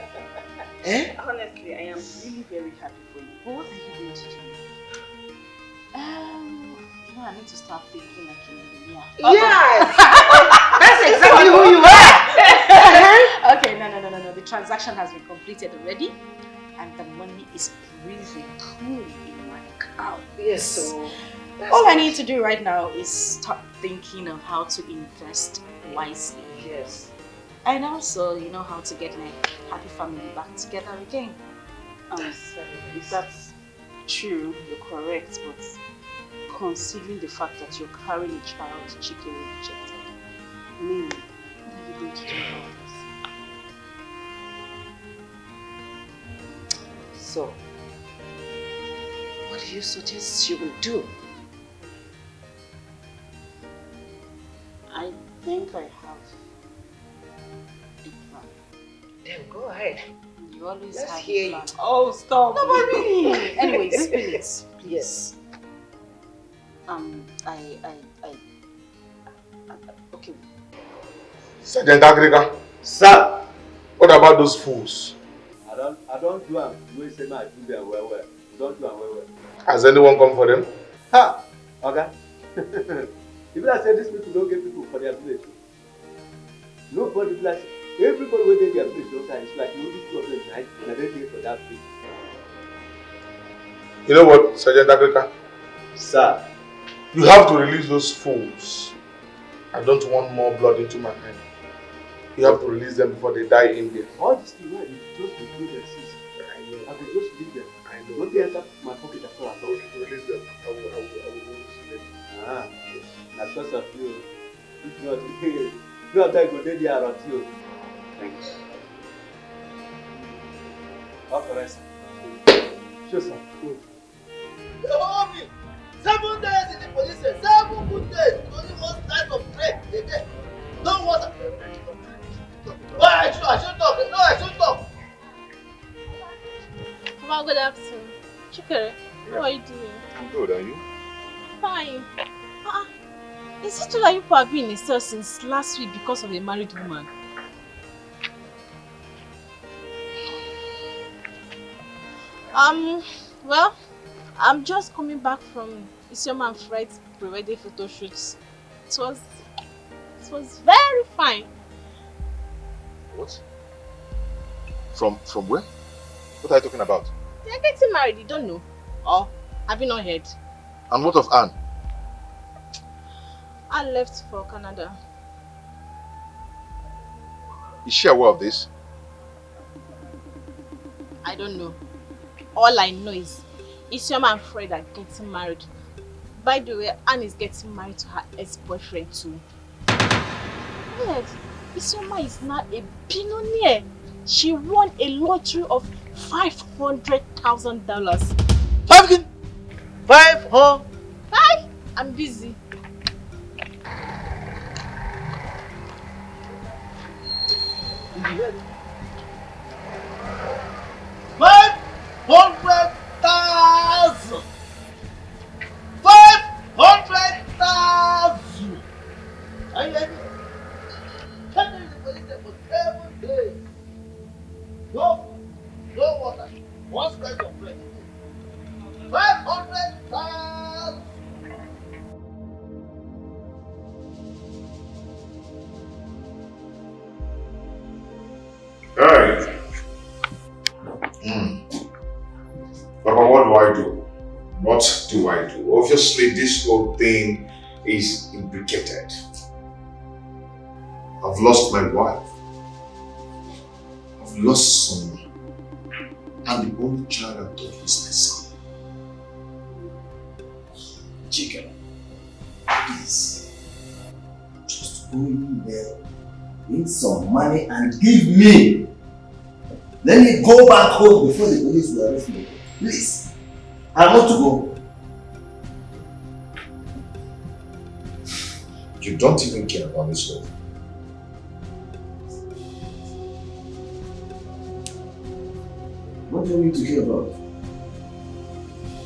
Eh? Honestly, I am really very happy for you. But what are you going to do? I need to start thinking like a millionaire. Yes! That's exactly who you are! Okay, no. The transaction has been completed already. And the money is breathing cool in my account. Yes, so... all I need to do right now is start thinking of how to invest wisely. Yes. And also, how to get my happy family back together again. If that's true, you're correct, but considering the fact that you're carrying a child Chike rejected, what are you going to do about this? So, what do you suggest you will do? I think I have. Then go ahead. You always Let's have hear a plan. you. Oh, stop. No, but really. Anyways, please. Yes. Okay. Sergeant Agrika. Sir. What about those fools? I don't do them. You say I do them well. You don't do them well. Has anyone come for them? Ha! Okay. If I say these people don't get people for their village. Nobody bless. Everybody will get their village. It's like only 2 of them tonight, and they pay for that place. You know what, Sergeant Agrika? Sir. You have to release those fools. I don't want more blood into my hand. You have to release them before they die in there. All these people, you just do their sins. I know. I will just leave them. I know. Don't they enter my pocket at all? I will release them. I will go to them. Ah, yes. That's because of you. If not, you are going to go there around you. Thanks. Authorized. Sure, sir. Good. You owe me 7 days in the police station. 7 good days. Only one type of break a day. Don't want to. Why? I should talk. No, I should talk. Mama, good afternoon. Chikere, how are you doing? I'm good, are you? Fine. Is it true that you people have been in a cell since last week because of a married woman? Well, I'm just coming back from Isioma and Fred's pre-wedding photo shoots. It It was very fine. What? From where? What are you talking about? They're getting married, you don't know? Or have you not heard? And what of Anne? Anne left for Canada. Is she aware of this? I don't know. All I know is Isioma and Fred are getting married. By the way, Anne is getting married to her ex-boyfriend too. Fred, Isioma is now a billionaire. She won a lottery of $500,000. $500? Hi, I'm busy. $500,000. 500,000. Are you ready? Can't do the police for 7 days. No water. One slice of bread. 500,000. Hey! Papa, what do I do? What do I do? Obviously, this whole thing is implicated. I've lost my wife. I've lost someone. And the only child I thought was my son. Chicken, please, just go in there, bring some money and give me. Let me go back home before the police will arrest me. Please, I want to go. You don't even care about this love. What do you need to care about?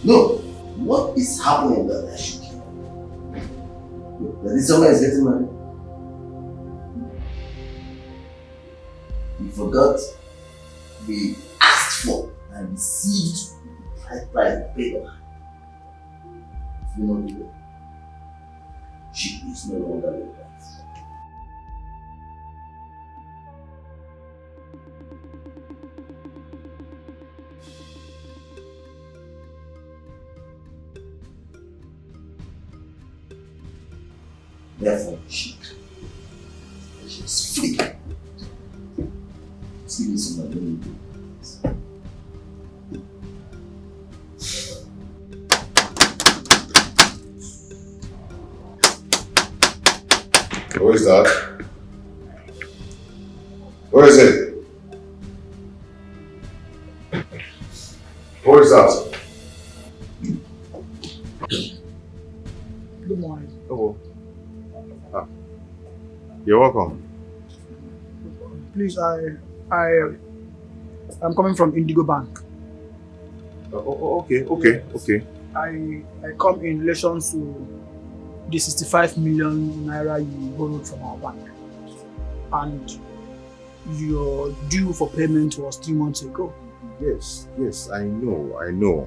No, what is happening that I should care about? That this someone is getting married? You forgot we asked for and received the price paid on her. You know the way. She is no longer with us. Therefore, she's free. Give me some money. Who is that? Where is it? Who is that? Good morning. Oh. You're welcome. Please, I'm coming from Indigo Bank. Okay. I come in relation to the 65 million naira you borrowed from our bank, and your due for payment was 3 months ago. Yes, I know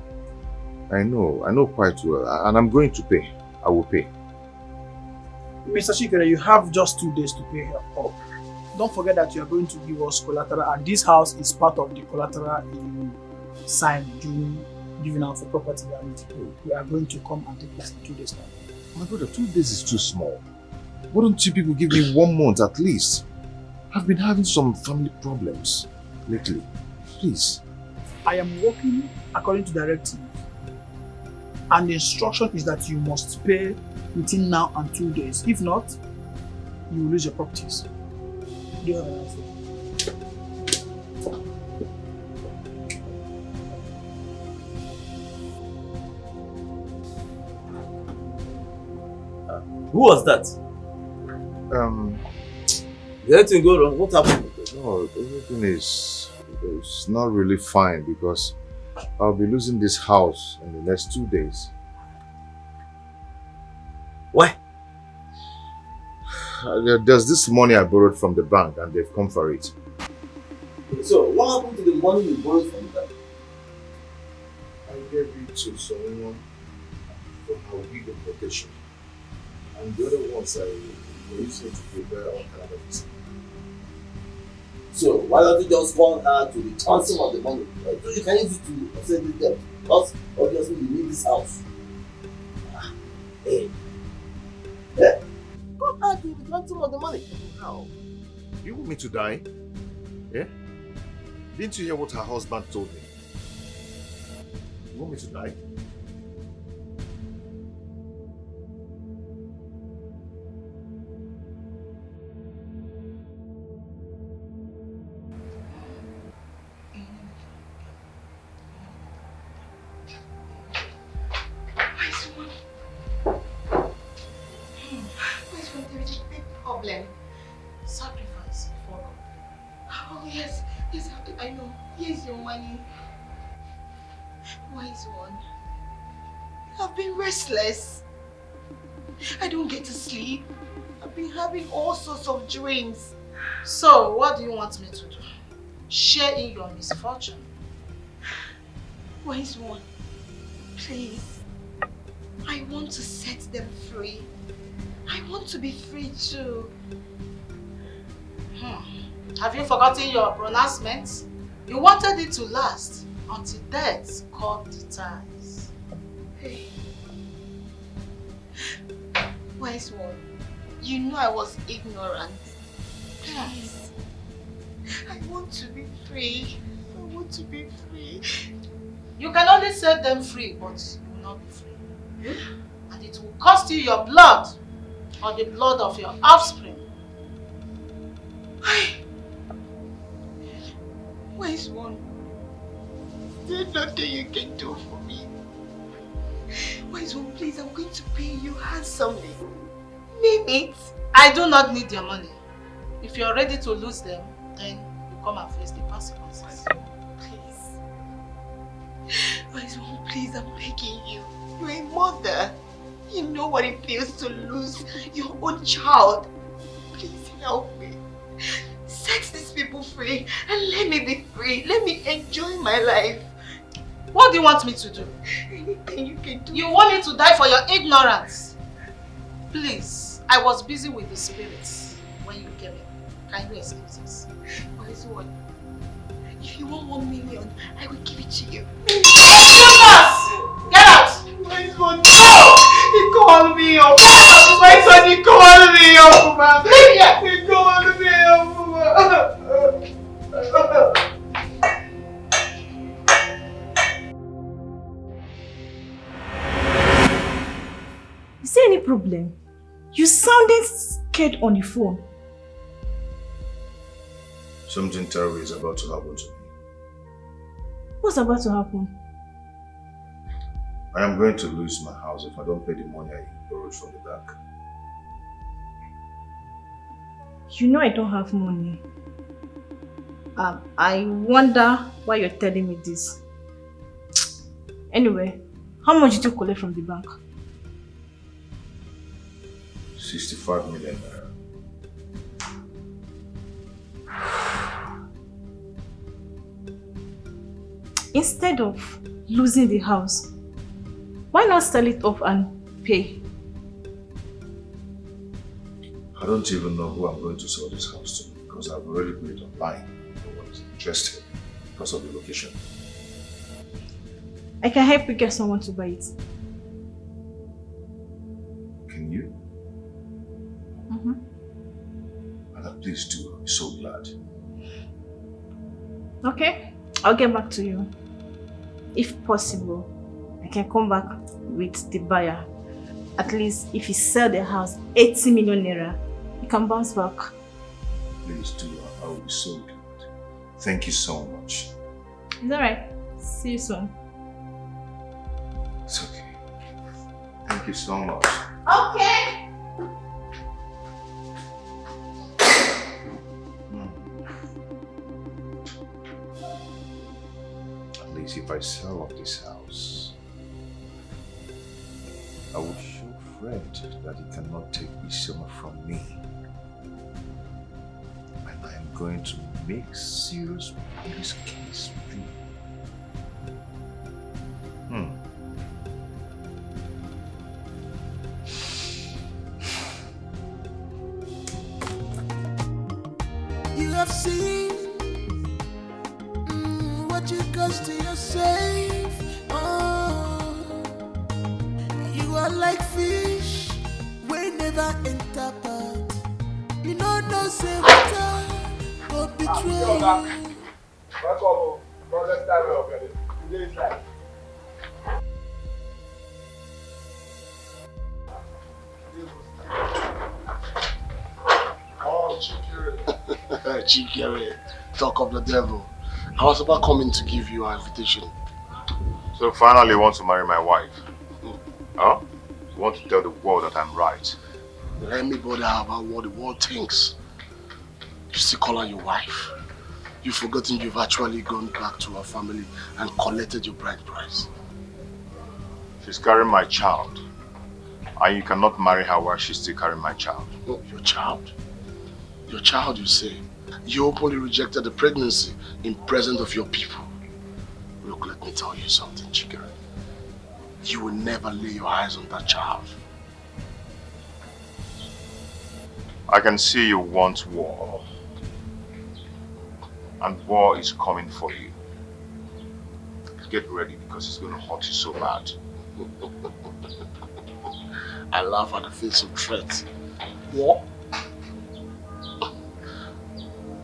quite well, and I'm going to pay. I will pay. Mr. Chikere, you have just 2 days to pay her up. Don't forget that you are going to give us collateral, and this house is part of the collateral you signed during giving out for property, and we are going to come and take this in 2 days time. My brother, 2 days is too small. Why don't you people give me 1 month at least? I've been having some family problems lately. Please. I am working according to directive, and the instruction is that you must pay within now and 2 days. If not, you will lose your properties. Do you have an answer? Who was that? Did anything go wrong? What happened? No, everything is not really fine because I'll be losing this house in the next 2 days. Why? There's this money I borrowed from the bank and they've come for it. So, what happened to the money you borrowed from the bank? I gave it to someone for her legal protection. And the other ones I for you to prepare all kind of things. So why don't you just want her to return some of the money? So you can use it to offset this debt. Because obviously you need this house. Hey. Yeah. Go ahead to return some of the money. How? You want me to die? Yeah? Didn't you hear what her husband told me? You want me to die? Sacrifice for God. Oh yes, yes, I know. Here's your money. Wise one. I've been restless. I don't get to sleep. I've been having all sorts of dreams. So, what do you want me to do? Share in your misfortune. Wise one, please. I want to set them free. I want to be free too. Have you forgotten your pronouncement? You wanted it to last until death cut the ties. Hey. Wise one, you know I was ignorant. Please. I want to be free. I want to be free. You can only set them free, but you will not be free. And it will cost you your blood or the blood of your offspring. Wise one, there's nothing you can do for me. Wise one, please, I'm going to pay you handsomely. Name it. I do not need your money. If you're ready to lose them, then you come and face the consequences. Please. Wise one, please, I'm begging you. You're a mother. You know what it feels to lose your own child. Please help me. Set these people free and let me be free. Let me enjoy my life. What do you want me to do? Anything you can do. You want me to die for your ignorance? Please, I was busy with the spirits when you came in. Can you excuse us? Wise one, if you want 1 million, I will give it to you. Excuse us! Get out! Wise one, no! He called me up. My son, he called me up, man. Leave here! He called me up, man. Is there any problem? You sounded scared on the phone. Something terrible is about to happen to me. What's about to happen? I am going to lose my house if I don't pay the money I borrowed from the bank. You know I don't have money. I wonder why you're telling me this. Anyway, how much did you collect from the bank? 65 million naira. Instead of losing the house, why not sell it off and pay? I don't even know who I'm going to sell this house to because I've already put it online. No one's interested because of the location. I can help you get someone to buy it. Can you? Please do. I'll be so glad. Okay, I'll get back to you. If possible, I can come back with the buyer. At least if you sell the house 80 million naira, you can bounce back. Please do. I will be so glad. Thank you so much. It's alright. See you soon. It's okay. Thank you so much. Okay. At least if I sell off this house, I will show Fred that he cannot take Isioma from me. And I am going to make serious police case with you. You have seen what you cost to yourself. Oh, you are like fish, we never enter pot. You know no say water, but betray. Welcome, brother. Today is life. Oh, Chikere, talk of the devil. I was about coming to give you an invitation. So finally you want to marry my wife? Huh? You want to tell the world that I'm right? Let me bother about what the world thinks. You still call her your wife. You've forgotten you've actually gone back to her family and collected your bride price. She's carrying my child. And you cannot marry her while she's still carrying my child. Oh, your child? Your child, you say? You openly rejected the pregnancy in presence of your people. Look, let me tell you something, Chikere. You will never lay your eyes on that child. I can see you want war. And war is coming for you. Get ready because it's going to hurt you so bad. I laugh at the face of threat. War?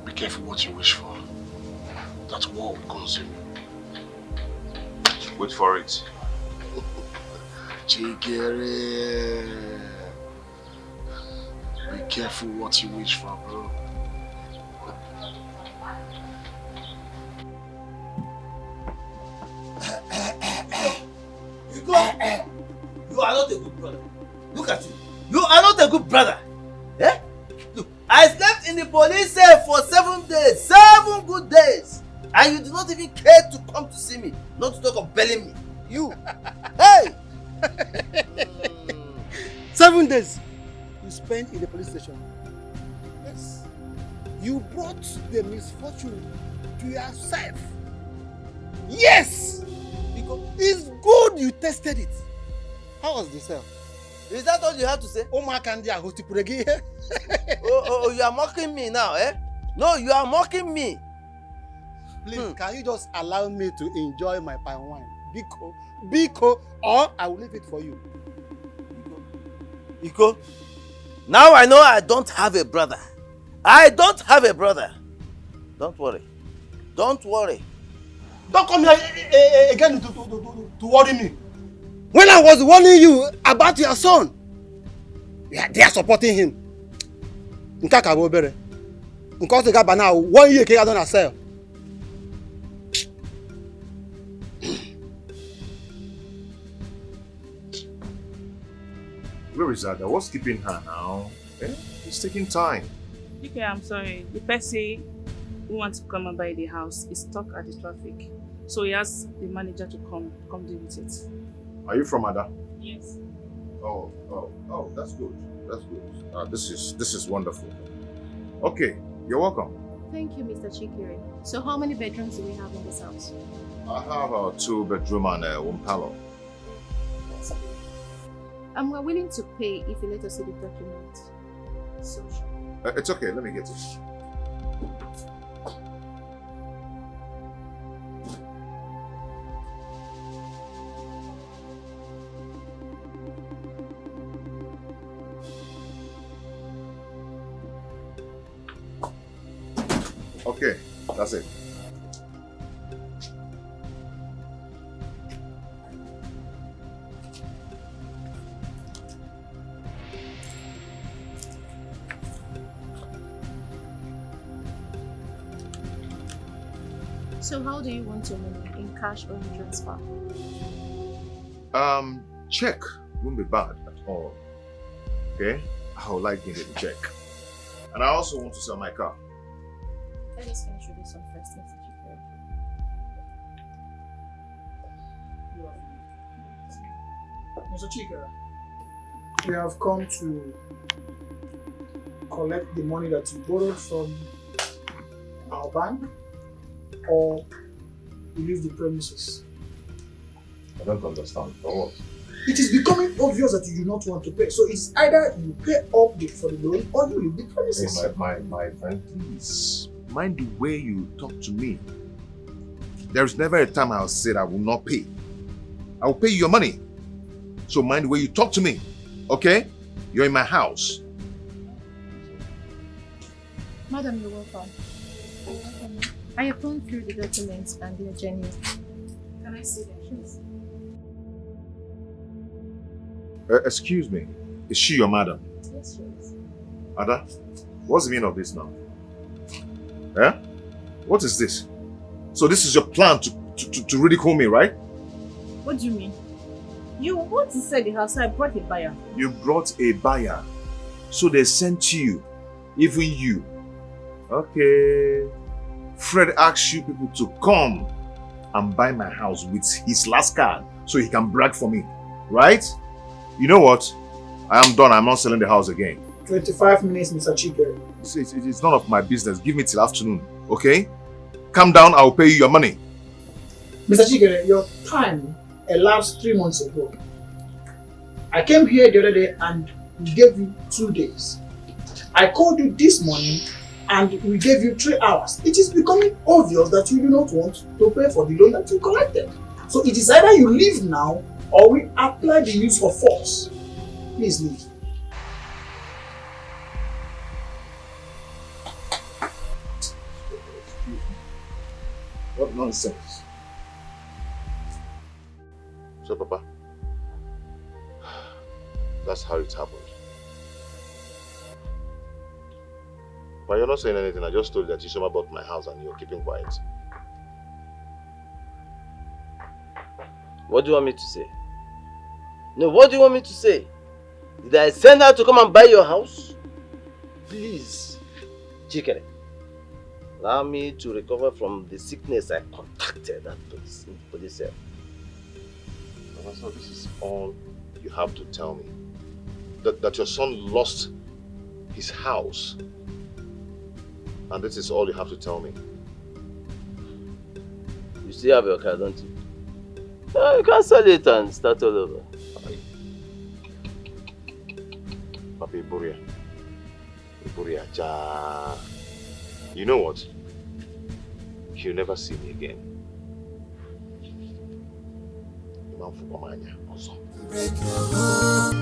Be careful what you wish for. That war will consume you. Wait for it. Chikere. Be careful what you wish for, bro. You are not a good brother. Look at you. You are not a good brother. Eh? Look, I slept in the police cell for 7 days. 7 good days. And you do not even care to come to see me. Not to talk of belling me. You. Hey! 7 days you spent in the police station. Yes. You brought the misfortune to yourself. Yes! Because it's good you tested it. How was the cell? Is that all you have to say? Oh, you are mocking me now, eh? No, you are mocking me. Please, can you just allow me to enjoy my palm wine? Biko, or I will leave it for you. Biko, now I know I don't have a brother. I don't have a brother. Don't worry. Don't worry. Don't come here again to worry me. When I was warning you about your son, they are supporting him. Nkaka bobere. Because the guy now 1 year can't done sell. Where is Ada? What's keeping her now? Eh? It's taking time. Okay, I'm sorry. The person who wants to come and buy the house is stuck at the traffic. So he asked the manager to come deal with it. Are you from Ada? Yes. Oh, that's good. That's good. This is wonderful. Okay, you're welcome. Thank you, Mr. Chikere. So how many bedrooms do we have in this house? I have a 2-bedroom and a 1 parlor. And we're willing to pay if you let us see the document. So sure. It's okay, let me get it. Okay, that's it. So how do you want your money? In cash or in transfer? Check won't be bad at all. Okay? I would like getting a check. And I also want to sell my car. Let us finish with this one first, Mr. Chikere. Mr. Chikere, we have come to collect the money that you borrowed from our bank, or you leave the premises. I don't understand. For what? It is becoming obvious that you do not want to pay. So it's either you pay up for the loan or you leave the premises. Hey, my friend, please mind the way you talk to me. There's never a time I'll say I will not pay. I will pay you your money. So mind the way you talk to me, okay? You're in my house. Madam, you're welcome. I have gone through the documents and they are genuine. Can I see them, please? Excuse me, is she your madam? Yes, she is. Ada, what's the meaning of this now? Eh? What is this? So this is your plan to ridicule me, right? What do you mean? You want to sell the house, so I brought a buyer. You brought a buyer, so they sent you, even you. Okay. Fred asked you people to come and buy my house with his last card so he can brag for me, right? You know what? I am done. I'm not selling the house again. 25 minutes, Mr. Chikere. It's none of my business. Give me till afternoon, okay? Calm down, I'll pay you your money. Mr. Chikere, your time elapsed 3 months ago. I came here the other day and we gave you 2 days. I called you this morning and we gave you 3 hours. It is becoming obvious that you do not want to pay for the loan that you collected. So it is either you leave now or we apply the use of force. Please leave. What nonsense. So, Papa, that's how it happened. But you're not saying anything. I just told you that Ishoma bought my house and you're keeping quiet. What do you want me to say? No, what do you want me to say? Did I send her to come and buy your house? Please, Chikere, allow me to recover from the sickness I contracted at police cell. So this is all you have to tell me. That your son lost his house. And this is all you have to tell me. You still have your car, don't you? You can sell it and start all over. Papi Buria. You know what? You'll never see me again. Break your heart.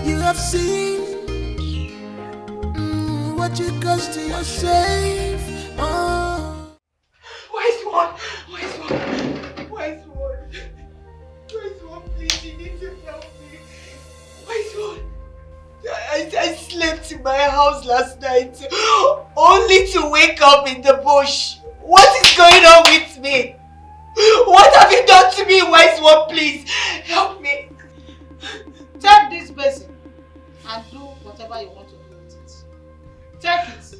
You have seen what you cost to yourself. Oh. Wise one, please, you need to help me. Wise one, I slept in my house last night only to wake up in the bush. What is going on with me? What have you done to me, wise one? Please help me. Take this basin and do whatever you want to do with it. Take it.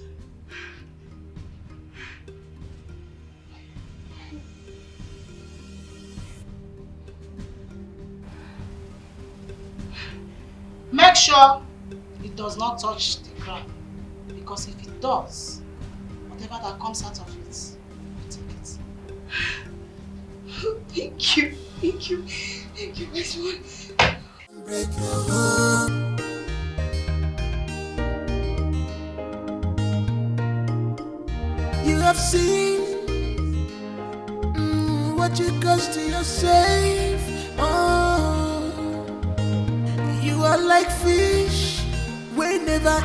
Make sure it does not touch the ground, because if it does, whatever that comes out of it, take it. Thank you, wise one. Break your heart. You have seen what you cost to yourself. Oh, you are like fish, we never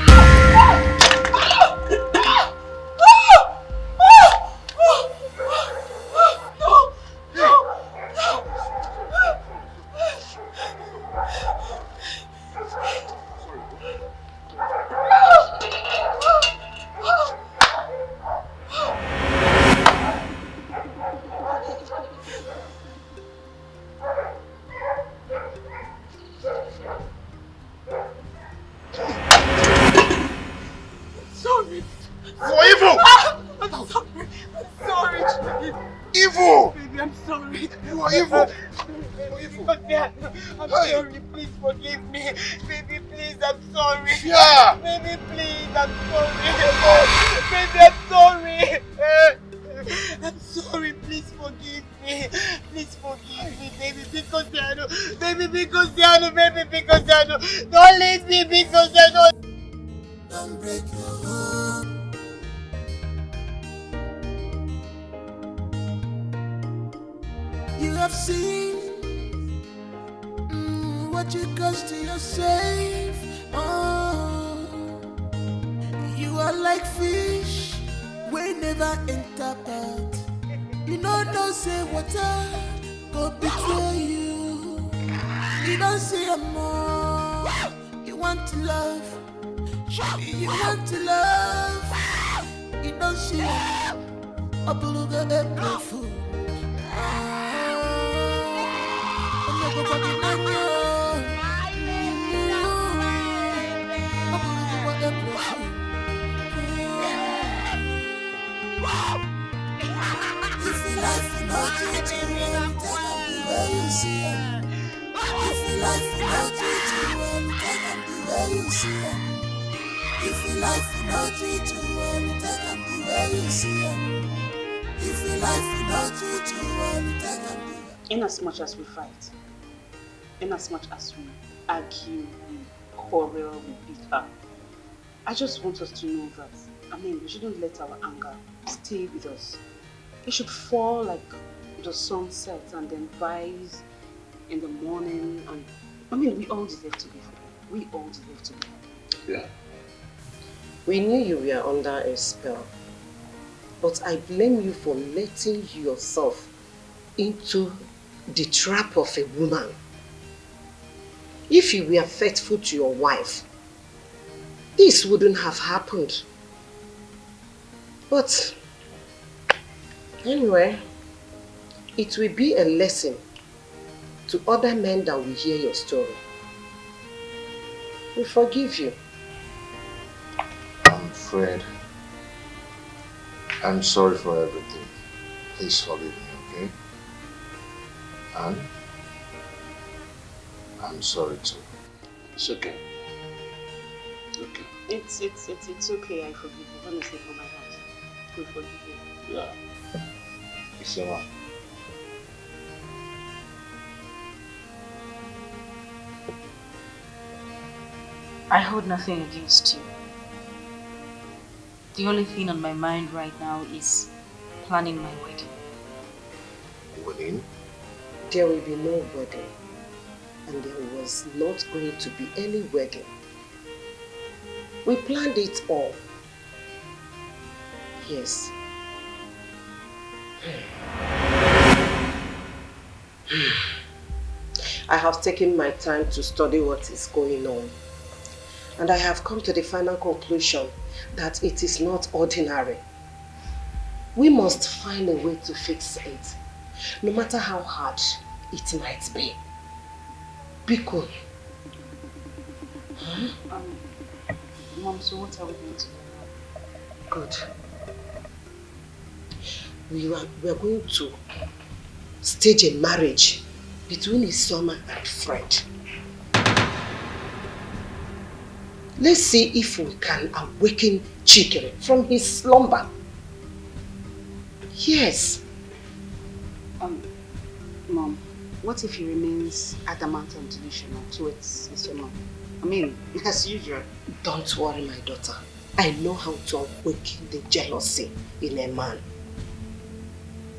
I'm sorry, please forgive me. Baby, please, I'm sorry. Yeah. Baby, please, I'm sorry. Baby, I'm sorry. I'm sorry, forgive me, baby, because baby, because baby, because don't leave me, because Don't break your heart. You have seen what you cost to yourself. Oh, you are like fish, we never enter pot. You know say water go betray you. You don't see a more. You want to love. You want to love. You don't see a blue April fool. If you like for no teaching, take them the way you see them. If you like for no teaching, take them the way you see them. If you like for no teaching, take them the way you see them. If you like for no teaching, take them the way. In as much as we fight, in as much as we argue, we quarrel, we beat her, I just want us to know that, we shouldn't let our anger stay with us. It should fall like the sunset and then rise in the morning. And we all deserve to be free. We all deserve to be happy. Yeah. We knew you were under a spell, but I blame you for letting yourself into the trap of a woman. If you were faithful to your wife, this wouldn't have happened. But anyway, it will be a lesson to other men that will hear your story. We forgive you. I'm Fred. I'm sorry for everything. Please forgive me, okay? And I'm sorry too. It's okay. Okay. It's okay, I forgive you. Honestly, from my heart. We forgive you. Yeah. It's alright. I hold nothing against you. The only thing on my mind right now is planning my wedding. Wedding? There will be no wedding. And there was not going to be any wedding. We planned it all. Yes. I have taken my time to study what is going on. And I have come to the final conclusion that it is not ordinary. We must find a way to fix it, no matter how hard it might be. Biko. Mom, so what are we going to do now? Good. We are going to stage a marriage between Isoma and Fred. Let's see if we can awaken Chikere from his slumber. Yes. Mom, what if he remains adamant and delusional towards Mr. Mom? As usual. Don't worry, my daughter. I know how to awaken the jealousy in a man.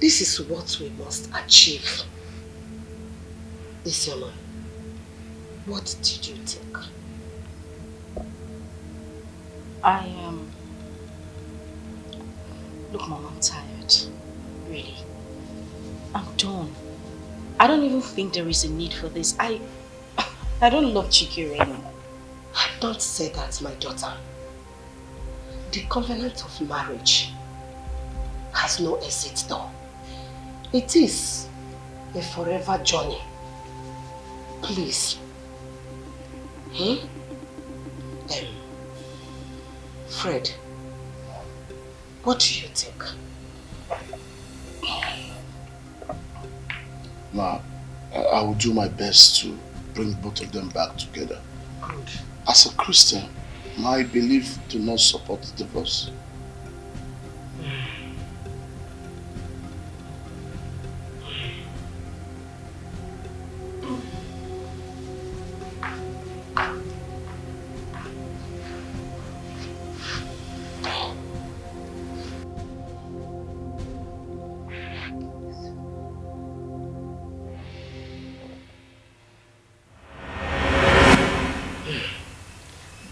This is what we must achieve. Mr. Man, what did you think? Look, Mom, I'm tired. Really. I'm done. I don't even think there is a need for this. I don't love Chikere anymore. Don't say that, my daughter. The covenant of marriage has no exit door. It is a forever journey. Please. Fred, what do you think? Ma, I will do my best to bring both of them back together. Good. As a Christian, my belief do not support divorce.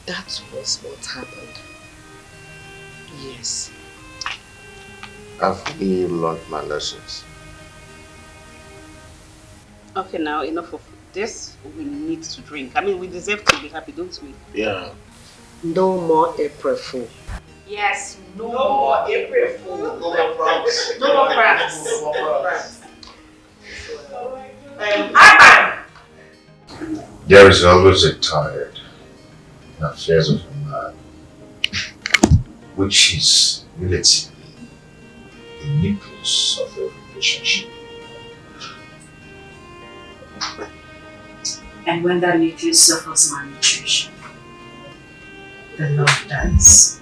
That was what happened. Yes. I've really learned my lessons. Okay, now enough of this. We need to drink. I mean, we deserve to be happy, don't we? Yeah. No more April Fool. Yes, no more April Fool. No more pranks. No more pranks. No more pranks. There is always a tide in affairs of a man, which is relatively the nucleus of a relationship. And when that nucleus suffers malnutrition, the love dies.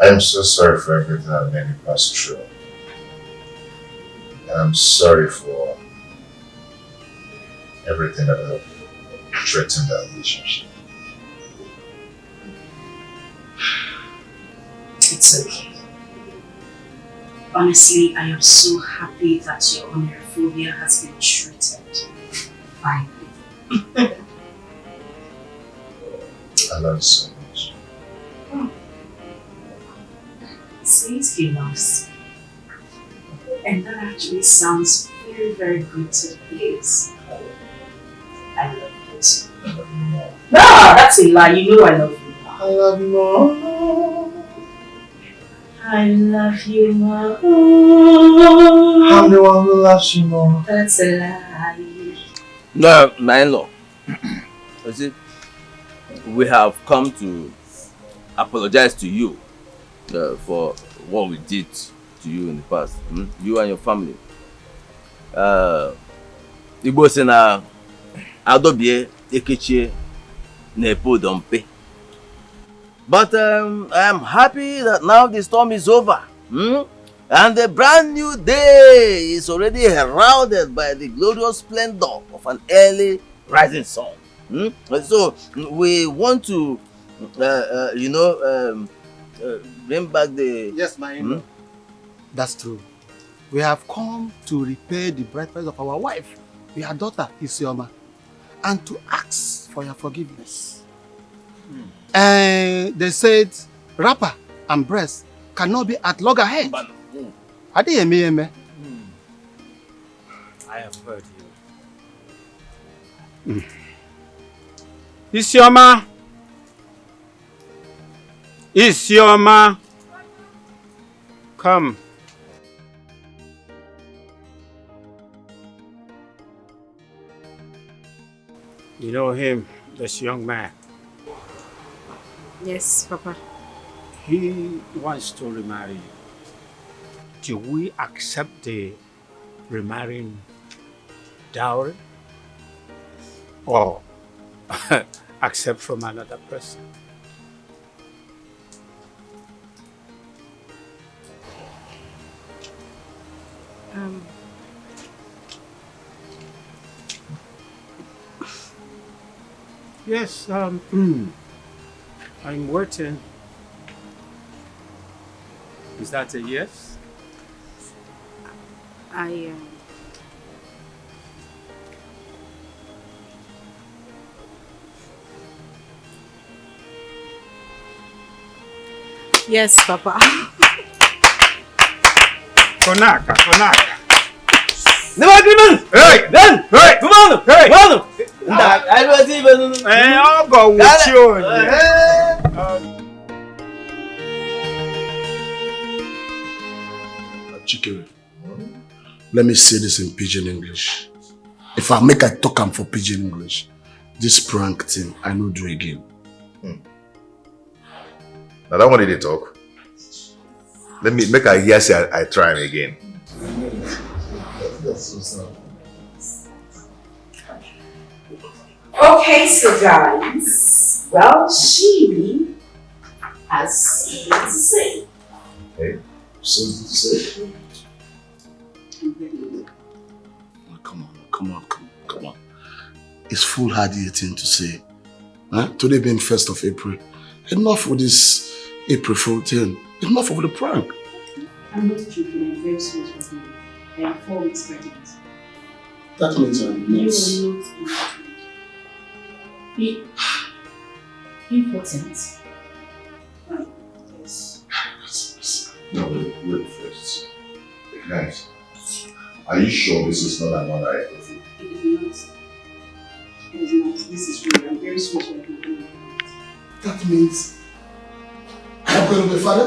I am so sorry for everything I've made you pass through. And I'm sorry for everything that have threatened our relationship. It's okay. Honestly, I am so happy that your homophobia has been treated finally. I love you so much. Says he loves me. And that actually sounds very, very good to the ears. I love you too. I love you more. No, that's a lie. You know I love you more. I love you more. I love you more. I'm the one who loves you more. That's a lie. No, my in-law. You see, we have come to apologize to you for what we did to you in the past. You and your family. Igbo say na adobie ekechie na epo dompe. But I am happy that now the storm is over. And a brand new day is already heralded by the glorious splendor of an early rising sun. So we want to, bring back the... Yes, my in-law. That's true. We have come to repay the bride price of our wife, your daughter, Isioma, and to ask for your forgiveness. And they said wrapper and breast cannot be at loggerhead. I have heard you. Isioma! Isioma! Come. You know him, this young man. Yes, Papa. He wants to remarry you. Do we accept the remarrying dowry? Or accept from another person? Yes, I'm waiting. Is that a yes? Yes, Papa. Konaka. No agreement! Hey! Then! Hey! Come on! Hey! Come on! I don't even... I'll go with you. Chikere, let me say this in pidgin English. If I talk am for pidgin English, this prank thing I no do again. Now that one did talk. Let me make a yes. I try him again. That's so sad. Okay, so guys, well, she has something to say. Hey, something to say? Come on. It's foolhardy thing to say. Huh? Today being 1st of April. Enough with this April Fool thing. Enough of the prank. I'm not joking, I'm very serious with you. I am 4 weeks pregnant. That means I'm not. You are not pregnant. Important? Yes. No, wait first. Guys, are you sure this is not another episode? It is not. It is not. This is real. I'm very sure you're going to. That means I am going to be father?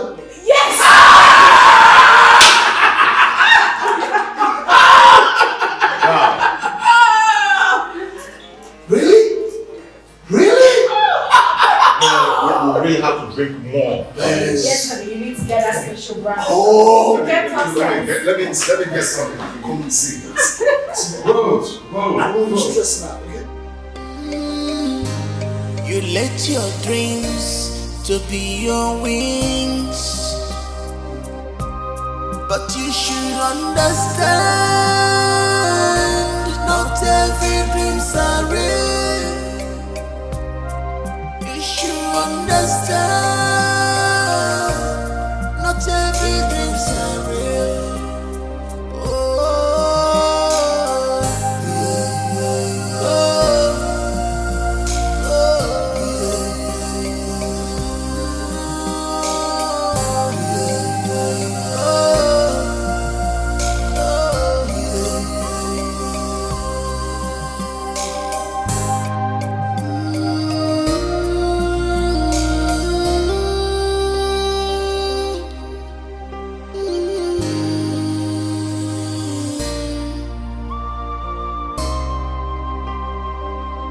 Really? Really? We really have to drink more. Yes, honey, you need to get that special brand. Oh, Get us let me get something. Come and see this. I won't stress now, okay? You let your dreams to be your wings, but you should understand not every dreams are real.